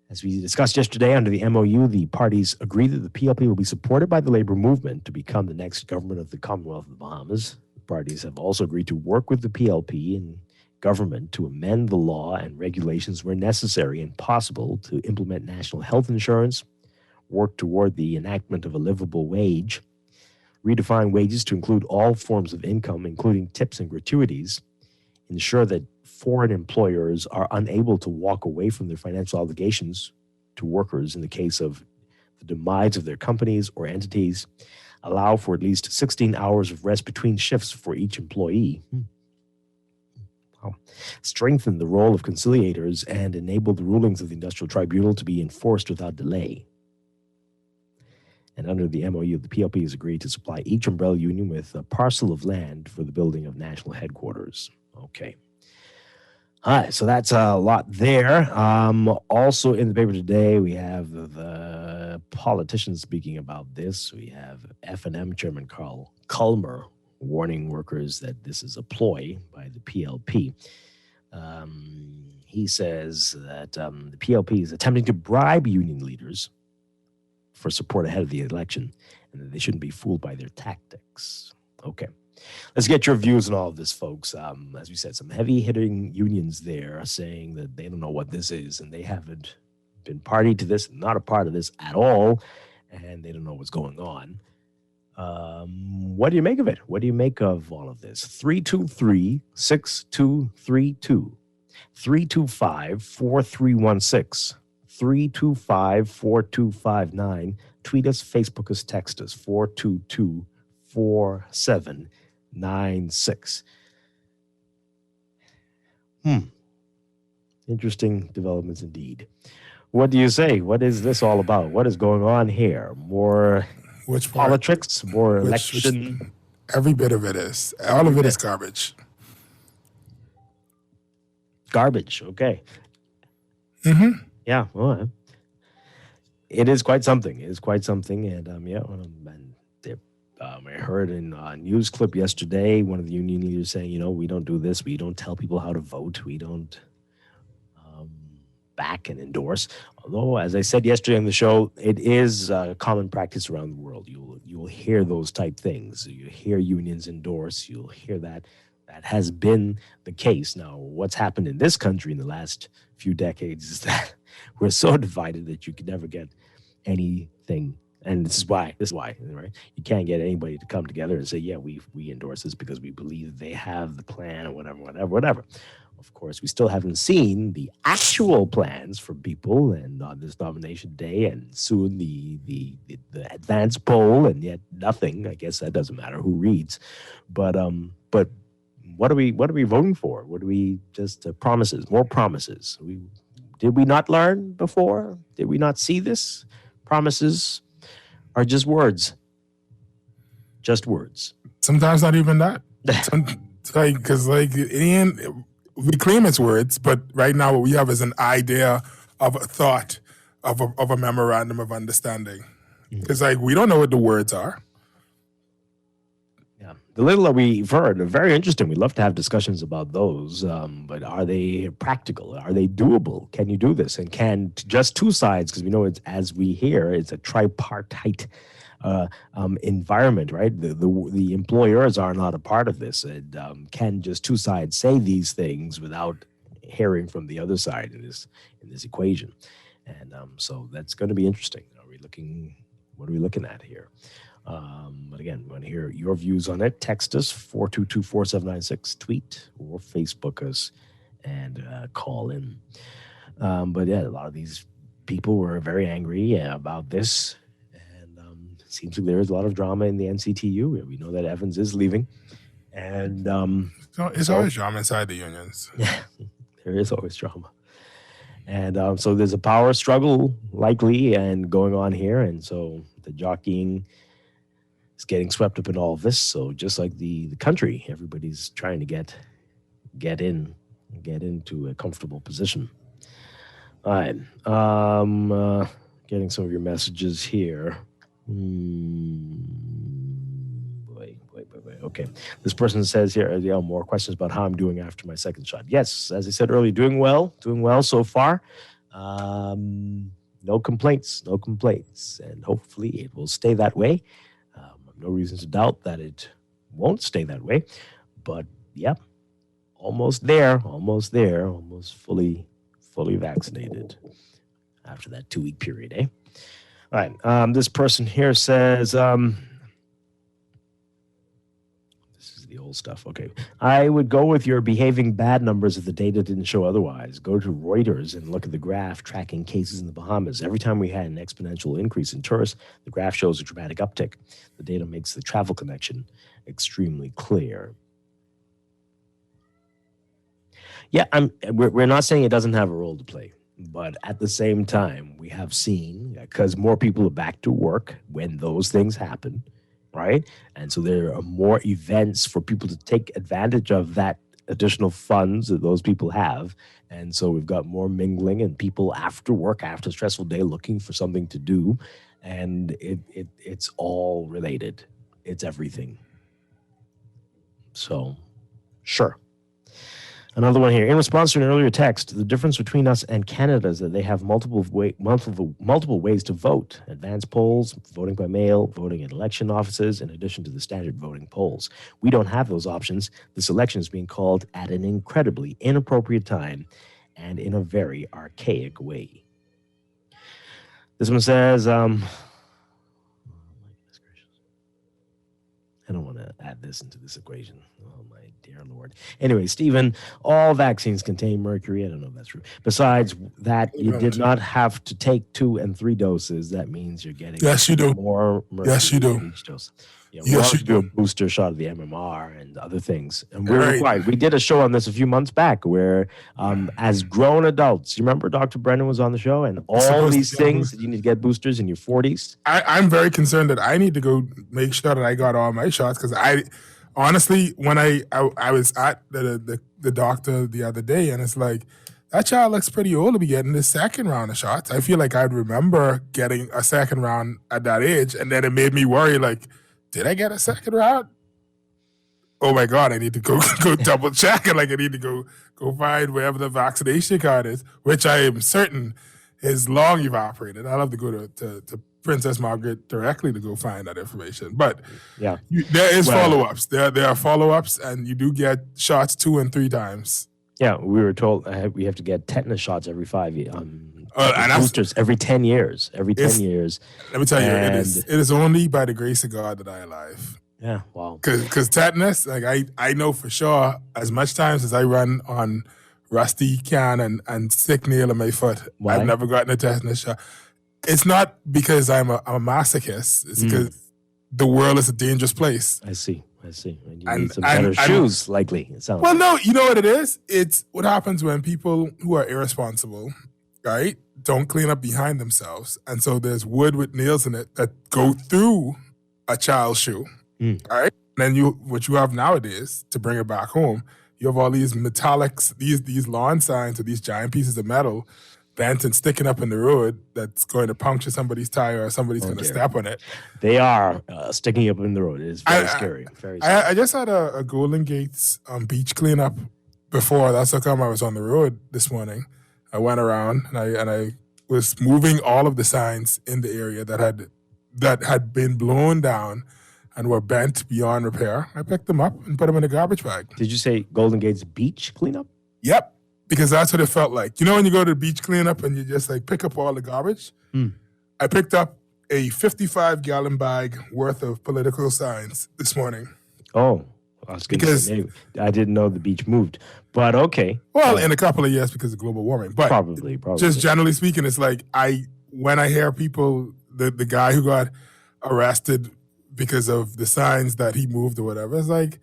Speaker 28: As we discussed yesterday under the MOU, the parties agree that the PLP will be supported by the labor movement to become the next government of the Commonwealth of the Bahamas. The parties have also agreed to work with the PLP and government to amend the law and regulations where necessary and possible to implement national health insurance, work toward the enactment of a livable wage, redefine wages to include all forms of income, including tips and gratuities, ensure that foreign employers are unable to walk away from their financial obligations to workers in the case of the demise of their companies or entities, allow for at least 16 hours of rest between shifts for each employee, strengthen the role of conciliators, and enable the rulings of the Industrial Tribunal to be enforced without delay. And under the MOU, the PLP has agreed to supply each umbrella union with a parcel of land for the building of national headquarters. Okay. All right, so that's a lot there. Also in the paper today, we have the politicians speaking about this. We have F&M Chairman Carl Culmer warning workers that this is a ploy by the PLP. He says that the PLP is attempting to bribe union leaders for support ahead of the election, and that they shouldn't be fooled by their tactics. Okay. Let's get your views on all of this, folks. As we said, some heavy-hitting unions there saying that they don't know what this is, and they haven't been party to this, not a part of this at all, and they don't know what's going on. What do you make of it? What do you make of all of this? 323-6232, 325-4316, 325-4259. Tweet us, Facebook us, text us, 422-4796. Interesting developments indeed. What do you say? What is this all about? What is going on here? More politics? More election?
Speaker 5: Every bit of it is. All of it is garbage.
Speaker 28: Garbage, okay.
Speaker 5: Mm-hmm.
Speaker 28: Yeah, well, it is quite something. It is quite something. And I heard in a news clip yesterday, one of the union leaders saying, we don't do this. We don't tell people how to vote. We don't back and endorse. Although, as I said yesterday on the show, it is common practice around the world. You will hear those type things. You hear unions endorse. You'll hear that. That has been the case. Now, what's happened in this country in the last few decades is that we're so divided that you can never get anything. And this is why, right? You can't get anybody to come together and say, yeah, we endorse this because we believe that they have the plan or whatever. Of course, we still haven't seen the actual plans for people, and on this nomination day, and soon the advance poll, and yet nothing. I guess that doesn't matter who reads, but what are we voting for? What do we just promises? More promises. Did we not learn before? Did we not see this? Promises are just words. Just words.
Speaker 5: Sometimes not even that. Because in the end, we claim it's words, but right now what we have is an idea of a thought, of a memorandum of understanding. Because we don't know what the words are.
Speaker 28: Yeah, the little that we've heard are very interesting. We'd love to have discussions about those, but are they practical? Are they doable? Can you do this? And can just two sides, because we know it's, as we hear, it's a tripartite environment, right? The employers are not a part of this. And can just two sides say these things without hearing from the other side in this equation? And so that's going to be interesting. What are we looking at here? But again, we want to hear your views on it. Text us 422-4796, tweet or Facebook us, and call in. But yeah, a lot of these people were very angry about this. seems like there is a lot of drama in the NCTU. We know that Evans is leaving. And
Speaker 5: So it's always drama inside the unions.
Speaker 28: Yeah, there is always drama. And so there's a power struggle likely and going on here. And so the jockeying is getting swept up in all of this. So just like the country, everybody's trying to get into a comfortable position. All right. Getting some of your messages here. Okay. This person says here, more questions about how I'm doing after my second shot. Yes, as I said earlier, doing well so far. No complaints. And hopefully it will stay that way. No reason to doubt that it won't stay that way. But yeah, almost fully vaccinated after that 2-week period, eh? All right. This person here says, this is the old stuff. Okay. I would go with your behaving bad numbers if the data didn't show otherwise. Go to Reuters and look at the graph tracking cases in the Bahamas. Every time we had an exponential increase in tourists, the graph shows a dramatic uptick. The data makes the travel connection extremely clear. Yeah, we're not saying it doesn't have a role to play. But at the same time, we have seen, because more people are back to work when those things happen, right? And so there are more events for people to take advantage of that additional funds that those people have. And so we've got more mingling and people after work, after a stressful day, looking for something to do. And it's all related. It's everything. So, sure. Another one here. In response to an earlier text, the difference between us and Canada is that they have multiple ways to vote. Advance polls, voting by mail, voting at election offices, in addition to the standard voting polls. We don't have those options. This election is being called at an incredibly inappropriate time and in a very archaic way. This one says, I don't want to add this into this equation. Oh, my dear Lord. Anyway, Stephen, all vaccines contain mercury. I don't know if that's true. Besides that, you did not have to take 2 and 3 doses. That means you're getting more mercury in each dose. Yes, you do a booster shot of the MMR and other things. And we're required. We did a show on this a few months back where as grown adults, you remember Dr. Brennan was on the show and all these things that you need to get boosters in your 40s?
Speaker 5: I'm very concerned that I need to go make sure that I got all my shots because I honestly, when I was at the doctor the other day and it's like, that child looks pretty old to be getting the second round of shots. I feel like I'd remember getting a second round at that age. And then it made me worry like, did I get a second round? Oh my God, I need to go double check and like I need to go find wherever the vaccination card is, which I am certain is long evaporated. I'll have to go to Princess Margaret directly to go find that information. But
Speaker 28: yeah,
Speaker 5: there is follow-ups. There are follow-ups and you do get shots 2 and 3 times.
Speaker 28: Yeah, we were told we have to get tetanus shots every 5 years. And boosters every 10 years. Every 10 years.
Speaker 5: Let me tell you, it is only by the grace of God that I am alive.
Speaker 28: Yeah, wow.
Speaker 5: Because tetanus, like I know for sure, as much times as I run on rusty can and sick nail in my foot, I've never gotten a tetanus shot. It's not because I'm a masochist. It's because the world is a dangerous place.
Speaker 28: I see. And you need some better shoes, likely. It sounds
Speaker 5: well, no, you know what it is? It's what happens when people who are irresponsible, right, don't clean up behind themselves. And so there's wood with nails in it that go through a child's shoe, all right? And then what you have nowadays, to bring it back home, you have all these metallics, these lawn signs or these giant pieces of metal bent and sticking up in the road that's going to puncture somebody's tire or somebody's going to step on it.
Speaker 28: They are sticking up in the road. It is very scary.
Speaker 5: I just had a Golden Gates beach cleanup before. That's how come I was on the road this morning. I went around and I was moving all of the signs in the area that had been blown down and were bent beyond repair. I picked them up and put them in a garbage bag.
Speaker 28: Did you say Golden Gate's beach cleanup?
Speaker 5: Yep. Because that's what it felt like. You know when you go to the beach cleanup and you just like pick up all the garbage? I picked up a 55-gallon bag worth of political signs this morning.
Speaker 28: Oh, I was going to say, I didn't know the beach moved, but okay.
Speaker 5: Well, in a couple of years because of global warming. But
Speaker 28: probably.
Speaker 5: Just generally speaking, it's like when I hear people, the guy who got arrested because of the signs that he moved or whatever. It's like,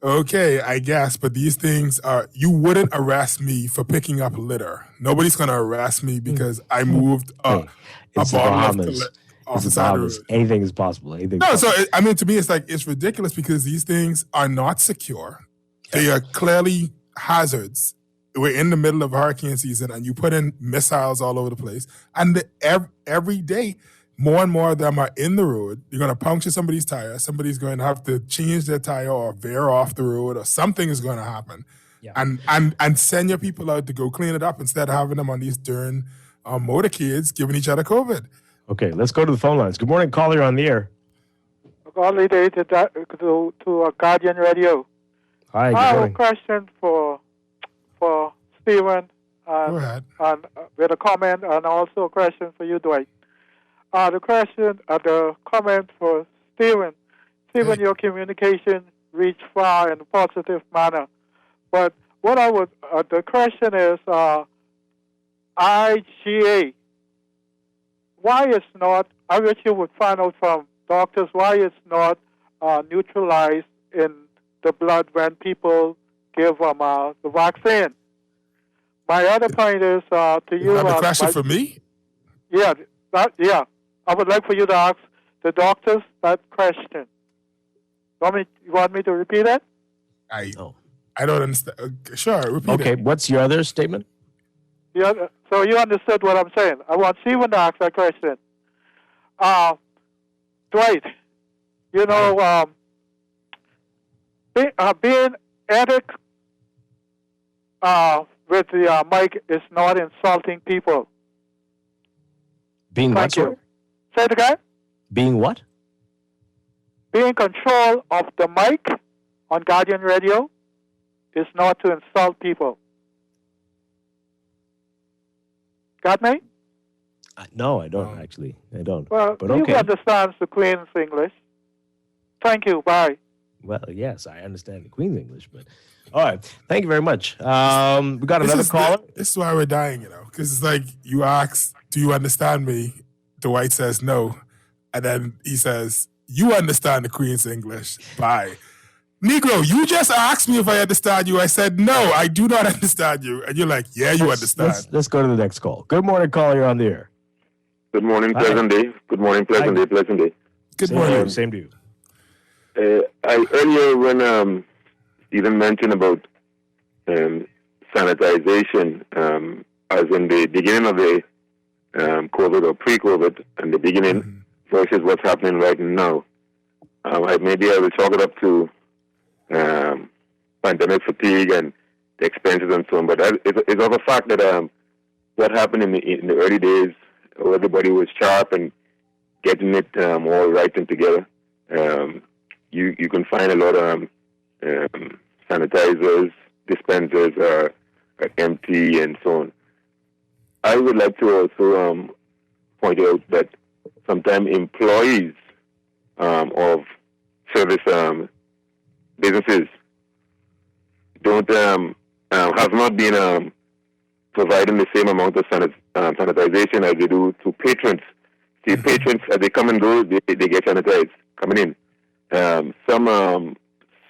Speaker 5: okay, I guess, but these things are, you wouldn't arrest me for picking up litter. Nobody's going to arrest me because I moved a
Speaker 28: It's the
Speaker 5: bottle of
Speaker 28: Bahamas.
Speaker 5: off
Speaker 28: It's
Speaker 5: the
Speaker 28: the
Speaker 5: side of the
Speaker 28: Bahamas.
Speaker 5: road.
Speaker 28: Anything is possible. Anything.
Speaker 5: No, so I mean, to me, it's like, it's ridiculous because these things are not secure. They are clearly hazards. We're in the middle of hurricane season and you put in missiles all over the place. And every day, more and more of them are in the road. You're going to puncture somebody's tire. Somebody's going to have to change their tire or veer off the road or something is going to happen.
Speaker 28: Yeah.
Speaker 5: And send your people out to go clean it up instead of having them on these darn motorcades giving each other COVID.
Speaker 28: Okay, let's go to the phone lines. Good morning, caller on the air.
Speaker 8: Early day to Guardian Radio.
Speaker 28: Hi, good
Speaker 8: I have a
Speaker 28: morning.
Speaker 8: question for Stephen,
Speaker 5: Go ahead.
Speaker 8: and with a comment, and also a question for you, Dwight. The comment for Stephen. Stephen, your communication reached far in a positive manner, but what the question is, IgA. Why it's not? I wish you would find out from doctors why it's not neutralized in the blood when people give them the vaccine. My other point is to you.
Speaker 5: You have a question for me?
Speaker 8: Yeah, I would like for you to ask the doctors that question. You want me to repeat it?
Speaker 5: I don't understand. Sure, repeat it.
Speaker 28: Okay, what's your other statement?
Speaker 8: Yeah, so you understood what I'm saying. I want Stephen to ask that question. Dwight, you know, being ethic with the mic is not insulting people.
Speaker 28: Being what,
Speaker 8: Thank
Speaker 28: sir?
Speaker 8: you. Say it again.
Speaker 28: Being what?
Speaker 8: Being in control of the mic on Guardian Radio is not to insult people. Got me?
Speaker 28: No, I don't actually. I don't.
Speaker 8: Well,
Speaker 28: but
Speaker 8: you
Speaker 28: okay.
Speaker 8: understand the Queen's English. Thank you. Bye.
Speaker 28: Well, yes, I understand the Queen's English, but all right. Thank you very much. We got another caller.
Speaker 5: This is why we're dying, you know, because it's like you ask, "Do you understand me?" Dwight says no, and then he says, "You understand the Queen's English." Bye. Negro, you just asked me if I understand you. I said, no, I do not understand you. And you're like, yeah, you understand.
Speaker 28: Let's go to the next call. Good morning, caller. You're on the air.
Speaker 9: Good morning, pleasant day. Good morning, pleasant day, pleasant day.
Speaker 5: Good
Speaker 28: morning. Same to you.
Speaker 9: Earlier when Stephen mentioned about sanitization, as in the beginning of the COVID or pre-COVID and the beginning versus what's happening right now, maybe I will chalk it up to pandemic fatigue and the expenses and so on. But it's of a fact that what happened in the early days, everybody was sharp and getting it all right and together. You can find a lot of sanitizers, dispensers are empty and so on. I would like to also point out that sometimes employees of service businesses don't have not been providing the same amount of sanitization as they do to patrons. See, patrons, as they come and go, they get sanitized coming in. Some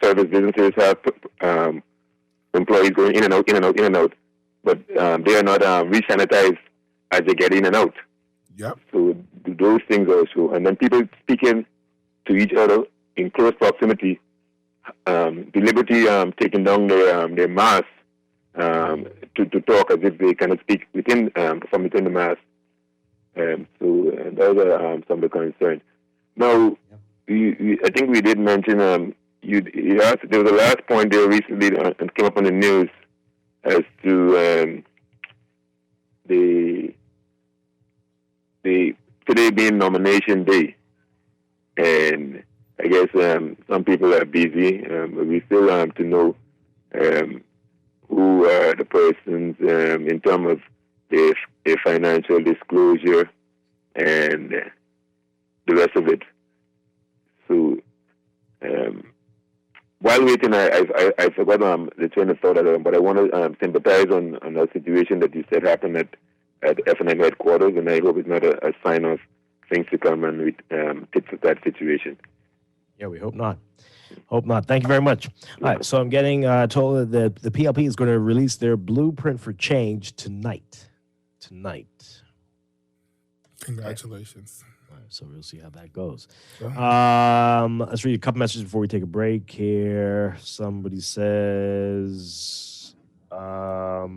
Speaker 9: service businesses have employees going in and out, in and out, in and out, but they are not re-sanitized as they get in and out.
Speaker 5: Yep.
Speaker 9: So those things also. And then people speaking to each other in close proximity, deliberately taking down their masks to talk as if they cannot speak from within the mask. So those are some of the concerns. Now, I think we did mention, you asked, there was a last point there recently and came up on the news as to the today being nomination day. And I guess some people are busy, but we still have to know who are the persons in terms of their financial disclosure and the rest of it. So while waiting, I forgot the train of thought, but I want to sympathize on a situation that you said happened at FNM headquarters, and I hope it's not a sign of things to come and fix that situation.
Speaker 28: Yeah, we hope not. Hope not. Thank you very much. All right, so I'm getting told that the PLP is going to release their blueprint for change tonight.
Speaker 5: Congratulations.
Speaker 28: All right, so we'll see how that goes. Let's read a couple messages before we take a break here. Somebody says, the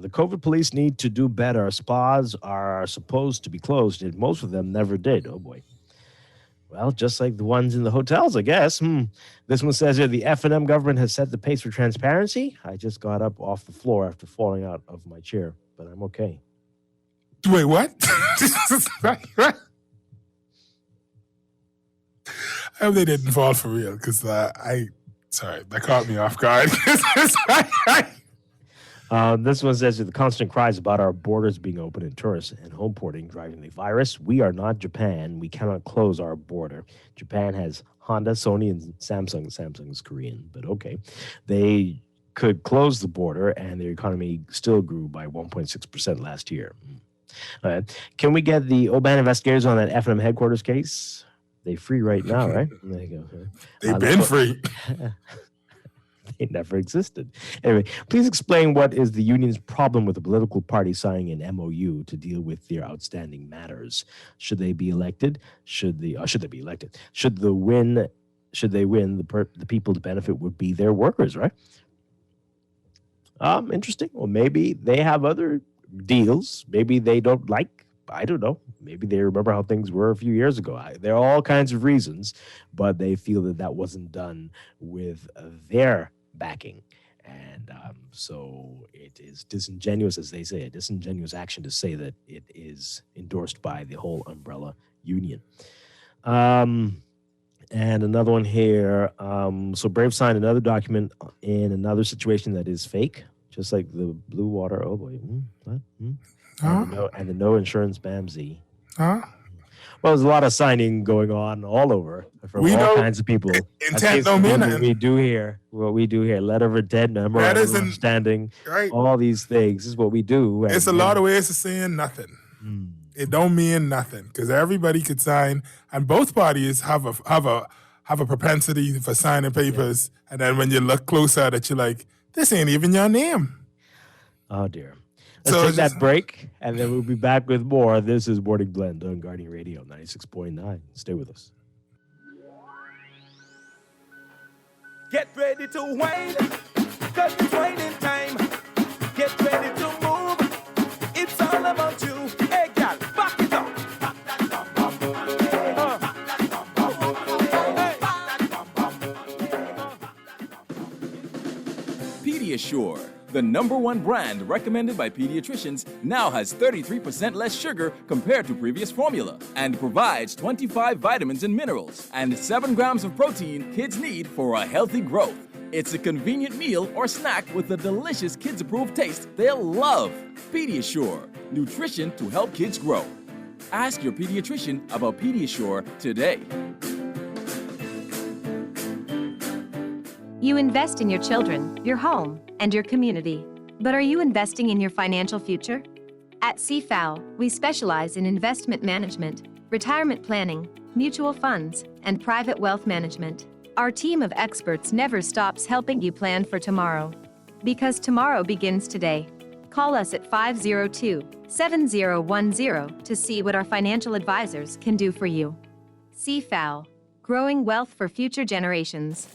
Speaker 28: COVID police need to do better. Spas are supposed to be closed, and most of them never did. Oh, boy. Well, just like the ones in the hotels, I guess. This one says here, the F&M government has set the pace for transparency. I just got up off the floor after falling out of my chair, but I'm okay.
Speaker 5: Wait, what? I hope they didn't fall for real, because sorry, that caught me off guard.
Speaker 28: This one says, the constant cries about our borders being open and tourists and home porting driving the virus. We are not Japan. We cannot close our border. Japan has Honda, Sony, and Samsung. Samsung is Korean, but okay. They could close the border, and their economy still grew by 1.6% last year. Can we get the OBAN investigators on that F&M headquarters case? They free right now, right? There you go.
Speaker 5: They've been free.
Speaker 28: They never existed. Anyway, please explain what is the union's problem with the political party signing an MOU to deal with their outstanding matters. Should they be elected? Should they be elected? Should they win, the people to benefit would be their workers, right? Interesting. Well, maybe they have other deals. Maybe they don't like, I don't know. Maybe they remember how things were a few years ago. There are all kinds of reasons, but they feel that wasn't done with their backing. And so it is disingenuous, as they say, a disingenuous action to say that it is endorsed by the whole umbrella union. And another one here. So Brave signed another document in another situation that is fake, just like the Blue Water. Oh, boy. What? And the no insurance BAMZ.
Speaker 5: Huh?
Speaker 28: Well, there's a lot of signing going on all over from all kinds of people.
Speaker 5: Intent don't mean nothing.
Speaker 28: What we do here, letter of intent, memorandum of understanding,
Speaker 5: right.
Speaker 28: All these things is what we do.
Speaker 5: It's a lot of ways of saying nothing. It don't mean nothing because everybody could sign, and both parties have a propensity for signing papers, and then when you look closer, that you're like, this ain't even your name.
Speaker 28: Oh dear. Let's take that break, and then we'll be back with more. This is Morning Blend on Guardian Radio 96.9. Stay with us.
Speaker 2: Get ready to wine, cause it's waining time. Get ready to move, it's all about you. Hey, gal, back it up.
Speaker 10: Pediasure, the #1 brand recommended by pediatricians, now has 33% less sugar compared to previous formula and provides 25 vitamins and minerals and 7 grams of protein kids need for a healthy growth. It's a convenient meal or snack with a delicious kids-approved taste they'll love. Pediasure, nutrition to help kids grow. Ask your pediatrician about Pediasure today.
Speaker 11: You invest in your children, your home, and your community. But are you investing in your financial future? At CFAO, we specialize in investment management, retirement planning, mutual funds, and private wealth management. Our team of experts never stops helping you plan for tomorrow. Because tomorrow begins today. Call us at 502-7010 to see what our financial advisors can do for you. CFAO, growing wealth for future generations.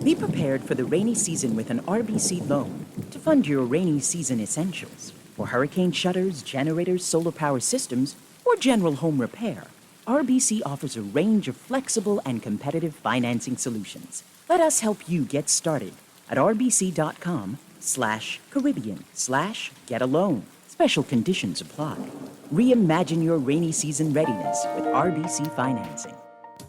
Speaker 12: Be prepared for the rainy season with an RBC loan to fund your rainy season essentials. For hurricane shutters, generators, solar power systems, or general home repair, RBC offers a range of flexible and competitive financing solutions. Let us help you get started at rbc.com/Caribbean/get-a-loan. Special conditions apply. Reimagine your rainy season readiness with RBC financing.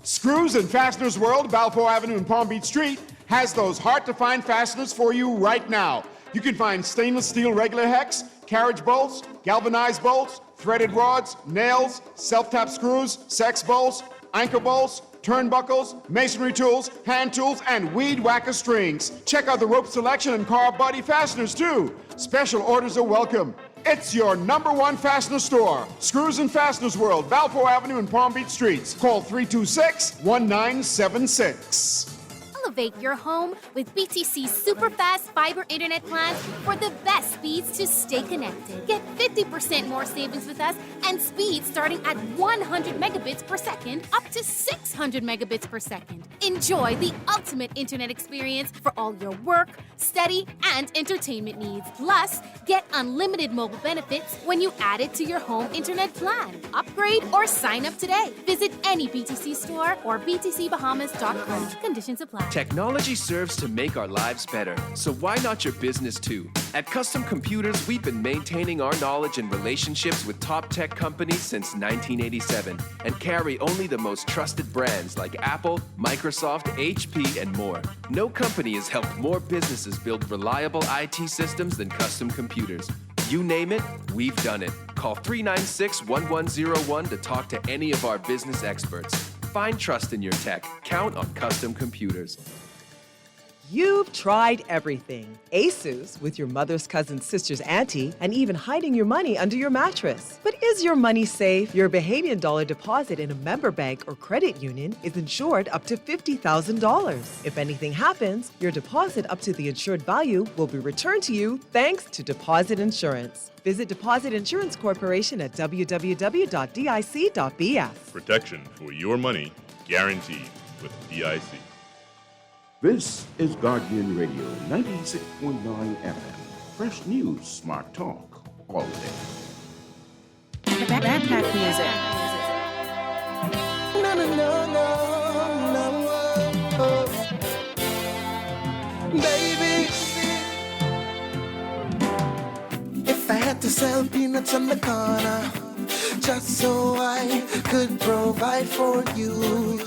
Speaker 23: Screws and Fasteners World, Balfour Avenue and Palm Beach Street, has those hard-to-find fasteners for you right now. You can find stainless steel regular hex, carriage bolts, galvanized bolts, threaded rods, nails, self-tap screws, sex bolts, anchor bolts, turnbuckles, masonry tools, hand tools, and weed whacker strings. Check out the rope selection and car body fasteners too. Special orders are welcome. It's your #1 fastener store. Screws and Fasteners World, Valpo Avenue and Palm Beach Streets. Call 326-1976.
Speaker 1: Elevate your home with BTC's super fast fiber internet plans for the best speeds to stay connected. Get 50% more savings with us and speeds starting at 100 megabits per second up to 600 megabits per second. Enjoy the ultimate internet experience for all your work, study, and entertainment needs. Plus, get unlimited mobile benefits when you add it to your home internet plan. Upgrade or sign up today. Visit any BTC store or btcbahamas.com. Conditions apply.
Speaker 13: Technology serves to make our lives better, so why not your business too? At Custom Computers, we've been maintaining our knowledge and relationships with top tech companies since 1987 and carry only the most trusted brands like Apple, Microsoft, HP, and more. No company has helped more businesses build reliable IT systems than Custom Computers. You name it, we've done it. Call 396-1101 to talk to any of our business experts. Find trust in your tech. Count on Custom Computers.
Speaker 14: You've tried everything. ASUS with your mother's cousin's sister's auntie, and even hiding your money under your mattress. But is your money safe? Your Bahamian dollar deposit in a member bank or credit union is insured up to $50,000. If anything happens, your deposit up to the insured value will be returned to you thanks to Deposit Insurance. Visit Deposit Insurance Corporation at www.dic.bf.
Speaker 16: Protection for your money guaranteed with DIC.
Speaker 17: This is Guardian Radio 96.9 FM. Fresh news, smart talk, all day.
Speaker 18: Backpack music.
Speaker 2: No, no, no, no, no, baby. If I had to sell peanuts on the corner, just so I could provide for you,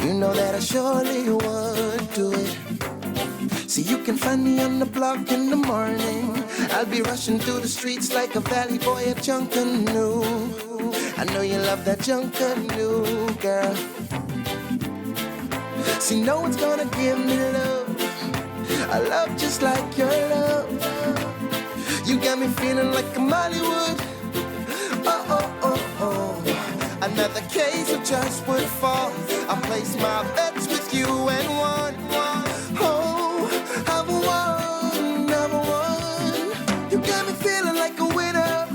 Speaker 2: you know that I surely would do it. See, you can find me on the block in the morning. I'll be rushing through the streets like a valley boy at Junkanoo. I know you love that Junkanoo, girl. See, no one's gonna give me love, a love just like your love. You got me feeling like I'm Hollywood. Oh, oh, oh, oh. Another case of just would fall. I place my bets with you and one. Oh, I've won. You got me feeling like a winner,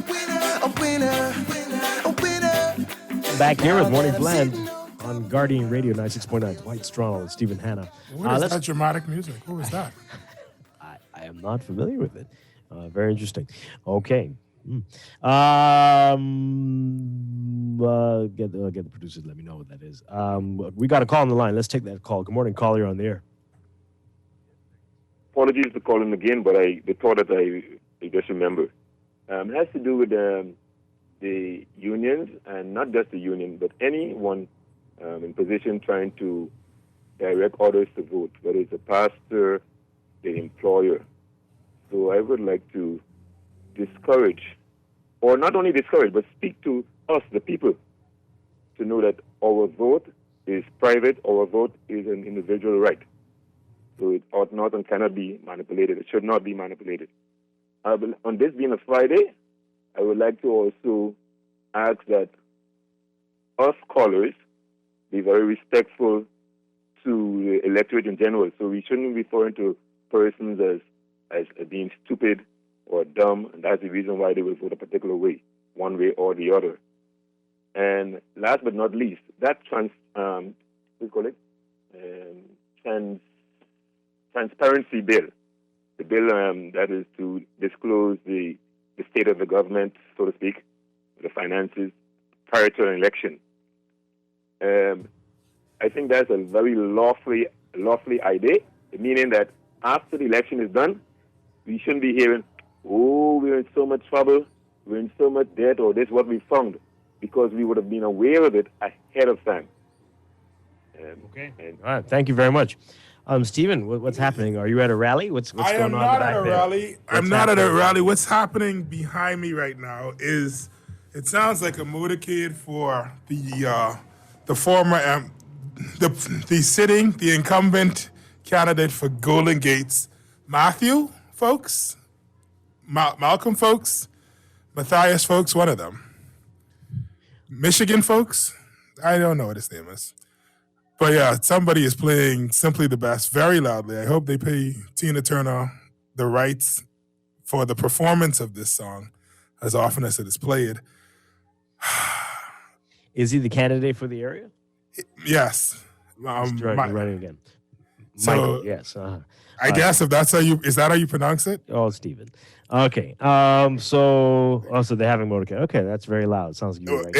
Speaker 2: a winner, a winner.
Speaker 28: Back here with Morning Blend on Guardian Radio 96.9. Dwight, Strachan, and Stephen Hanna.
Speaker 5: What is that dramatic music? Who is that?
Speaker 28: I am not familiar with it. Very interesting. Okay. Get the producers to let me know what that is. We got a call on the line. Let's take that call. Good morning, caller. You're on the air.
Speaker 9: Apologies for calling again, but the thought that I just remembered. It has to do with the unions, and not just the union, but anyone in position trying to direct others to vote, whether it's a pastor, the employer. So I would like to discourage, or not only discourage, but speak to us, the people, to know that our vote is private, our vote is an individual right. So it ought not and cannot be manipulated. It should not be manipulated. On this being a Friday, I would like to also ask that us callers be very respectful to the electorate in general. So we shouldn't be referring to persons as being stupid or dumb, and that's the reason why they will vote a particular way, one way or the other. And last but not least, that transparency bill, the bill that is to disclose the state of the government, so to speak, the finances prior to an election. I think that's a very lawfully idea, meaning that after the election is done, we shouldn't be hearing, oh, we're in so much trouble, we're in so much debt, or this is what we found, because we would have been aware of it ahead of time.
Speaker 28: Okay. All right. Thank you very much. Stephen, what's happening? Are you at a rally? What's going on?
Speaker 5: I am not at a rally. I'm not at a rally. What's happening behind me right now is, it sounds like a motorcade for the former the incumbent candidate for Golden Gates, Matthew folks, Malcolm folks, Matthias folks, one of them. Michigan folks, I don't know what his name is. But yeah, somebody is playing Simply the Best very loudly. I hope they pay Tina Turner the rights for the performance of this song as often as it is played.
Speaker 28: Is he the candidate for the area?
Speaker 5: Yes.
Speaker 28: Running again.
Speaker 5: So,
Speaker 28: Michael, yes.
Speaker 5: I guess if that's is that how you pronounce it?
Speaker 28: Oh, Stephen. Okay. So they're having motorcade. Okay, that's very loud. Sounds like you're right.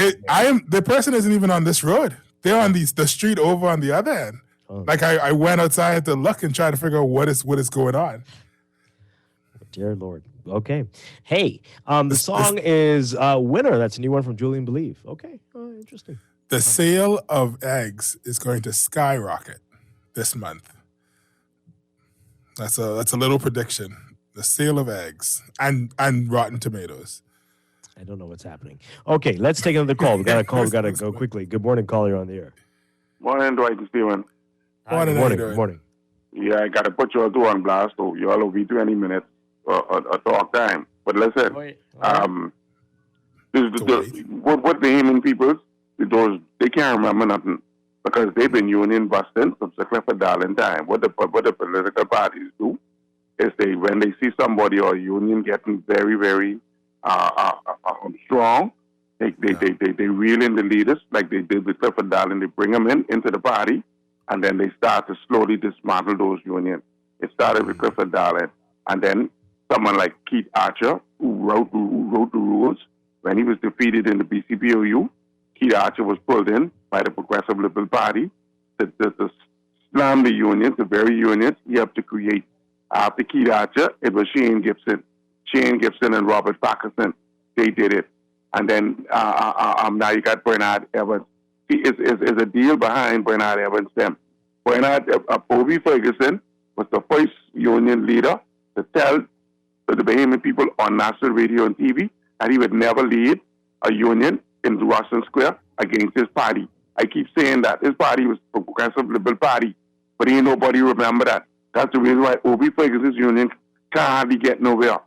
Speaker 5: The person isn't even on this road. They're on the street over on the other end.
Speaker 28: Oh.
Speaker 5: Like I went outside to look and try to figure out what is going on.
Speaker 28: Dear Lord. Okay. Hey, the song is Winner. That's a new one from Julian Believe. Okay. Interesting.
Speaker 5: The sale of eggs is going to skyrocket this month. That's a little prediction. The sale of eggs and Rotten Tomatoes.
Speaker 28: I don't know what's happening. Okay, let's take another call. We got a call. We got to go quickly. Good morning, caller. You're on the air.
Speaker 3: Morning, Dwight and Steven.
Speaker 28: Morning.
Speaker 3: Yeah, I got to put you all two on blast. So you all will be 20 minutes a talk time. But listen, what the Haman people, they can't remember nothing because they've been union busting since the Clifford Darling time. What the political parties do is when they see somebody or a union getting very, very strong, they reel in the leaders like they did with Clifford Darling. They bring them into the party, and then they start to slowly dismantle those unions. It started with Clifford Darling, and then someone like Keith Archer, who wrote the rules when he was defeated in the BCPOU. Keith Archer was pulled in by the Progressive Liberal Party to slam the unions, the very unions he helped to create. After Keith Archer, it was Shane Gibson and Robert Parkinson. They did it. And then now you got Bernard Evans. He is a deal behind Bernard Evans. Bobby Ferguson was the first union leader to tell the Bahamian people on national radio and TV that he would never lead a union in Russell Square against his party. I keep saying that. His party was the Progressive Liberal Party, but ain't nobody remember that. That's the reason why Obie Ferguson's union can't hardly get nowhere.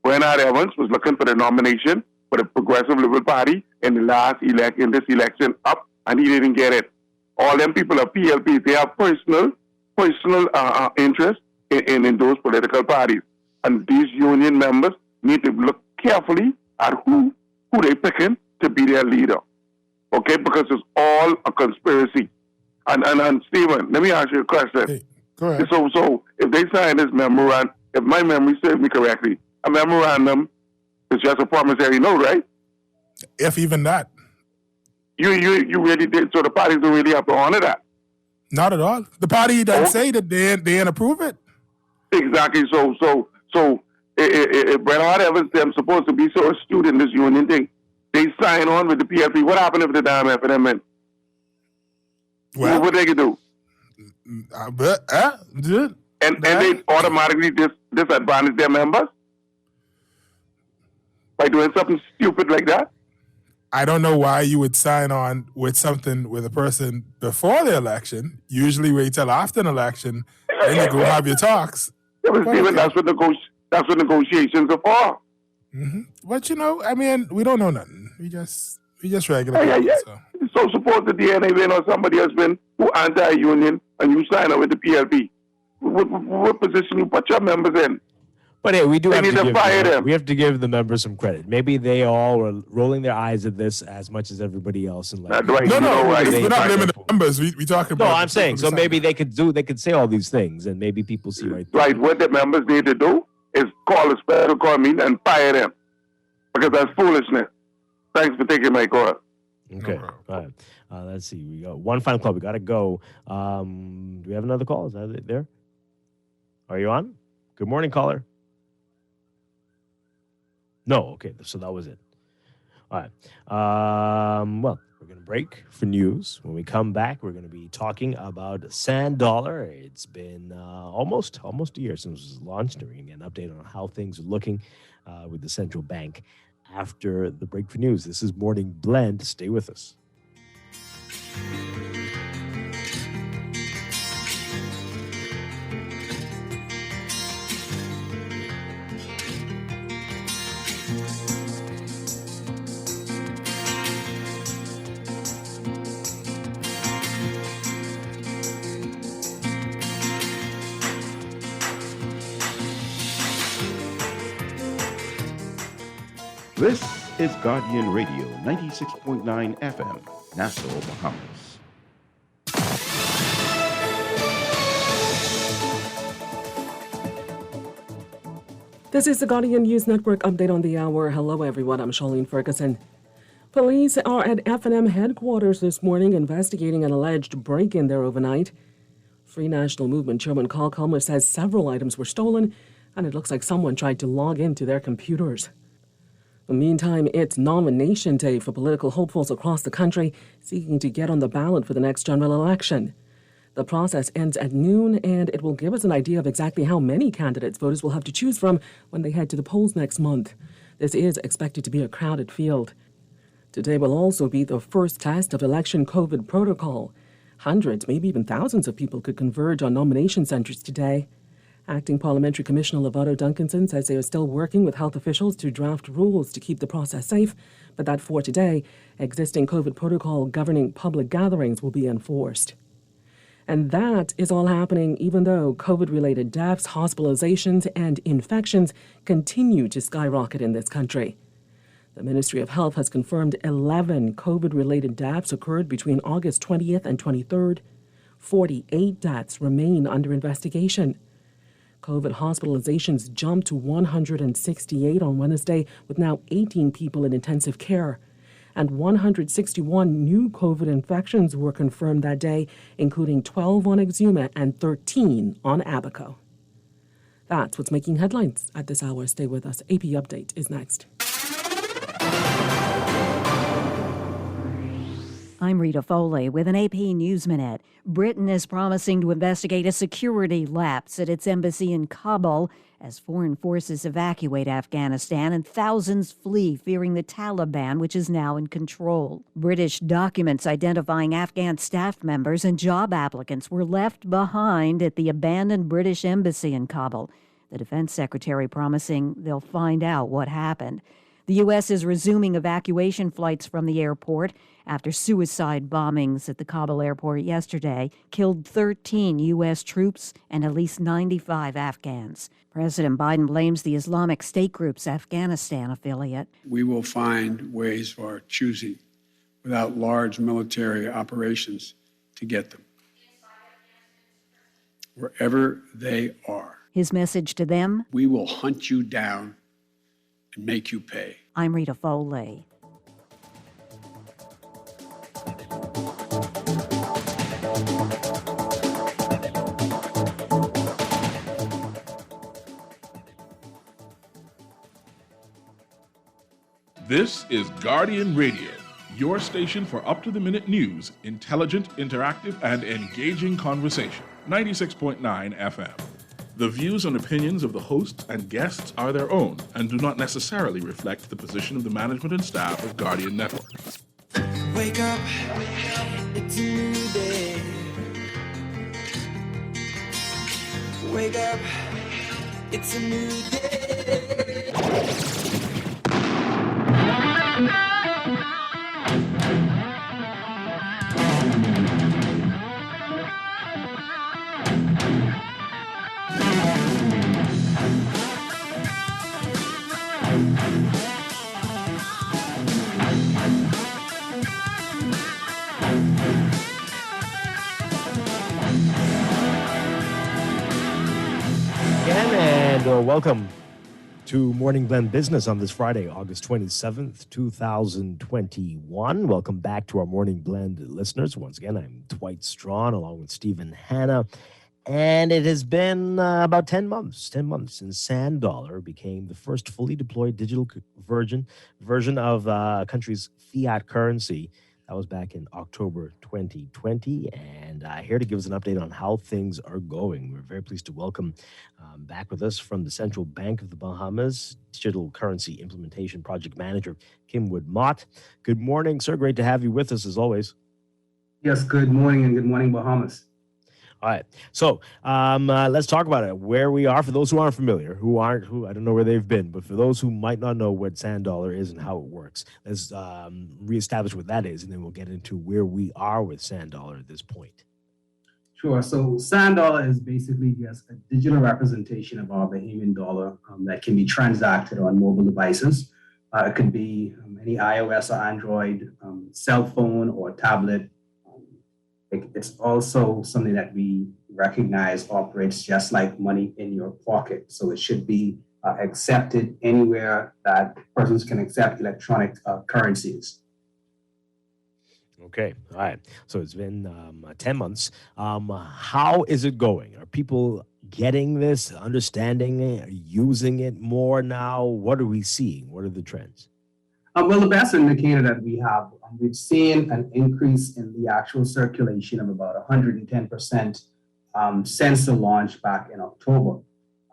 Speaker 3: Bernard Evans was looking for the nomination for the Progressive Liberal Party in this election up, and he didn't get it. All them people are PLP. They have personal interest in those political parties. And these union members need to look carefully at who they picking to be their leader. Okay? Because it's all a conspiracy. And Stephen, let me ask you a question.
Speaker 5: Hey, go ahead.
Speaker 3: So if they sign this memorandum, if my memory serves me correctly, a memorandum is just a promissory note, right?
Speaker 5: If even that.
Speaker 3: You really did. So the parties don't really have to honor that.
Speaker 5: Not at all. The party doesn't say that they didn't approve it.
Speaker 3: Exactly. So if Bernard Evans, them supposed to be so astute in this union thing, they sign on with the PLP. What happened if the damn FNM? Well, what they could do? And they automatically disadvantage their members by doing something stupid like that.
Speaker 5: I don't know why you would sign on with something with a person before the election. Usually wait till after an election, then you go have your talks.
Speaker 3: Yeah, but Steven, that's what negotiations are for.
Speaker 5: Mm-hmm. But we don't know nothing. We just regular people.
Speaker 3: Yeah. So suppose the DNA win or somebody else win who anti-union and you sign up with the PLP. What position you put your members in?
Speaker 28: But hey, we have to
Speaker 3: fire them.
Speaker 28: We have to give the members some credit. Maybe they all are rolling their eyes at this as much as everybody else in life.
Speaker 5: No, we're not blaming the numbers. We talking about.
Speaker 28: No, I'm saying so. Maybe they could say all these things, and maybe people see right.
Speaker 3: Right. What the members need to do is call a special call meeting and fire them, because that's foolishness. Thanks for taking my call.
Speaker 28: Okay. All right. Let's see. We got one final call. We got to go. Do we have another call? Is that there? Are you on? Good morning, caller. No, okay, so that was it. All right. Well, we're going to break for news. When we come back, we're going to be talking about Sand Dollar. It's been almost a year since it was launched. We're going to get an update on how things are looking with the central bank after the break for news. This is Morning Blend. Stay with us.
Speaker 17: This is Guardian Radio 96.9 FM, Nassau, Bahamas.
Speaker 4: This is the Guardian News Network update on the hour. Hello, everyone. I'm Charlene Ferguson. Police are at F&M headquarters this morning investigating an alleged break-in there overnight. Free National Movement Chairman Carl Culmer says several items were stolen, and it looks like someone tried to log into their computers. In the meantime, it's nomination day for political hopefuls across the country seeking to get on the ballot for the next general election. The process ends at noon, and it will give us an idea of exactly how many candidates voters will have to choose from when they head to the polls next month. This is expected to be a crowded field. Today will also be the first test of election COVID protocol. Hundreds, maybe even thousands of people could converge on nomination centers today. Acting Parliamentary Commissioner Lovato Duncanson says they are still working with health officials to draft rules to keep the process safe, but that for today, existing COVID protocol governing public gatherings will be enforced. And that is all happening even though COVID-related deaths, hospitalizations, and infections continue to skyrocket in this country. The Ministry of Health has confirmed 11 COVID-related deaths occurred between August 20th and 23rd. 48 deaths remain under investigation. COVID hospitalizations jumped to 168 on Wednesday, with now 18 people in intensive care. And 161 new COVID infections were confirmed that day, including 12 on Exuma and 13 on Abaco. That's what's making headlines at this hour. Stay with us. AP Update is next.
Speaker 18: I'm Rita Foley with an AP News Minute. Britain is promising to investigate a security lapse at its embassy in Kabul as foreign forces evacuate Afghanistan and thousands flee, fearing the Taliban, which is now in control. British documents identifying Afghan staff members and job applicants were left behind at the abandoned British embassy in Kabul. The defense secretary promising they'll find out what happened. The U.S. is resuming evacuation flights from the airport after suicide bombings at the Kabul airport yesterday killed 13 U.S. troops and at least 95 Afghans. President Biden blames the Islamic State group's Afghanistan affiliate.
Speaker 19: We will find ways for choosing without large military operations to get them wherever they are.
Speaker 18: His message to them:
Speaker 19: we will hunt you down and make you pay.
Speaker 18: I'm Rita Foley.
Speaker 17: This is Guardian Radio, your station for up-to-the-minute news, intelligent, interactive, and engaging conversation. 96.9 FM. The views and opinions of the hosts and guests are their own and do not necessarily reflect the position of the management and staff of Guardian Network.
Speaker 2: Wake up, it's a new day. Wake up, it's a new day.
Speaker 28: And welcome to Morning Blend Business on this Friday, August 27th, 2021. Welcome back to our Morning Blend listeners. Once again, I'm Dwight Strachan along with Stephen Hanna. And it has been about 10 months since Sand Dollar became the first fully deployed digital version of a country's fiat currency. That was back in October 2020. And here to give us an update on how things are going, we're very pleased to welcome back with us from the Central Bank of the Bahamas, Digital Currency Implementation Project Manager, Kim Wood-Mott. Good morning, sir. Great to have you with us as always.
Speaker 20: Yes, good morning, and good morning, Bahamas.
Speaker 28: All right. So let's talk about it, where we are for those who aren't familiar, who I don't know where they've been, but for those who might not know what Sand Dollar is and how it works, let's reestablish what that is, and then we'll get into where we are with Sand Dollar at this point.
Speaker 20: Sure. So Sand Dollar is basically just a digital representation of our Bahamian dollar that can be transacted on mobile devices. It could be any iOS or Android cell phone or tablet. It's also something that we recognize operates just like money in your pocket. So it should be accepted anywhere that persons can accept electronic currencies.
Speaker 28: Okay, all right. So it's been 10 months. How is it going? Are people getting this, understanding it, using it more now? What are we seeing? What are the trends?
Speaker 20: Well, the best indicator that we have, we've seen an increase in the actual circulation of about 110% since the launch back in October.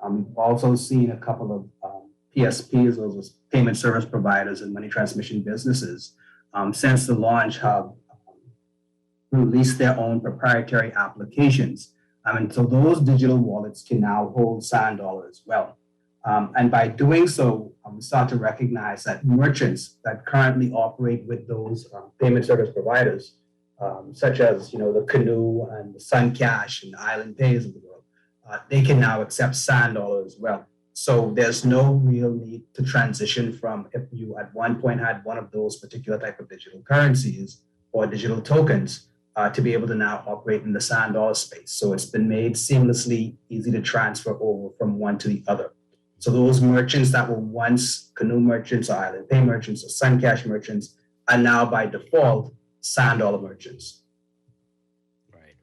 Speaker 20: We've also seen a couple of PSPs, those are payment service providers and money transmission businesses, since the launch have released their own proprietary applications. And so those digital wallets can now hold sand dollar as well. And by doing so, we start to recognize that merchants that currently operate with those payment service providers, such as the Canoe and the Sun Cash and Island Pays of the world, they can now accept sand dollar as well. So there's no real need to transition from, if you at one point had one of those particular type of digital currencies or digital tokens, to be able to now operate in the sand dollar space. So it's been made seamlessly easy to transfer over from one to the other. So those merchants that were once Canoe merchants or Island Pay merchants or Sun Cash merchants are now by default sand dollar merchants.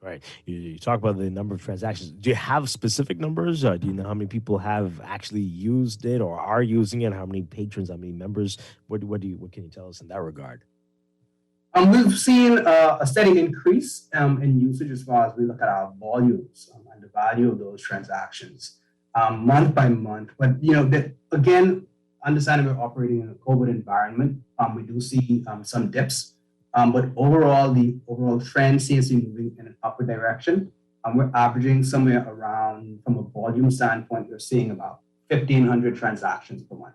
Speaker 28: Right. You talk about the number of transactions. Do you have specific numbers? Do you know how many people have actually used it or are using it? How many patrons? How many members? What can you tell us in that regard?
Speaker 20: We've seen a steady increase in usage as far as we look at our volumes and the value of those transactions month by month. But again, understanding we're operating in a COVID environment, we do see some dips. But overall, the overall trend seems to be moving in an upward direction. We're averaging somewhere around, from a volume standpoint, we're seeing about 1,500 transactions per month,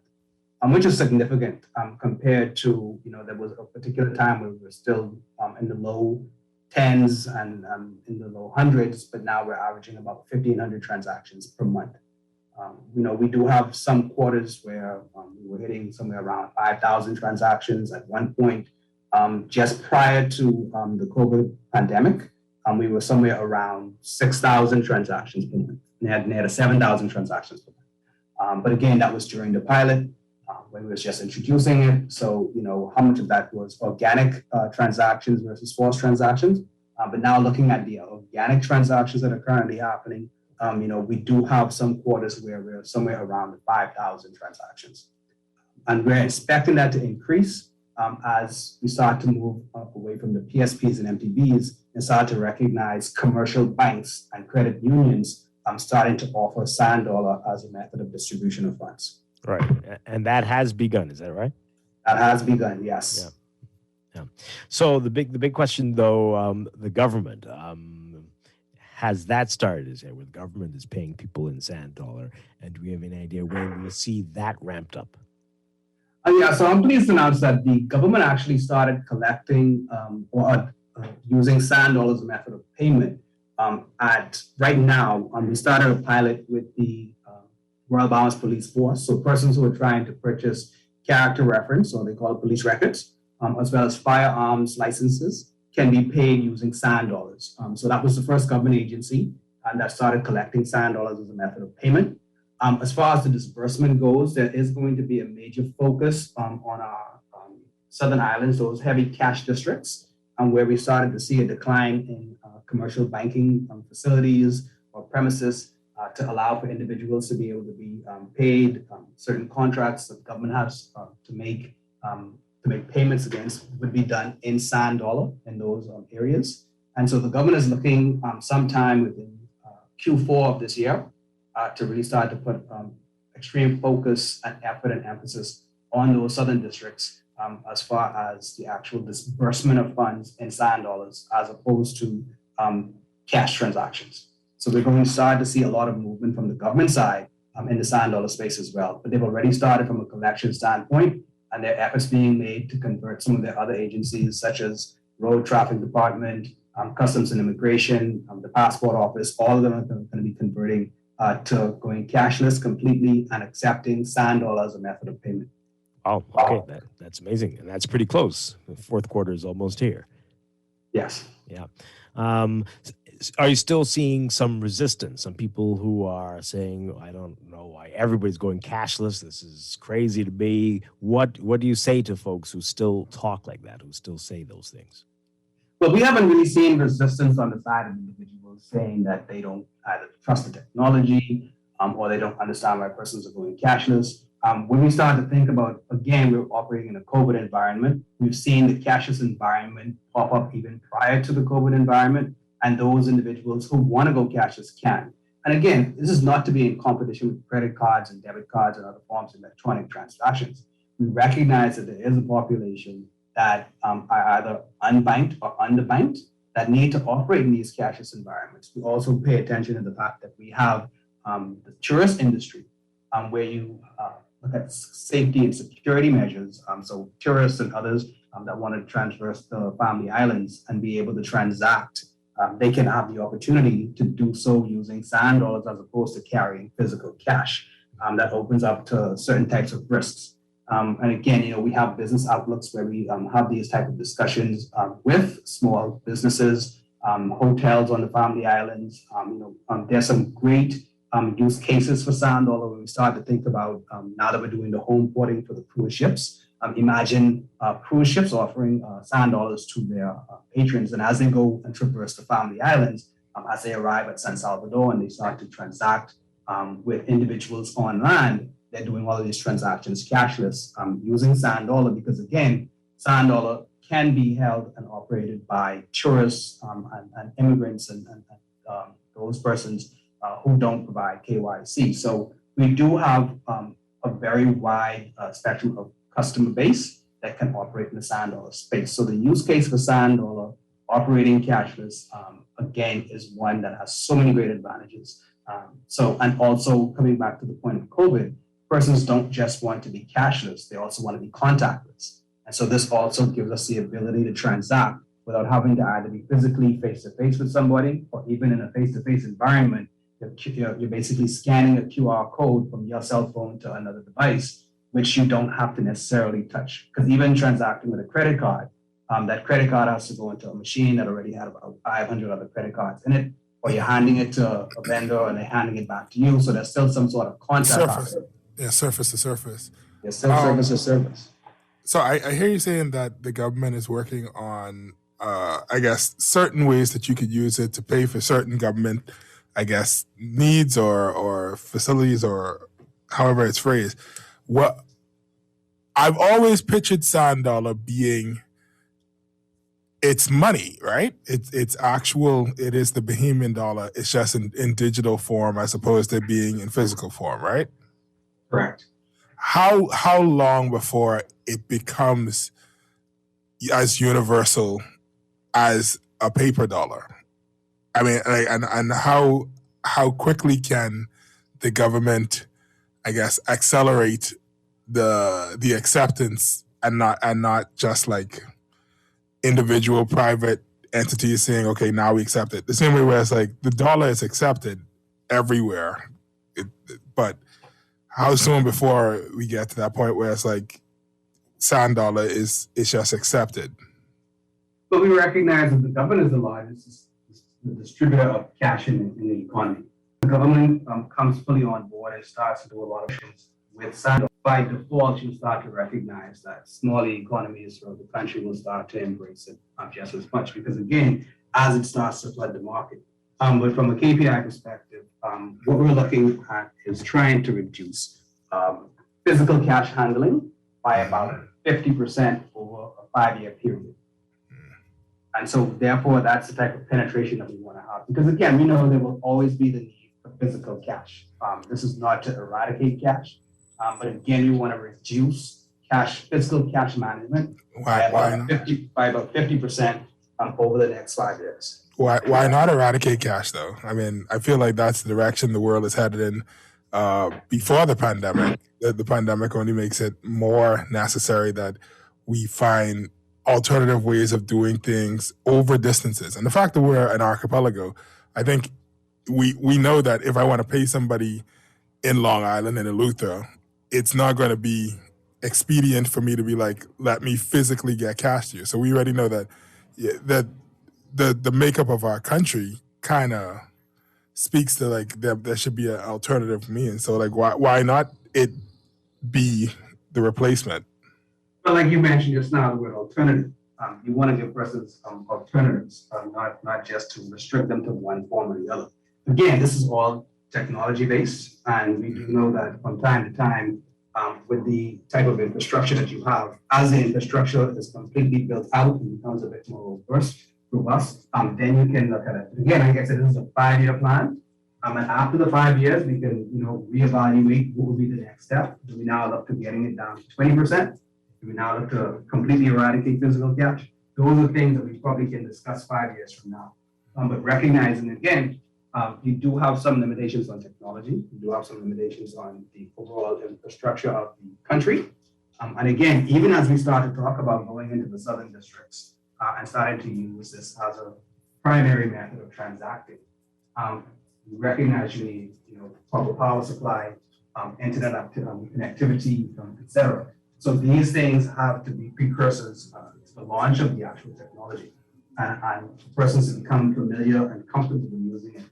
Speaker 20: which is significant compared to, there was a particular time where we were still in the low tens and in the low hundreds, but now we're averaging about 1,500 transactions per month. We do have some quarters where we were hitting somewhere around 5,000 transactions at one point. Just prior to the COVID pandemic, we were somewhere around 6,000 transactions per month. Near 7,000 transactions per month. But again, that was during the pilot when we was just introducing it. So, how much of that was organic transactions versus forced transactions? But now looking at the organic transactions that are currently happening, we do have some quarters where we're somewhere around 5,000 transactions. And we're expecting that to increase as we start to move away from the PSPs and MTBs and start to recognize commercial banks and credit unions starting to offer sand dollar as a method of distribution of funds.
Speaker 28: Right. And that has begun, is that right?
Speaker 20: That has begun, yes.
Speaker 28: Yeah. So the big question, though, the government, has that started? Is it where the government is paying people in sand dollar? And do we have any idea when we'll see that ramped up?
Speaker 20: So I'm pleased to announce that the government actually started collecting or using sand dollars as a method of payment. Right now, we started a pilot with the Royal Bahamas Police Force. So persons who are trying to purchase character reference, or they call it police records, as well as firearms licenses, can be paid using sand dollars. So that was the first government agency that started collecting sand dollars as a method of payment. As far as the disbursement goes, there is going to be a major focus on our southern islands, those heavy cash districts, where we started to see a decline in commercial banking facilities or premises to allow for individuals to be able to be paid. Certain contracts that the government has to make payments against would be done in sand dollar in those areas. And so the government is looking sometime within Q4 of this year to really start to put extreme focus and effort and emphasis on those southern districts as far as the actual disbursement of funds in sand dollars as opposed to cash transactions. So we're going to start to see a lot of movement from the government side in the sand dollar space as well. But they've already started from a collection standpoint, and there are efforts being made to convert some of their other agencies, such as Road Traffic Department, Customs and Immigration, the Passport Office. All of them are going to be converting to going cashless completely and accepting sand dollar as a method of payment.
Speaker 28: Oh, okay. That's amazing. And that's pretty close. The fourth quarter is almost here.
Speaker 20: Yes.
Speaker 28: Yeah. Are you still seeing some resistance? Some people who are saying, I don't know why everybody's going cashless. This is crazy to me. What do you say to folks who still talk like that, who still say those things?
Speaker 20: Well, we haven't really seen resistance on the side of individuals saying that they don't either trust the technology or they don't understand why persons are going cashless. When we start to think about, again, we're operating in a COVID environment. We've seen the cashless environment pop up even prior to the COVID environment, and those individuals who want to go cashless can. And again, this is not to be in competition with credit cards and debit cards and other forms of electronic transactions. We recognize that there is a population that are either unbanked or underbanked that need to operate in these cashless environments. We also pay attention to the fact that we have the tourist industry where you look at safety and security measures. So tourists and others that want to traverse the Family Islands and be able to transact, they can have the opportunity to do so using sand dollars as opposed to carrying physical cash. That opens up to certain types of risks. And again, we have business outlooks where we have these type of discussions with small businesses, hotels on the Family Islands. There's some great use cases for sand dollar when we start to think about now that we're doing the home porting for the cruise ships. Imagine cruise ships offering sand dollars to their patrons, and as they go and traverse the Family Islands, as they arrive at San Salvador and they start to transact with individuals on land, they're doing all of these transactions cashless using sand dollar because, again, sand dollar can be held and operated by tourists and immigrants and those persons who don't provide KYC. So we do have a very wide spectrum of customer base that can operate in the sand dollar space. So the use case for sand dollar operating cashless, again, is one that has so many great advantages. And also coming back to the point of COVID, persons don't just want to be cashless, they also want to be contactless. And so this also gives us the ability to transact without having to either be physically face-to-face with somebody or even in a face-to-face environment. You're basically scanning a QR code from your cell phone to another device, which you don't have to necessarily touch. Because even transacting with a credit card, that credit card has to go into a machine that already had about 500 other credit cards in it, or you're handing it to a vendor and they're handing it back to you. So there's still some sort of contact.
Speaker 5: Surface to surface.
Speaker 20: Yes, service to service.
Speaker 5: So I hear you saying that the government is working on, I guess, certain ways that you could use it to pay for certain government, I guess, needs or facilities or however it's phrased. What I've always pictured sand dollar being, it's money, right? It's actual. It is the Bahamian dollar. It's just in digital form as opposed to being in physical form, right?
Speaker 20: Correct.
Speaker 5: How long before it becomes as universal as a paper dollar? I mean, and how quickly can the government, I guess, accelerate the acceptance and not just like individual private entities saying, okay, now we accept it. The same way where it's like the dollar is accepted everywhere, but how soon before we get to that point where it's like sand dollar is just accepted?
Speaker 20: But we recognize that the government is the largest distributor of cash in the economy. The government comes fully on board and starts to do a lot of things with sand dollar. By default, you start to recognize that smaller economies throughout the country will start to embrace it just as much because, again, as it starts to flood the market. But from a KPI perspective, what we're looking at is trying to reduce physical cash handling by about 50% over a 5-year period. And so, therefore, that's the type of penetration that we want to have. Because, again, we know there will always be the need for physical cash. This is not to eradicate cash, but again, we want to reduce physical cash management by about 50% over the next 5 years.
Speaker 5: Why not eradicate cash, though? I mean, I feel like that's the direction the world is headed in before the pandemic. The pandemic only makes it more necessary that we find alternative ways of doing things over distances. And the fact that we're an archipelago, I think we know that if I want to pay somebody in Long Island and in Eleuthera, it's not going to be expedient for me to be like, let me physically get cash to you. So we already know that the makeup of our country kind of speaks to like there should be an alternative means. So like why not it be the replacement?
Speaker 20: But like you mentioned just now, the word alternative. You want to give persons alternatives, not just to restrict them to one form or the other. Again, this is all technology based, and we do know that from time to time, with the type of infrastructure that you have, as the infrastructure is completely built out and becomes a bit more robust, then you can look at it. Again, like I said, this is a 5-year plan. And after the 5 years, we can, reevaluate what would be the next step. Do we now look to getting it down to 20%? Do we now look to completely eradicate physical cash? Those are things that we probably can discuss 5 years from now. But recognizing, again, you do have some limitations on technology. You do have some limitations on the overall infrastructure of the country. And again, even as we start to talk about going into the southern districts and starting to use this as a primary method of transacting, you recognize you need, proper power supply, internet connectivity, etc. So these things have to be precursors to the launch of the actual technology, and for persons to become familiar and comfortable with using it.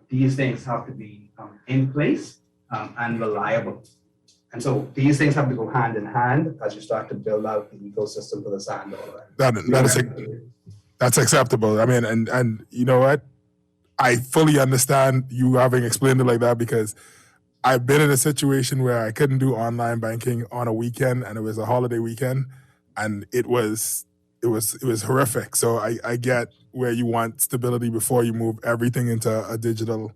Speaker 20: These things have to be in place and reliable. And so these things have to go hand in hand as you start to build out the ecosystem for the sand dollar.
Speaker 5: That's acceptable. I mean, and you know what? I fully understand you having explained it like that, because I've been in a situation where I couldn't do online banking on a weekend, and it was a holiday weekend, and it was horrific. So I get where you want stability before you move everything into a digital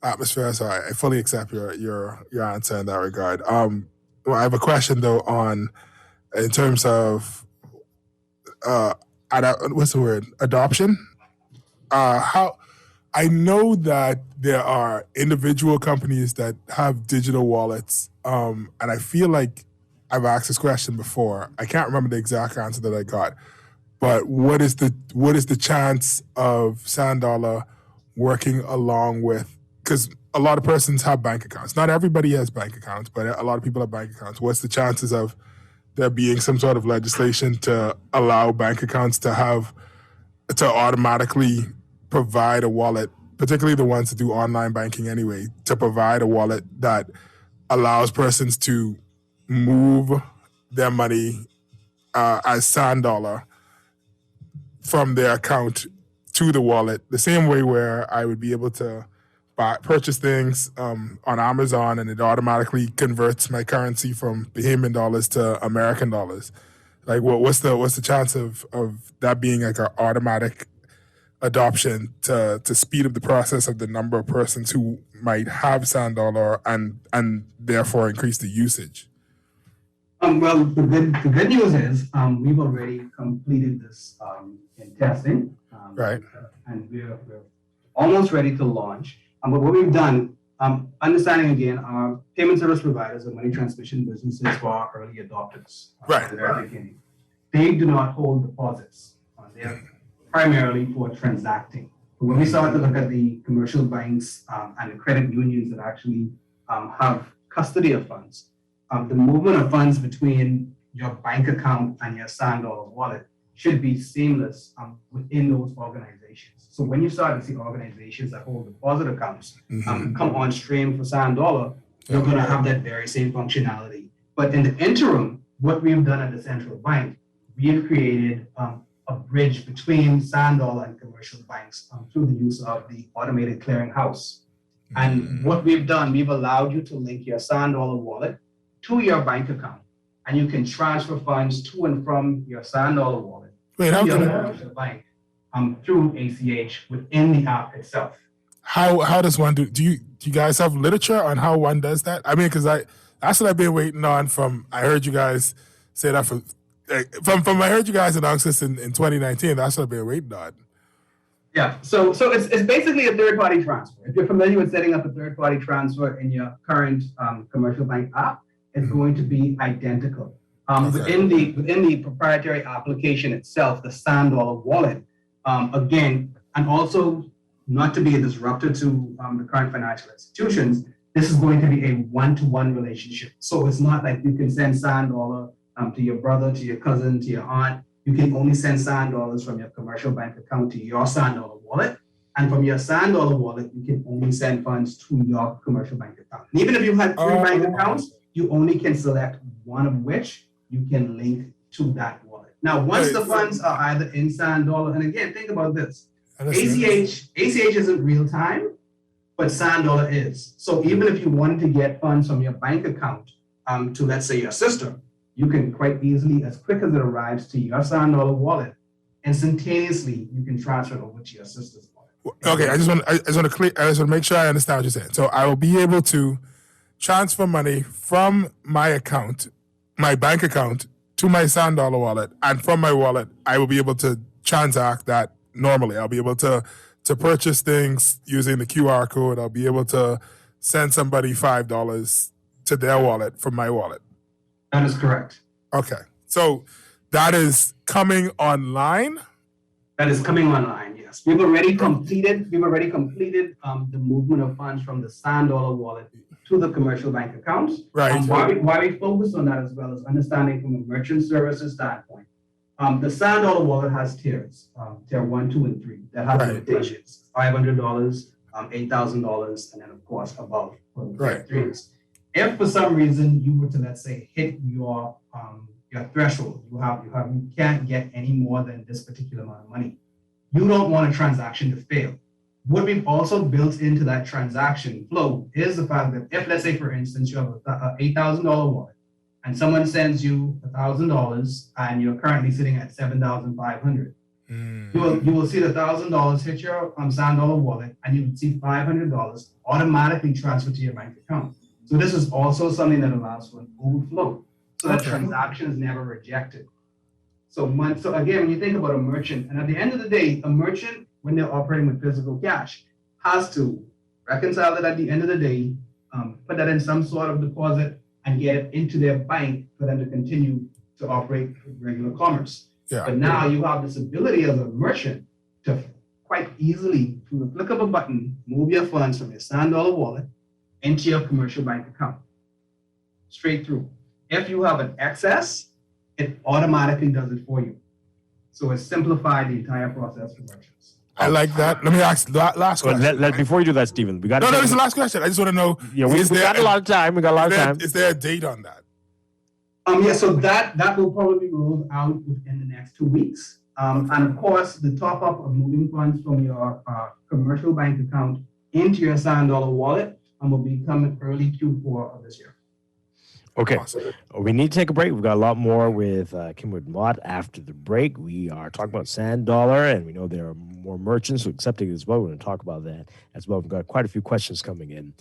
Speaker 5: atmosphere. So I fully accept your answer in that regard. Well, I have a question though in terms of what's the word? Adoption. How I know that there are individual companies that have digital wallets, and I feel like I've asked this question before. I can't remember the exact answer that I got, but what is the chance of Sand Dollar working along with? Because a lot of persons have bank accounts. Not everybody has bank accounts, but a lot of people have bank accounts. What's the chances of there being some sort of legislation to allow bank accounts to automatically provide a wallet, particularly the ones that do online banking anyway, to provide a wallet that allows persons to move their money as Sand Dollar from their account to the wallet, the same way where I would be able to purchase things on Amazon, and it automatically converts my currency from Bahamian dollars to American dollars. Like, what's the chance of that being like an automatic adoption to speed up the process of the number of persons who might have Sand Dollar and therefore increase the usage?
Speaker 20: Well, the good news is we've already completed this in testing,
Speaker 5: right?
Speaker 20: And we're almost ready to launch. But what we've done, understanding again, our payment service providers and money transmission businesses for our early adopters,
Speaker 5: right?
Speaker 20: At the very beginning, they do not hold deposits. They're primarily for transacting. But when we start to look at the commercial banks and the credit unions that actually have custody of funds, the movement of funds between your bank account and your Sand Dollar wallet should be seamless within those organizations. So when you start to see organizations that hold deposit accounts come on stream for Sand Dollar, you're going to have that very same functionality. But in the interim, what we've done at the central bank, we have created a bridge between Sand Dollar and commercial banks through the use of the automated clearinghouse. And what we've done, we've allowed you to link your Sand Dollar wallet to your bank account, and you can transfer funds to and from your Sand Dollar wallet to your commercial bank through ACH within the app itself.
Speaker 5: How does one do? Do you guys have literature on how one does that? I mean, because that's what I've been waiting on. I heard you guys say that from I heard you guys announce this in 2019. That's what I've been waiting on.
Speaker 20: Yeah, so it's basically a third-party transfer. If you're familiar with setting up a third-party transfer in your current commercial bank app, it's going to be identical. Within the proprietary application itself, the Sand Dollar wallet, again, and also not to be a disruptor to the current financial institutions, this is going to be a one-to-one relationship. So it's not like you can send sand dollar to your brother, to your cousin, to your aunt. You can only send sand dollars from your commercial bank account to your sand dollar wallet. And from your sand dollar wallet, you can only send funds to your commercial bank account. And even if you had three bank accounts, you only can select one of which you can link to that wallet. Now, once the funds are either in sand dollar, and again, think about this. ACH isn't real time, but sand dollar is. So even if you wanted to get funds from your bank account to, let's say, your sister, you can quite easily, as quick as it arrives to your sand dollar wallet, instantaneously you can transfer it over to your sister's wallet.
Speaker 5: Okay, I just want to make sure I understand what you're saying. So I will be able to transfer money from my account, my bank account, to my sand dollar wallet, and from my wallet, I will be able to transact that normally. I'll be able to purchase things using the QR code. I'll be able to send somebody $5 to their wallet from my wallet.
Speaker 20: That is correct.
Speaker 5: Okay. So that is coming online?
Speaker 20: That is coming online, yes. We've already completed the movement of funds from the sand dollar wallet to the commercial bank accounts.
Speaker 5: Right.
Speaker 20: Why we focus on that as well as understanding from a merchant services standpoint. The sand dollar wallet has tiers, tier 1, 2, and 3 that have limitations. $500, $8,000, and then of course above for the tier 3s. If for some reason you were to, let's say, hit your threshold, you can't get any more than this particular amount of money. You don't want a transaction to fail. What we've also built into that transaction flow is the fact that if, let's say, for instance, you have a $8,000 wallet and someone sends you $1,000 and you're currently sitting at $7,500, you will see the $1,000 hit your sand dollar wallet and you will see $500 automatically transferred to your bank account. So this is also something that allows for an overflow, so that transaction is never rejected. So again, when you think about a merchant, and at the end of the day, a merchant, when they're operating with physical cash, has to reconcile it at the end of the day, put that in some sort of deposit, and get it into their bank for them to continue to operate regular commerce. Yeah. But now you have this ability as a merchant to quite easily, through the click of a button, move your funds from your sand dollar wallet into your commercial bank account, straight through. If you have an excess, it automatically does it for you. So it simplified the entire process for merchants.
Speaker 5: I like that. Let me ask last question.
Speaker 28: Before you do that, Stephen, we got
Speaker 5: no, it's the last question. I just want to know.
Speaker 28: Yeah, we got a lot of time.
Speaker 5: Is there a date on that?
Speaker 20: So that will probably be rolled out within the next 2 weeks. And of course, the top up of moving funds from your commercial bank account into your sand dollar wallet will be coming early Q4 of this year.
Speaker 28: Okay, we need to take a break. We've got a lot more with Kimwood Mott after the break. We are talking about sand dollar, and we know there are more merchants who are accepting it as well. We're going to talk about that as well. We've got quite a few questions coming in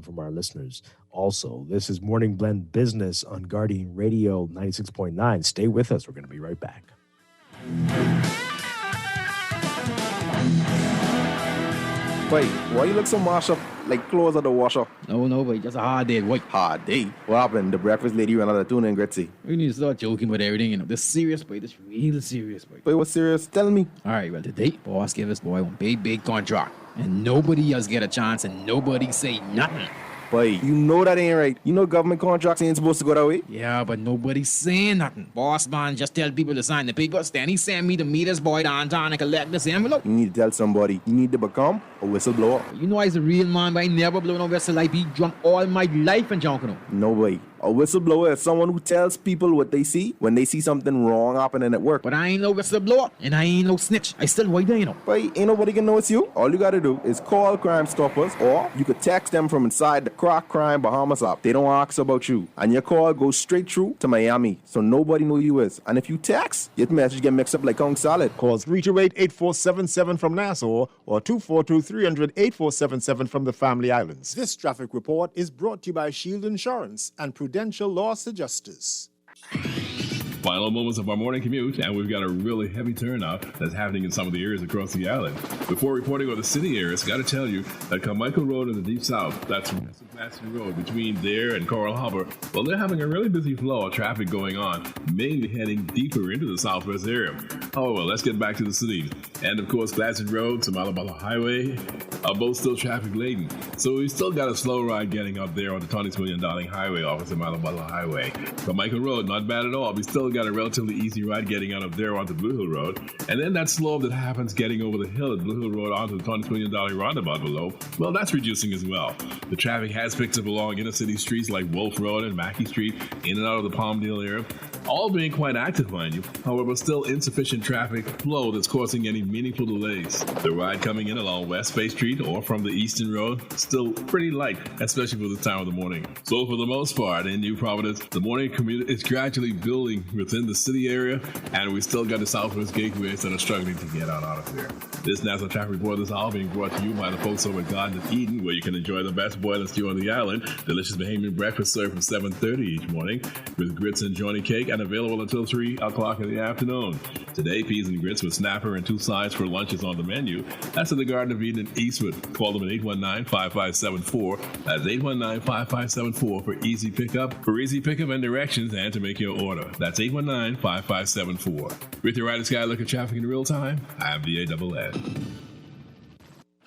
Speaker 28: from our listeners. Also, this is Morning Blend Business on Guardian Radio 96.9. Stay with us. We're going to be right back.
Speaker 6: Wait, why you look so mashed up like clothes at the washer?
Speaker 15: No, boy, just a hard day, boy.
Speaker 6: Hard day? What happened? The breakfast lady ran out of tuna and Gretzy.
Speaker 15: We need to start joking about everything, you know. This serious, boy. This real serious, boy.
Speaker 6: Wait, what's serious? Tell me.
Speaker 15: All right, well, today, boss gave us, boy, one big contract. And nobody else get a chance and nobody say nothing.
Speaker 6: Boy, you know that ain't right. You know government contracts ain't supposed to go that way.
Speaker 15: Yeah, but nobody's saying nothing. Boss man just tell people to sign the papers. Then he send me to meet this boy downtown and collect this envelope.
Speaker 6: You need to tell somebody. You need to become a whistleblower.
Speaker 15: You know I's a real man, but I never blow no whistle. I be drunk all my life and junk.
Speaker 6: No way. A whistleblower is someone who tells people what they see when they see something wrong happening at work.
Speaker 15: But I ain't no whistleblower, and I ain't no snitch. I still white there, you know.
Speaker 6: But ain't nobody can know it's you. All you gotta do is call Crime Stoppers, or you could text them from inside the Crack Crime Bahamas app. They don't ask about you. And your call goes straight through to Miami, so nobody know you is. And if you text, your message get mixed up like Kong Salad.
Speaker 21: Call 328-8477 from Nassau, or 242-300-8477 from the Family Islands. This traffic report is brought to you by Shield Insurance and Prudential Law Adjusters.
Speaker 7: Final moments of our morning commute, and we've got a really heavy turnout that's happening in some of the areas across the island. Before reporting on the city areas, got to tell you that Carmichael Road in the Deep South, that's Massey Road between there and Coral Harbor, well, they're having a really busy flow of traffic going on, mainly heading deeper into the southwest area. However, let's get back to the city. And of course, Glassett Road to Malabala Highway are both still traffic laden. So we still got a slow ride getting up there on the 22 Million Darling Highway off of the Malabala Highway. Carmichael Road, not bad at all. We still got a relatively easy ride getting out of there onto Blue Hill Road. And then that slow that happens getting over the hill at Blue Hill Road onto the 22 Million Darling roundabout below, well, that's reducing as well. The traffic has picked up along inner city streets like Wolf Road and Mackey Street, in and out of the Palmdale area, all being quite active, mind you. However, still insufficient traffic flow that's causing any meaningful delays. The ride coming in along West Bay Street or from the Eastern Road, still pretty light, especially for this time of the morning. So for the most part, in New Providence, the morning commute is gradually building within the city area, and we still got the Southwest gateways that are struggling to get out of there. This National Traffic Report this hour being brought to you by the folks over at Garden of Eden, where you can enjoy the best boiling stew on the island. Delicious Bahamian breakfast served from 7:30 each morning with grits and johnny cake, and available until 3 o'clock in the afternoon. Today, peas and grits with snapper and 2 sides for lunch is on the menu. That's at the Garden of Eden in Eastwood. Call them at 819-5574. That's 819-5574 for easy pickup and directions and to make your order. That's 819-5574. With your rider sky look at traffic in real time, I'm VANN.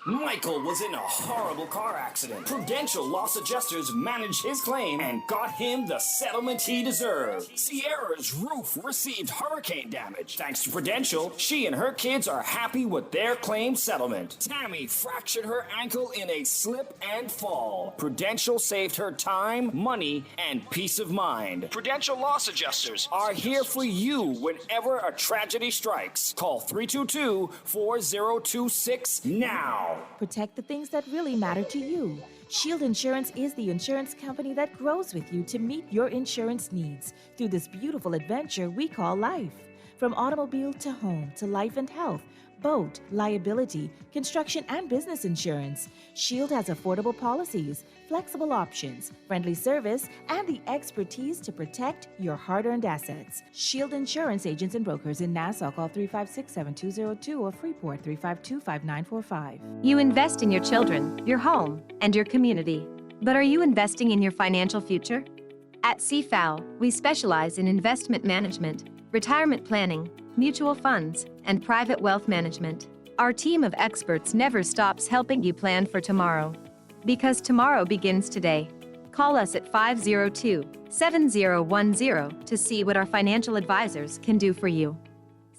Speaker 8: Michael was in a horrible car accident. Prudential Loss Adjusters managed his claim and got him the settlement he deserved. Sierra's roof received hurricane damage. Thanks to Prudential, she and her kids are happy with their claim settlement. Tammy fractured her ankle in a slip and fall. Prudential saved her time, money, and peace of mind. Prudential Loss Adjusters are here for you whenever a tragedy strikes. Call 322-4026 now.
Speaker 10: Protect the things that really matter to you. Shield Insurance is the insurance company that grows with you to meet your insurance needs through this beautiful adventure we call life. From automobile to home to life and health, boat, liability, construction, and business insurance, Shield has affordable policies, flexible options, friendly service, and the expertise to protect your hard-earned assets. Shield Insurance agents and brokers in Nassau, call 356-7202 or Freeport 352-5945.
Speaker 11: You invest in your children, your home, and your community. But are you investing in your financial future? At CFAL, we specialize in investment management, retirement planning, mutual funds, and private wealth management. Our team of experts never stops helping you plan for tomorrow. Because tomorrow begins today. Call us at 502-7010 to see what our financial advisors can do for you.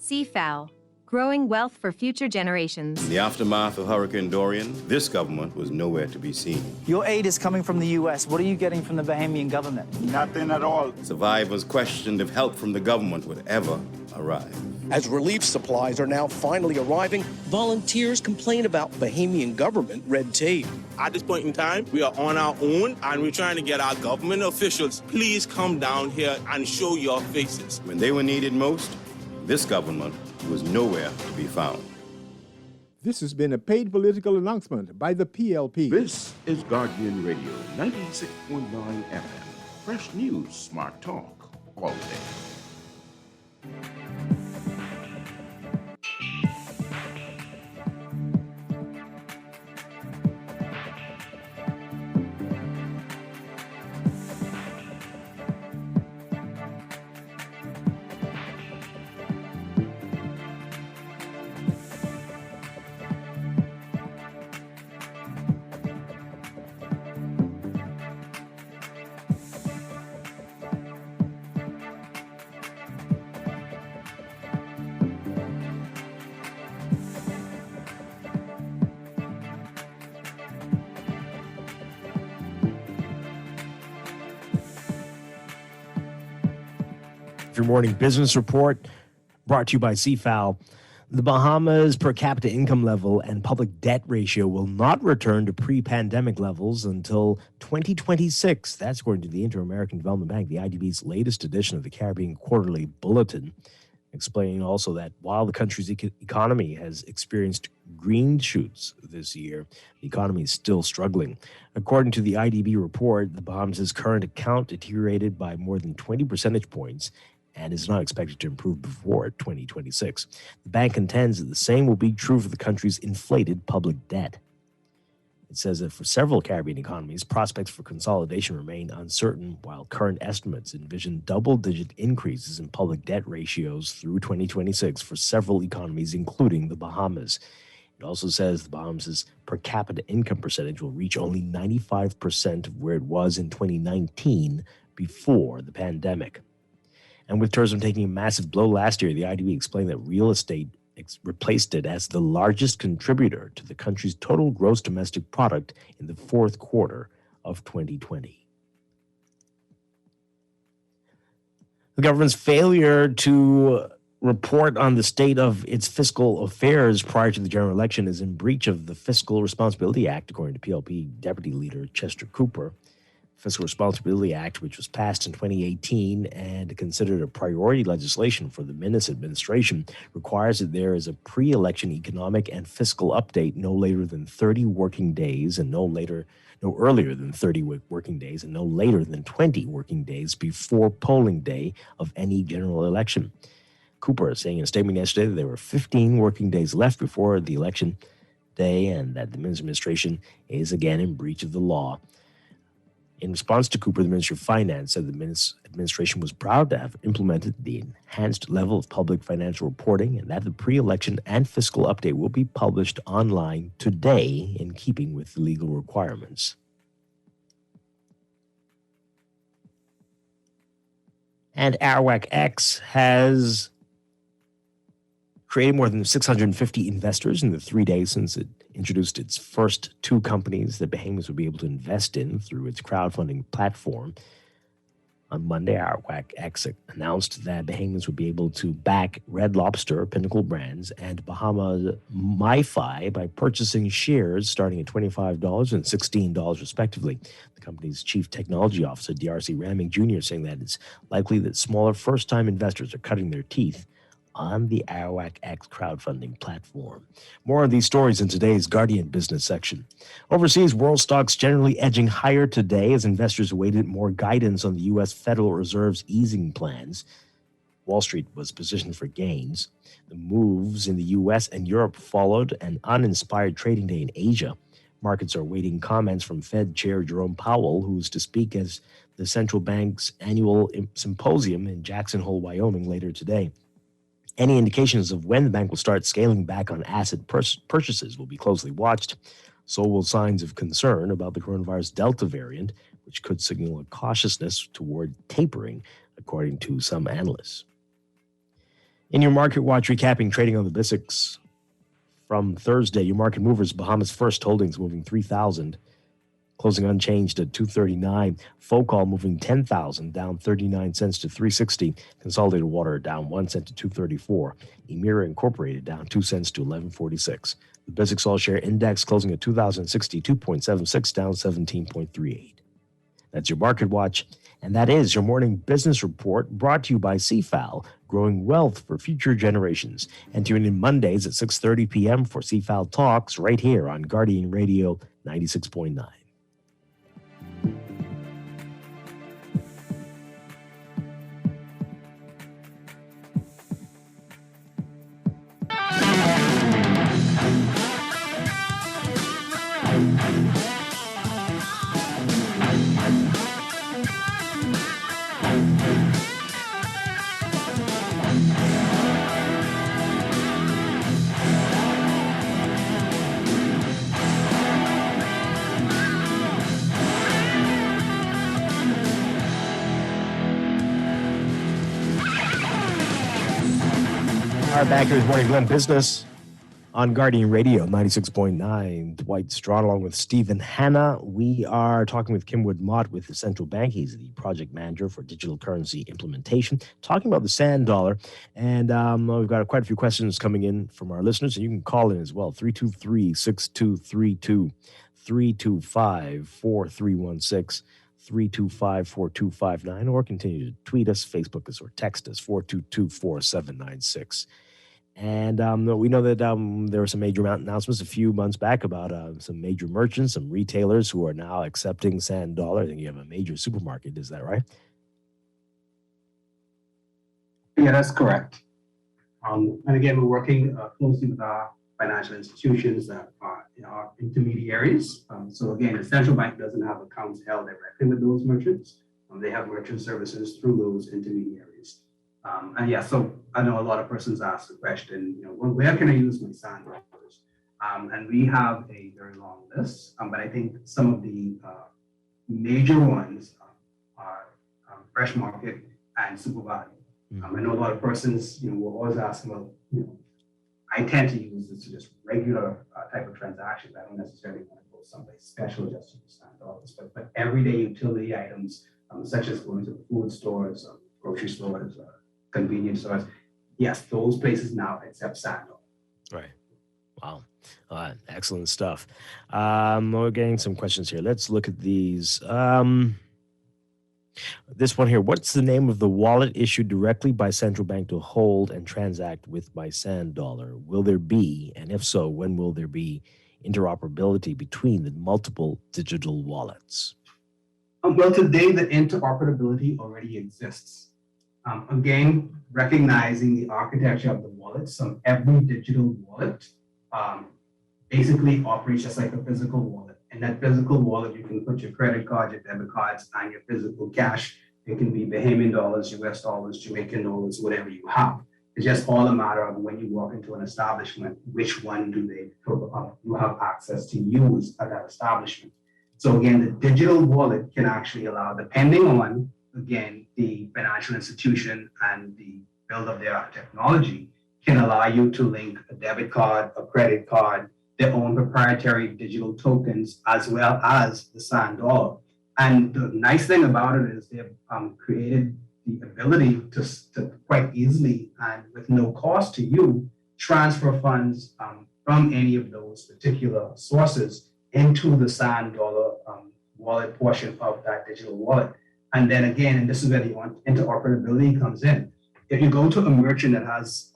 Speaker 11: CFAL, growing wealth for future generations.
Speaker 22: In the aftermath of Hurricane Dorian, this government was nowhere to be seen.
Speaker 24: Your aid is coming from the U.S. What are you getting from the Bahamian government?
Speaker 22: Nothing at all. Survivors questioned if help from the government would ever arrive.
Speaker 25: As relief supplies are now finally arriving, volunteers complain about Bahamian government red tape.
Speaker 26: At this point in time, we are on our own, and we're trying to get our government officials, please come down here and show your faces.
Speaker 22: When they were needed most, this government was nowhere to be found.
Speaker 21: This has been a paid political announcement by the PLP.
Speaker 27: This is Guardian Radio, 96.9 FM. Fresh news, smart talk, all day.
Speaker 28: Your morning business report brought to you by CFAL. The Bahamas' per capita income level and public debt ratio will not return to pre-pandemic levels until 2026. That's according to the Inter-American Development Bank, the IDB's latest edition of the Caribbean Quarterly Bulletin, explaining also that while the country's economy has experienced green shoots this year, the economy is still struggling. According to the IDB report, the Bahamas' current account deteriorated by more than 20 percentage points, and is not expected to improve before 2026. The bank contends that the same will be true for the country's inflated public debt. It says that for several Caribbean economies, prospects for consolidation remain uncertain, while current estimates envision double-digit increases in public debt ratios through 2026 for several economies, including the Bahamas. It also says the Bahamas' per capita income percentage will reach only 95% of where it was in 2019 before the pandemic. And with tourism taking a massive blow last year, the IDB explained that real estate replaced it as the largest contributor to the country's total gross domestic product in the fourth quarter of 2020. The government's failure to report on the state of its fiscal affairs prior to the general election is in breach of the Fiscal Responsibility Act, according to PLP Deputy Leader Chester Cooper. Fiscal Responsibility Act, which was passed in 2018 and considered a priority legislation for the Minnis administration, requires that there is a pre-election economic and fiscal update no later than 30 working days and no earlier than 30 working days and no later than 20 working days before polling day of any general election. Cooper is saying in a statement yesterday that there were 15 working days left before the election day and that the Minnis administration is again in breach of the law. In response to Cooper, the Ministry of Finance said the Minnis administration was proud to have implemented the enhanced level of public financial reporting and that the pre-election and fiscal update will be published online today in keeping with the legal requirements. And Arawak X has created more than 650 investors in the 3 days since it introduced its first two companies that Bahamas would be able to invest in through its crowdfunding platform. On Monday, Arawak X announced that Bahamas would be able to back Red Lobster, Pinnacle Brands, and Bahama MiFi by purchasing shares starting at $25 and $16 respectively. The company's chief technology officer, D.R.C. Ramming Jr., saying that it's likely that smaller first-time investors are cutting their teeth on the Arawak X crowdfunding platform. More on these stories in today's Guardian Business section. Overseas, world stocks generally edging higher today as investors awaited more guidance on the U.S. Federal Reserve's easing plans. Wall Street was positioned for gains. The moves in the U.S. and Europe followed an uninspired trading day in Asia. Markets are awaiting comments from Fed Chair Jerome Powell, who is to speak as the central bank's annual symposium in Jackson Hole, Wyoming later today. Any indications of when the bank will start scaling back on asset purchases will be closely watched. So will signs of concern about the coronavirus Delta variant, which could signal a cautiousness toward tapering, according to some analysts. In your Market Watch, recapping trading on the BISX from Thursday, your market movers, Bahamas First Holdings moving 3,000, closing unchanged at 239. Focall moving 10,000, down 39 cents to 360. Consolidated Water down 1 cent to 234. Emira Incorporated down 2 cents to 1146. The BISX All Share Index closing at 2,062.76, down 17.38. That's your Market Watch, and that is your morning business report brought to you by CFAL, growing wealth for future generations. And tune in Mondays at 6:30 p.m. for CFAL Talks right here on Guardian Radio 96.9. Back here with Morning Glen Business on Guardian Radio 96.9. Dwight Strachan along with Stephen Hanna. We are talking with Kim Wood-Mott with the Central Bank. He's the project manager for digital currency implementation, talking about the sand dollar. And we've got quite a few questions coming in from our listeners, and you can call in as well. 323-6232, 325-4316. 325-4259, or continue to tweet us, Facebook us, or text us, 422-4796. And we know that there were some major announcements a few months back about some major merchants, some retailers who are now accepting sand dollar. I think you have a major supermarket. Is that right?
Speaker 20: Yeah, that's correct. And again, we're working closely with our financial institutions that are our intermediaries. So again, the central bank doesn't have accounts held directly with those merchants. They have merchant services through those intermediaries. And yeah, so I know a lot of persons ask the question, well, where can I use my SAN dollars? And we have a very long list, but I think some of the major ones are Fresh Market and Super Value. I know a lot of persons, will always ask, well, I tend to use this to just regular type of transactions. I don't necessarily want to go someplace special just to use SAN dollars, but everyday utility items, such as going to food stores, grocery stores, convenience stores, yes, those places now accept SAN dollars.
Speaker 28: Right. Wow. Excellent stuff. We're getting some questions here. Let's look at these. This one here. What's the name of the wallet issued directly by central bank to hold and transact with my SAN dollar? Will there be, and if so, when will there be interoperability between the multiple digital wallets?
Speaker 20: Well, today the interoperability already exists. Again, recognizing the architecture of the wallet, so every digital wallet basically operates just like a physical wallet. In that physical wallet, you can put your credit card, your debit cards, and your physical cash. It can be Bahamian dollars, US dollars, Jamaican dollars, whatever you have. It's just all a matter of when you walk into an establishment, which one do you have access to use at that establishment. So again, the digital wallet can actually allow, depending on, again, the financial institution and the build of their technology, can allow you to link a debit card, a credit card, their own proprietary digital tokens, as well as the SAN dollar. And the nice thing about it is they've created the ability to quite easily and with no cost to you, transfer funds from any of those particular sources into the SAN dollar wallet portion of that digital wallet. And then again, and this is where the interoperability comes in. If you go to a merchant that has,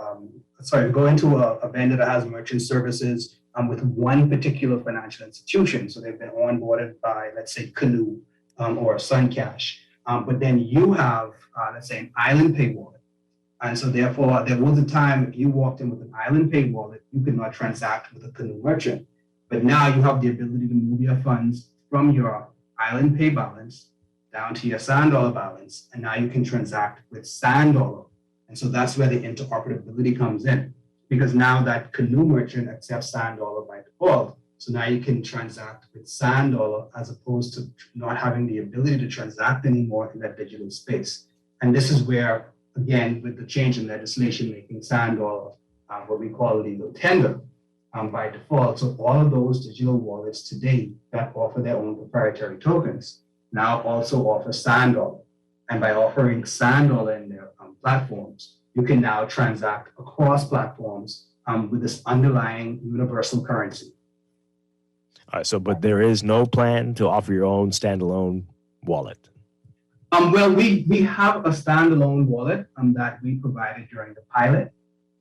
Speaker 20: go into a vendor that has merchant services with one particular financial institution, so they've been onboarded by, let's say, Canoe or Suncash, but then you have, let's say, an Island Pay wallet. And so therefore, there was a time if you walked in with an Island Pay wallet, you could not transact with a Canoe merchant. But now you have the ability to move your funds from your Island Pay balance down to your SAN dollar balance, and now you can transact with SAN dollar. And so that's where the interoperability comes in, because now that Canoe merchant accepts SAN dollar by default, so now you can transact with SAN dollar as opposed to not having the ability to transact anymore in that digital space. And this is where, again, with the change in legislation making SAN dollar what we call legal tender by default, so all of those digital wallets today that offer their own proprietary tokens now also offer SAN dollar. And by offering SAN dollar in their platforms, you can now transact across platforms with this underlying universal currency.
Speaker 28: All right, but there is no plan to offer your own standalone wallet.
Speaker 20: Well, we have a standalone wallet that we provided during the pilot.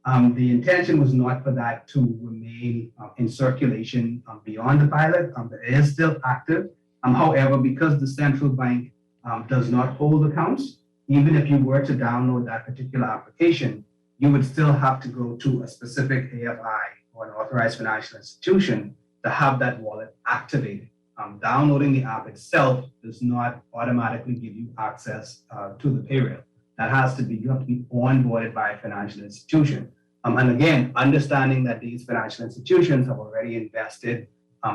Speaker 20: The intention was not for that to remain in circulation beyond the pilot. It is still active. However, because the central bank does not hold accounts, even if you were to download that particular application, you would still have to go to a specific AFI or an authorized financial institution to have that wallet activated. Downloading the app itself does not automatically give you access to the pay rail. You have to be onboarded by a financial institution. And again, understanding that these financial institutions have already invested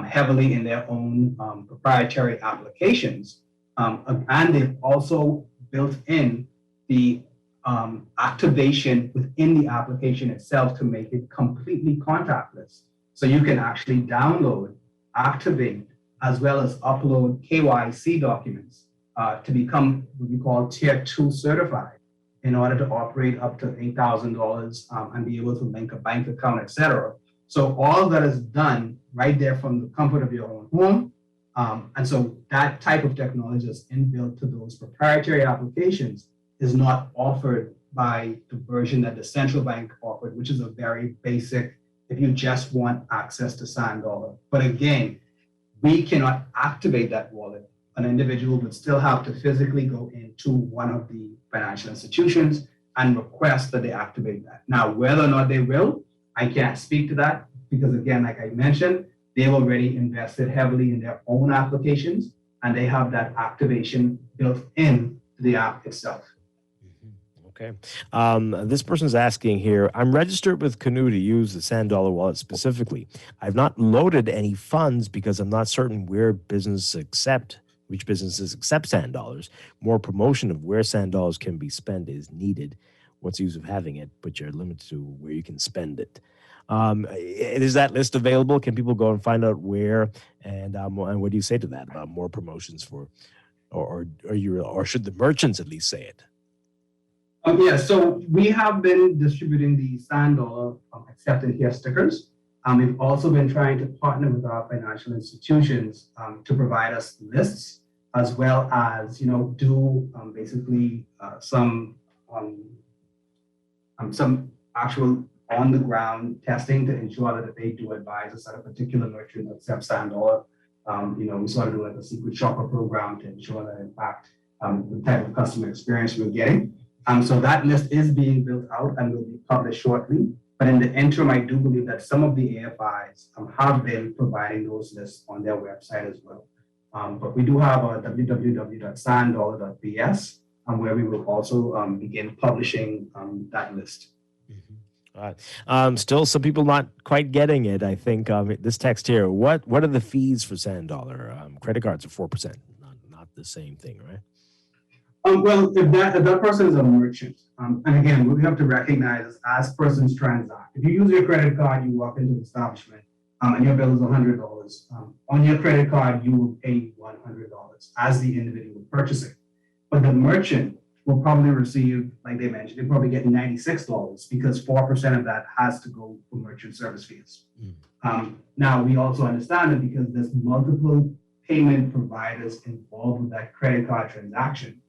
Speaker 20: heavily in their own proprietary applications, and they've also built in the activation within the application itself to make it completely contactless. So you can actually download, activate, as well as upload KYC documents to become what we call Tier 2 certified in order to operate up to $8,000 and be able to link a bank account, etc. So all of that is done right there from the comfort of your own home. And so that type of technology that's inbuilt to those proprietary applications is not offered by the version that the central bank offered, which is a very basic, if you just want access to SAN dollar. But again, we cannot activate that wallet. An individual would still have to physically go into one of the financial institutions and request that they activate that. Now, whether or not they will, I can't speak to that because, again, like I mentioned, they've already invested heavily in their own applications and they have that activation built in to the app itself.
Speaker 28: Okay. This person's asking here, I'm registered with Canoe to use the Sand Dollar wallet specifically. I've not loaded any funds because I'm not certain which businesses accept Sand Dollars. More promotion of where Sand Dollars can be spent is needed. What's the use of having it, but you're limited to where you can spend it? Is that list available? Can people go and find out where? And what do you say to that about more promotions for, or should the merchants at least say it?
Speaker 20: Yeah, so we have been distributing the Sand Dollar accepted here stickers. We've also been trying to partner with our financial institutions to provide us lists, as well as do basically some actual on-the-ground testing to ensure that if they do advise us that a particular merchant accepts Sand Dollar, we sort of do like a secret shopper program to ensure that in fact the type of customer experience we're getting. So that list is being built out and will be published shortly. But in the interim, I do believe that some of the AFIs have been providing those lists on their website as well. But we do have a www.sanddollar.bs where we will also begin publishing that list.
Speaker 28: All right. Still, some people not quite getting it. I think this text here. What are the fees for Sand Dollar? Credit cards are 4%. Not the same thing, right?
Speaker 20: Well, if that person is a merchant, and again, we have to recognize as persons transact. If you use your credit card, you walk into the establishment, and your bill is $100. On your credit card, you will pay $100 as the individual purchasing. But the merchant will probably receive, like they mentioned, they probably get $96 because 4% of that has to go for merchant service fees. Now, we also understand that because there's multiple payment providers involved with that credit card transaction,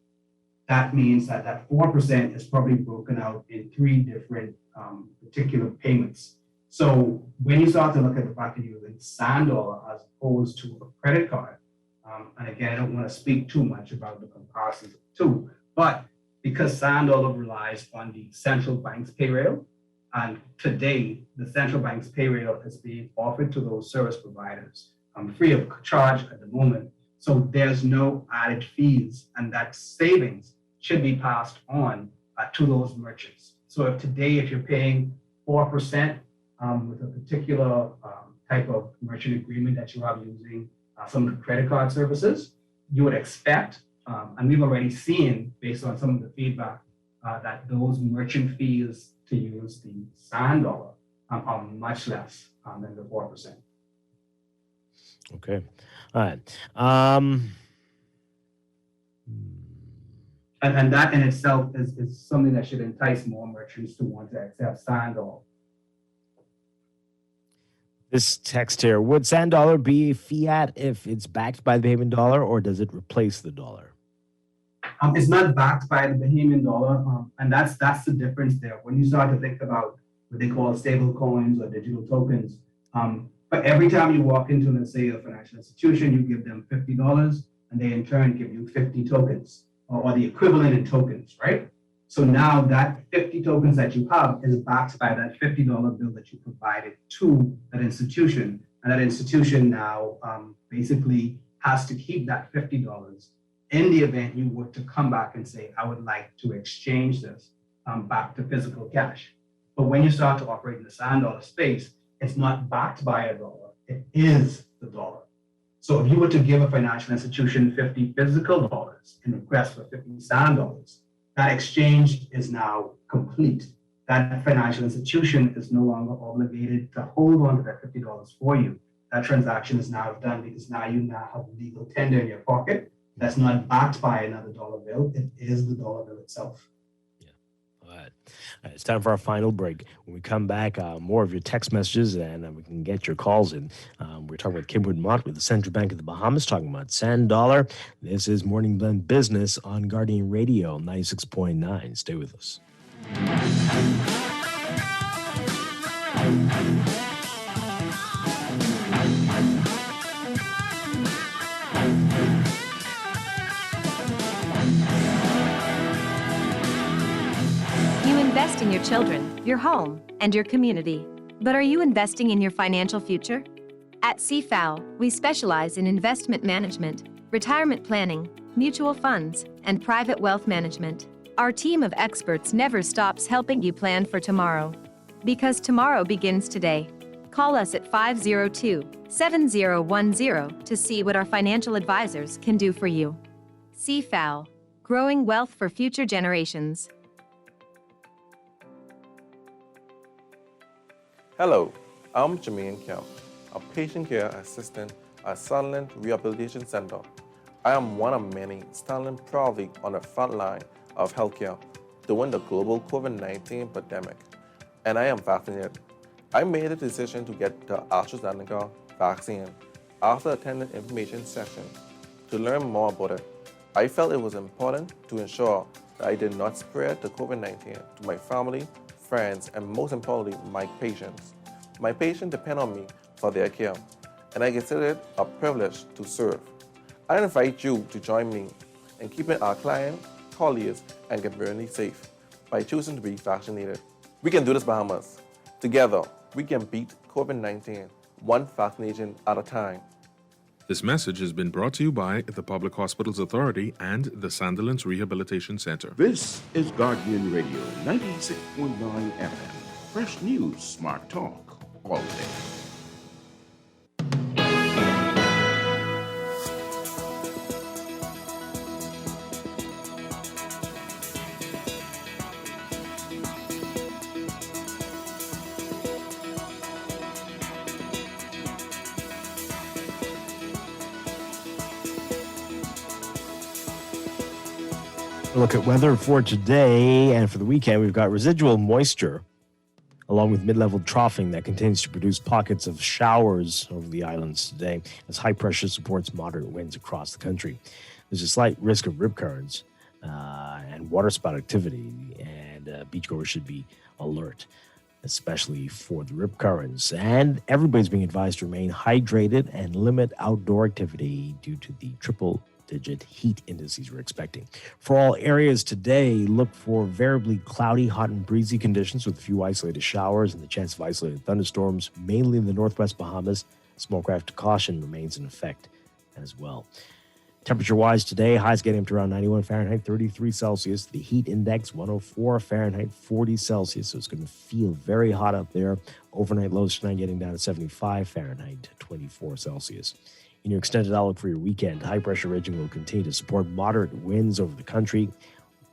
Speaker 20: that means that 4% is probably broken out in 3 different particular payments. So when you start to look at the fact that you're using Sand Dollar as opposed to a credit card, and again, I don't want to speak too much about the comparisons of the two, but because Sand Dollar relies on the central bank's pay rail, and today the central bank's pay rail is being offered to those service providers free of charge at the moment. So there's no added fees, and that savings should be passed on to those merchants. So if you're paying 4% with a particular type of merchant agreement that you have using some of the credit card services, you would expect, and we've already seen based on some of the feedback, that those merchant fees to use the Sand Dollar are much less than the 4%.
Speaker 28: Okay. All right.
Speaker 20: And that in itself is something that should entice more merchants to want to accept Sand Dollar.
Speaker 28: This text here, would Sand Dollar be fiat if it's backed by the Bahamian dollar, or does it replace the dollar?
Speaker 20: It's not backed by the Bahamian dollar, and that's the difference there. When you start to think about what they call stable coins or digital tokens, but every time you walk into, let's say, a financial institution, you give them $50, and they in turn give you 50 tokens, or the equivalent in tokens, right? So now that 50 tokens that you have is backed by that $50 bill that you provided to that institution. And that institution now basically has to keep that $50 in the event you were to come back and say, I would like to exchange this back to physical cash. But when you start to operate in the Sand Dollar space, it's not backed by a dollar, it is the dollar. So if you were to give a financial institution 50 physical dollars in request for 50 Sand Dollars, that exchange is now complete. That financial institution is no longer obligated to hold on to that $50 for you. That transaction is now done because now you have legal tender in your pocket that's not backed by another dollar bill. It is the dollar bill itself.
Speaker 28: All right. It's time for our final break. When we come back, more of your text messages, and we can get your calls in. We're talking with Kim Woodmont with the Central Bank of the Bahamas, talking about Sand Dollar. This is Morning Blend Business on Guardian Radio 96.9. Stay with us.
Speaker 11: invest in your children, your home, and your community. But are you investing in your financial future? At CFAO, we specialize in investment management, retirement planning, mutual funds, and private wealth management. Our team of experts never stops helping you plan for tomorrow. Because tomorrow begins today. Call us at 502-7010 to see what our financial advisors can do for you. CFAO, growing wealth for future generations.
Speaker 1: Hello, I'm Jermaine Kemp, a patient care assistant at Sutherland Rehabilitation Center. I am one of many standing proudly on the front line of healthcare during the global COVID-19 pandemic, and I am vaccinated. I made a decision to get the AstraZeneca vaccine after attending information session to learn more about it. I felt it was important to ensure that I did not spread the COVID-19 to my family, friends, and most importantly, my patients. My patients depend on me for their care, and I consider it a privilege to serve. I invite you to join me in keeping our clients, colleagues, and community safe by choosing to be vaccinated. We can do this, Bahamas. Together, we can beat COVID-19, one vaccination at a time.
Speaker 3: This message has been brought to you by the Public Hospitals Authority and the Sandilands Rehabilitation Center.
Speaker 27: This is Guardian Radio 96.9 FM. Fresh news, smart talk, all day.
Speaker 28: Look at weather for today and for the weekend. We've got residual moisture along with mid-level troughing that continues to produce pockets of showers over the islands today as high pressure supports moderate winds across the country. There's a slight risk of rip currents and water spout activity, and beachgoers should be alert, especially for the rip currents. And everybody's being advised to remain hydrated and limit outdoor activity due to the triple-digit heat indices we're expecting. For all areas today, look for variably cloudy, hot, and breezy conditions with a few isolated showers and the chance of isolated thunderstorms, mainly in the northwest Bahamas. Smoke-craft caution remains in effect as well. Temperature-wise today, highs getting up to around 91 Fahrenheit, 33 Celsius. The heat index, 104 Fahrenheit, 40 Celsius. So it's going to feel very hot up there. Overnight lows tonight getting down to 75 Fahrenheit, 24 Celsius. In your extended outlook for your weekend, high-pressure ridging will continue to support moderate winds over the country.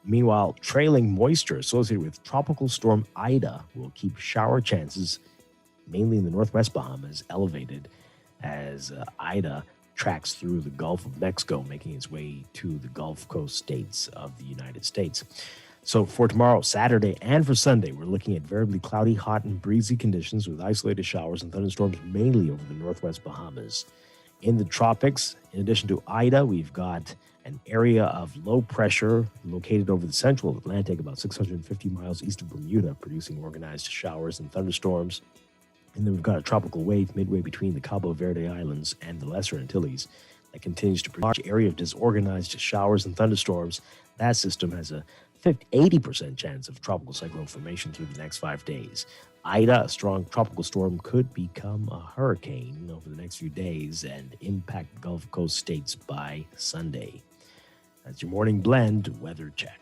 Speaker 28: Meanwhile, trailing moisture associated with Tropical Storm Ida will keep shower chances, mainly in the northwest Bahamas, elevated as Ida tracks through the Gulf of Mexico, making its way to the Gulf Coast states of the United States. So for tomorrow, Saturday, and for Sunday, we're looking at variably cloudy, hot, and breezy conditions with isolated showers and thunderstorms mainly over the northwest Bahamas. In the tropics, in addition to Ida, we've got an area of low pressure located over the central Atlantic, about 650 miles east of Bermuda, producing organized showers and thunderstorms. And then we've got a tropical wave midway between the Cabo Verde Islands and the Lesser Antilles that continues to produce a large area of disorganized showers and thunderstorms. That system has a 80% chance of tropical cyclone formation through the next 5 days. Ida, a strong tropical storm, could become a hurricane over the next few days and impact Gulf Coast states by Sunday. That's your morning blend weather check.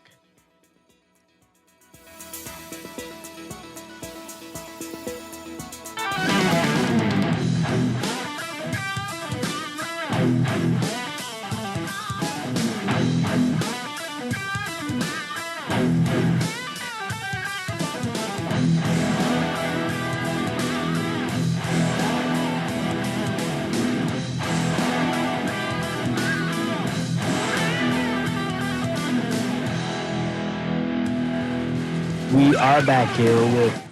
Speaker 28: We are back here with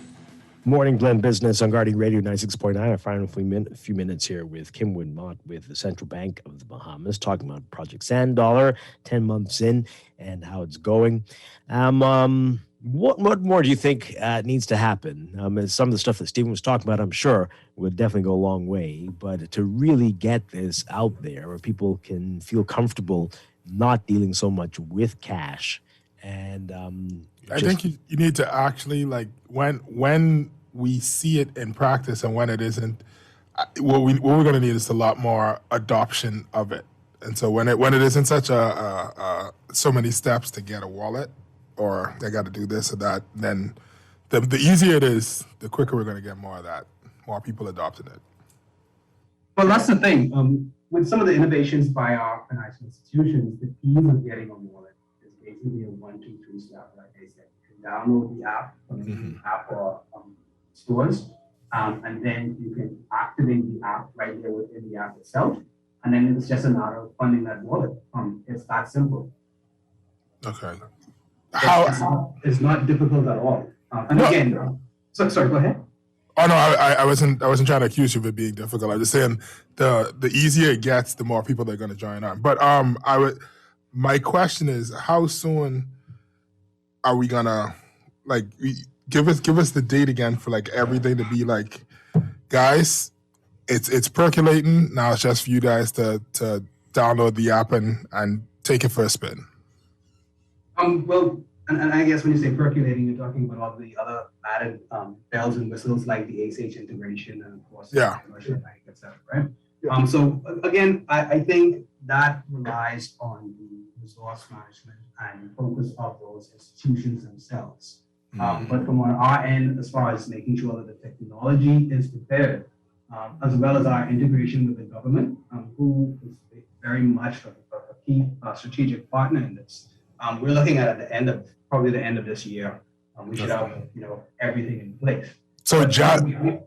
Speaker 28: Morning Blend Business on Guardian Radio 96.9. I find a few minutes here with Kim Winmont with the Central Bank of the Bahamas, talking about Project Sand Dollar, 10 months in, and how it's going. What more do you think needs to happen? Some of the stuff that Stephen was talking about, I'm sure, would definitely go a long way. But to really get this out there where people can feel comfortable not dealing so much with cash And
Speaker 5: I think you need to actually, like, when we see it in practice and when it isn't, what we're going to need is a lot more adoption of it. And so when it isn't such so many steps to get a wallet, or they got to do this or that, then the easier it is, the quicker we're going to get more of that, more people adopting it.
Speaker 20: Well, that's the thing. With some of the innovations by our financial institutions, the ease of getting a wallet is basically a 1, 2, 3 step. Like I said, you can download the app from the app or stores, and then you can activate the app right there within the app itself, and then it's just a matter of funding that wallet. It's that simple.
Speaker 5: Okay.
Speaker 20: It's not difficult at all. And again, sorry, go ahead.
Speaker 5: Oh no, I wasn't trying to accuse you of it being difficult. I'm just saying the easier it gets, the more people are going to join on. But my question is, how soon are we gonna, like, give us the date again for, like, everything to be like, guys, it's percolating now. It's just for you guys to download the app and take it for a spin.
Speaker 20: Well, and I guess when you say percolating, you're talking about all the other added bells and whistles like the ACH integration and, of course, commercial bank, et cetera, right? Yeah. So again, I think that relies on the resource management and focus of those institutions themselves. But from on our end, as far as making sure that the technology is prepared, as well as our integration with the government, who is very much a key strategic partner in this. We're looking at the end of this year. We should have everything in place.
Speaker 5: So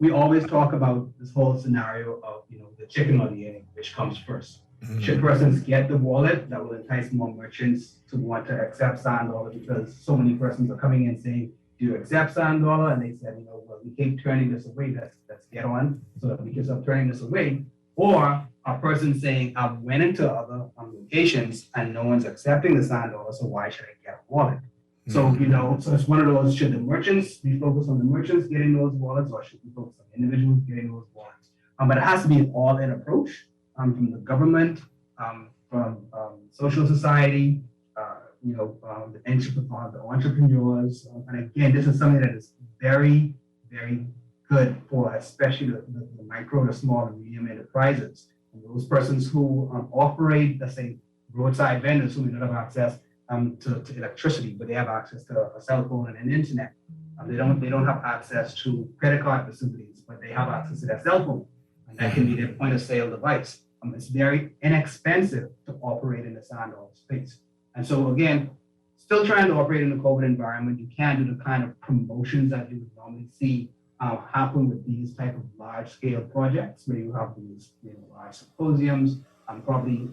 Speaker 20: we always talk about this whole scenario of the chicken or the egg, which comes first. Should persons get the wallet, that will entice more merchants to want to accept Sand Dollar, because so many persons are coming in saying, do you accept Sand Dollar? And they said, well, we keep turning this away. Let's get on so that we can stop turning this away. Or a person saying, I went into other locations and no one's accepting the Sand Dollar, so why should I get a wallet? So, so it's one of those, should the merchants be focused on the merchants getting those wallets, or should we focus on individuals getting those wallets? But it has to be an all-in approach from the government, from social society, the entrepreneurs. And again, this is something that is very, very good for especially the micro, the small and medium enterprises. And those persons who operate, let's say, roadside vendors who may not have access to electricity, but they have access to a cell phone and an internet. They don't have access to credit card facilities, but they have access to their cell phone, and that can be their point of sale device. It's very inexpensive to operate in the Sand Dollar space. And so again, still trying to operate in the COVID environment, you can't do the kind of promotions that you would normally see happen with these type of large scale projects, where you have these large symposiums, probably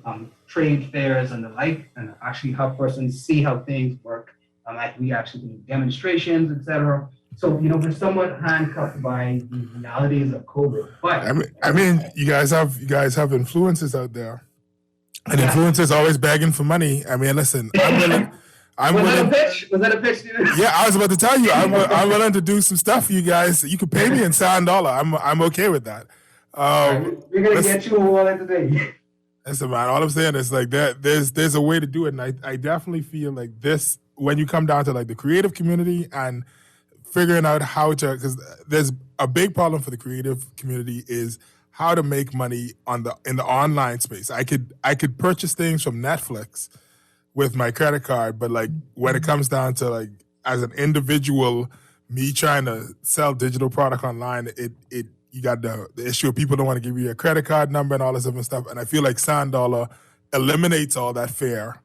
Speaker 20: trade fairs and the like, and actually have persons see how things work. Like we actually do demonstrations, etc. So we're somewhat handcuffed by the realities of COVID. But
Speaker 5: I mean, you guys have influencers out there, and influencers always begging for money. I mean, listen, I'm willing.
Speaker 20: Was that a pitch? Dude?
Speaker 5: Yeah, I was about to tell you, I'm willing to do some stuff for you guys. You can pay me in Sand Dollar. I'm okay with that.
Speaker 20: We're gonna get you a wallet today.
Speaker 5: Listen, man, all I'm saying is, like, there's a way to do it, and I definitely feel like this, when you come down to, like, the creative community and figuring out how to, because there's a big problem for the creative community is how to make money in the online space. I could purchase things from Netflix with my credit card, but, like, when it comes down to, like, as an individual, me trying to sell digital product online, you got the issue of people don't want to give you a credit card number and all this different stuff. And I feel like Sand Dollar eliminates all that fear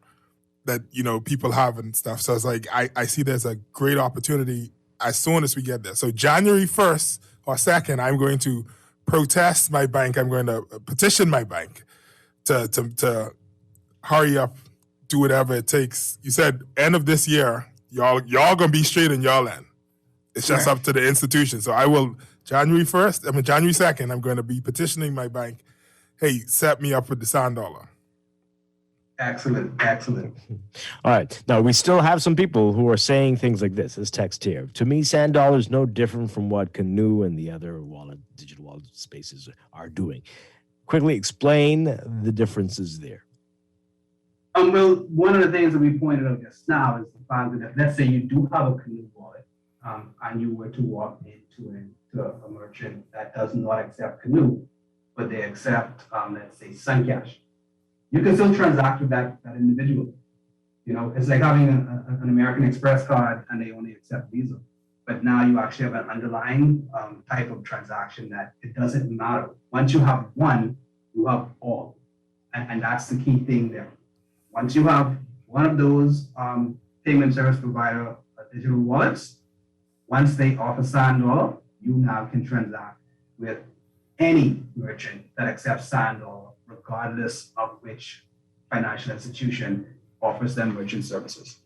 Speaker 5: that, people have and stuff. So it's like, I see there's a great opportunity as soon as we get there. So January 1st or 2nd, I'm going to protest my bank. I'm going to petition my bank to hurry up, do whatever it takes. You said end of this year, y'all gonna be straight in y'all end. It's just up to the institution. So I will, January 2nd, I'm going to be petitioning my bank, hey, set me up with the Sand Dollar.
Speaker 20: Excellent.
Speaker 28: All right. Now, we still have some people who are saying things like this. This text here. To me, Sand Dollar is no different from what Canoe and the other digital wallet spaces are doing. Quickly explain the differences there.
Speaker 20: Well, one of the things that we pointed out just now is the fact that let's say you do have a canoe wallet, and you were to walk into a merchant that does not accept canoe, but they accept, let's say, Suncash. You can still transact with that individual. You know, it's like having an American Express card and they only accept Visa. But now you actually have an underlying type of transaction that it doesn't matter. Once you have one, you have all. And that's the key thing there. Once you have one of those payment service provider digital wallets, once they offer Sand Dollar, you now can transact with any merchant that accepts Sand Dollar, regardless of which financial institution offers them merchant services.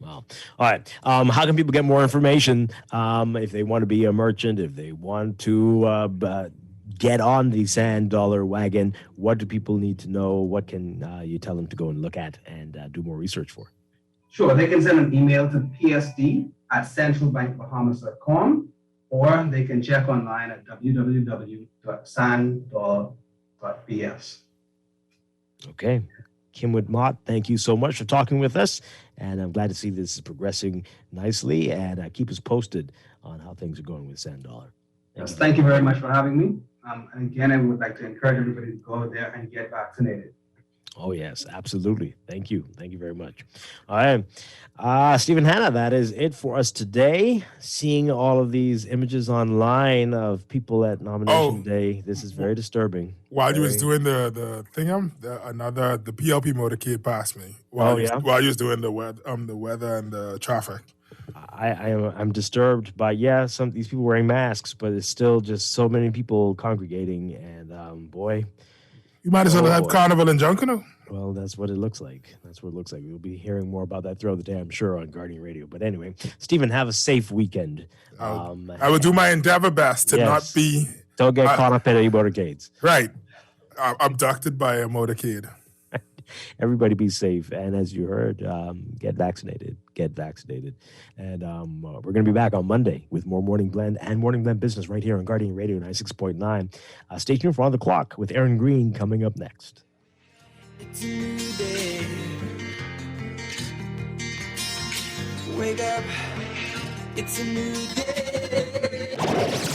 Speaker 28: Wow. All right. How can people get more information if they want to be a merchant, if they want to get on the Sand Dollar wagon? What do people need to know? What can you tell them to go and look at and do more research for?
Speaker 20: Sure. They can send an email to psd@centralbankbahamas.com, or they can check online at www.sanddollar.bs.
Speaker 28: Okay. Kimwood Mott, thank you so much for talking with us. And I'm glad to see this is progressing nicely. And keep us posted on how things are going with Sand Dollar.
Speaker 20: Thank you very much for having me. And again, I would like to encourage everybody to go there and get vaccinated.
Speaker 28: Oh, yes, absolutely. Thank you. Thank you very much. All right. Stephen Hanna, that is it for us today. Seeing all of these images online of people at nomination day, this is very disturbing.
Speaker 5: While you was doing the thing, the PLP motorcade passed me. While you was doing the weather and the traffic.
Speaker 28: I'm disturbed by some of these people wearing masks, but it's still just so many people congregating, and boy.
Speaker 5: You might as well have Carnival in Junkanoo.
Speaker 28: Well, that's what it looks like. We'll be hearing more about that throughout the day, I'm sure, on Guardian Radio. But anyway, Stephen, have a safe weekend.
Speaker 5: I will do my endeavor best to not be...
Speaker 28: Don't get caught up in any motorcades.
Speaker 5: Right. Abducted by a motorcade.
Speaker 28: Everybody be safe. And as you heard, get vaccinated. And we're going to be back on Monday with more Morning Blend and Morning Blend Business right here on Guardian Radio 96.9. Stay tuned for On the Clock with Aaron Green coming up next.
Speaker 2: Today, wake up, it's a new day.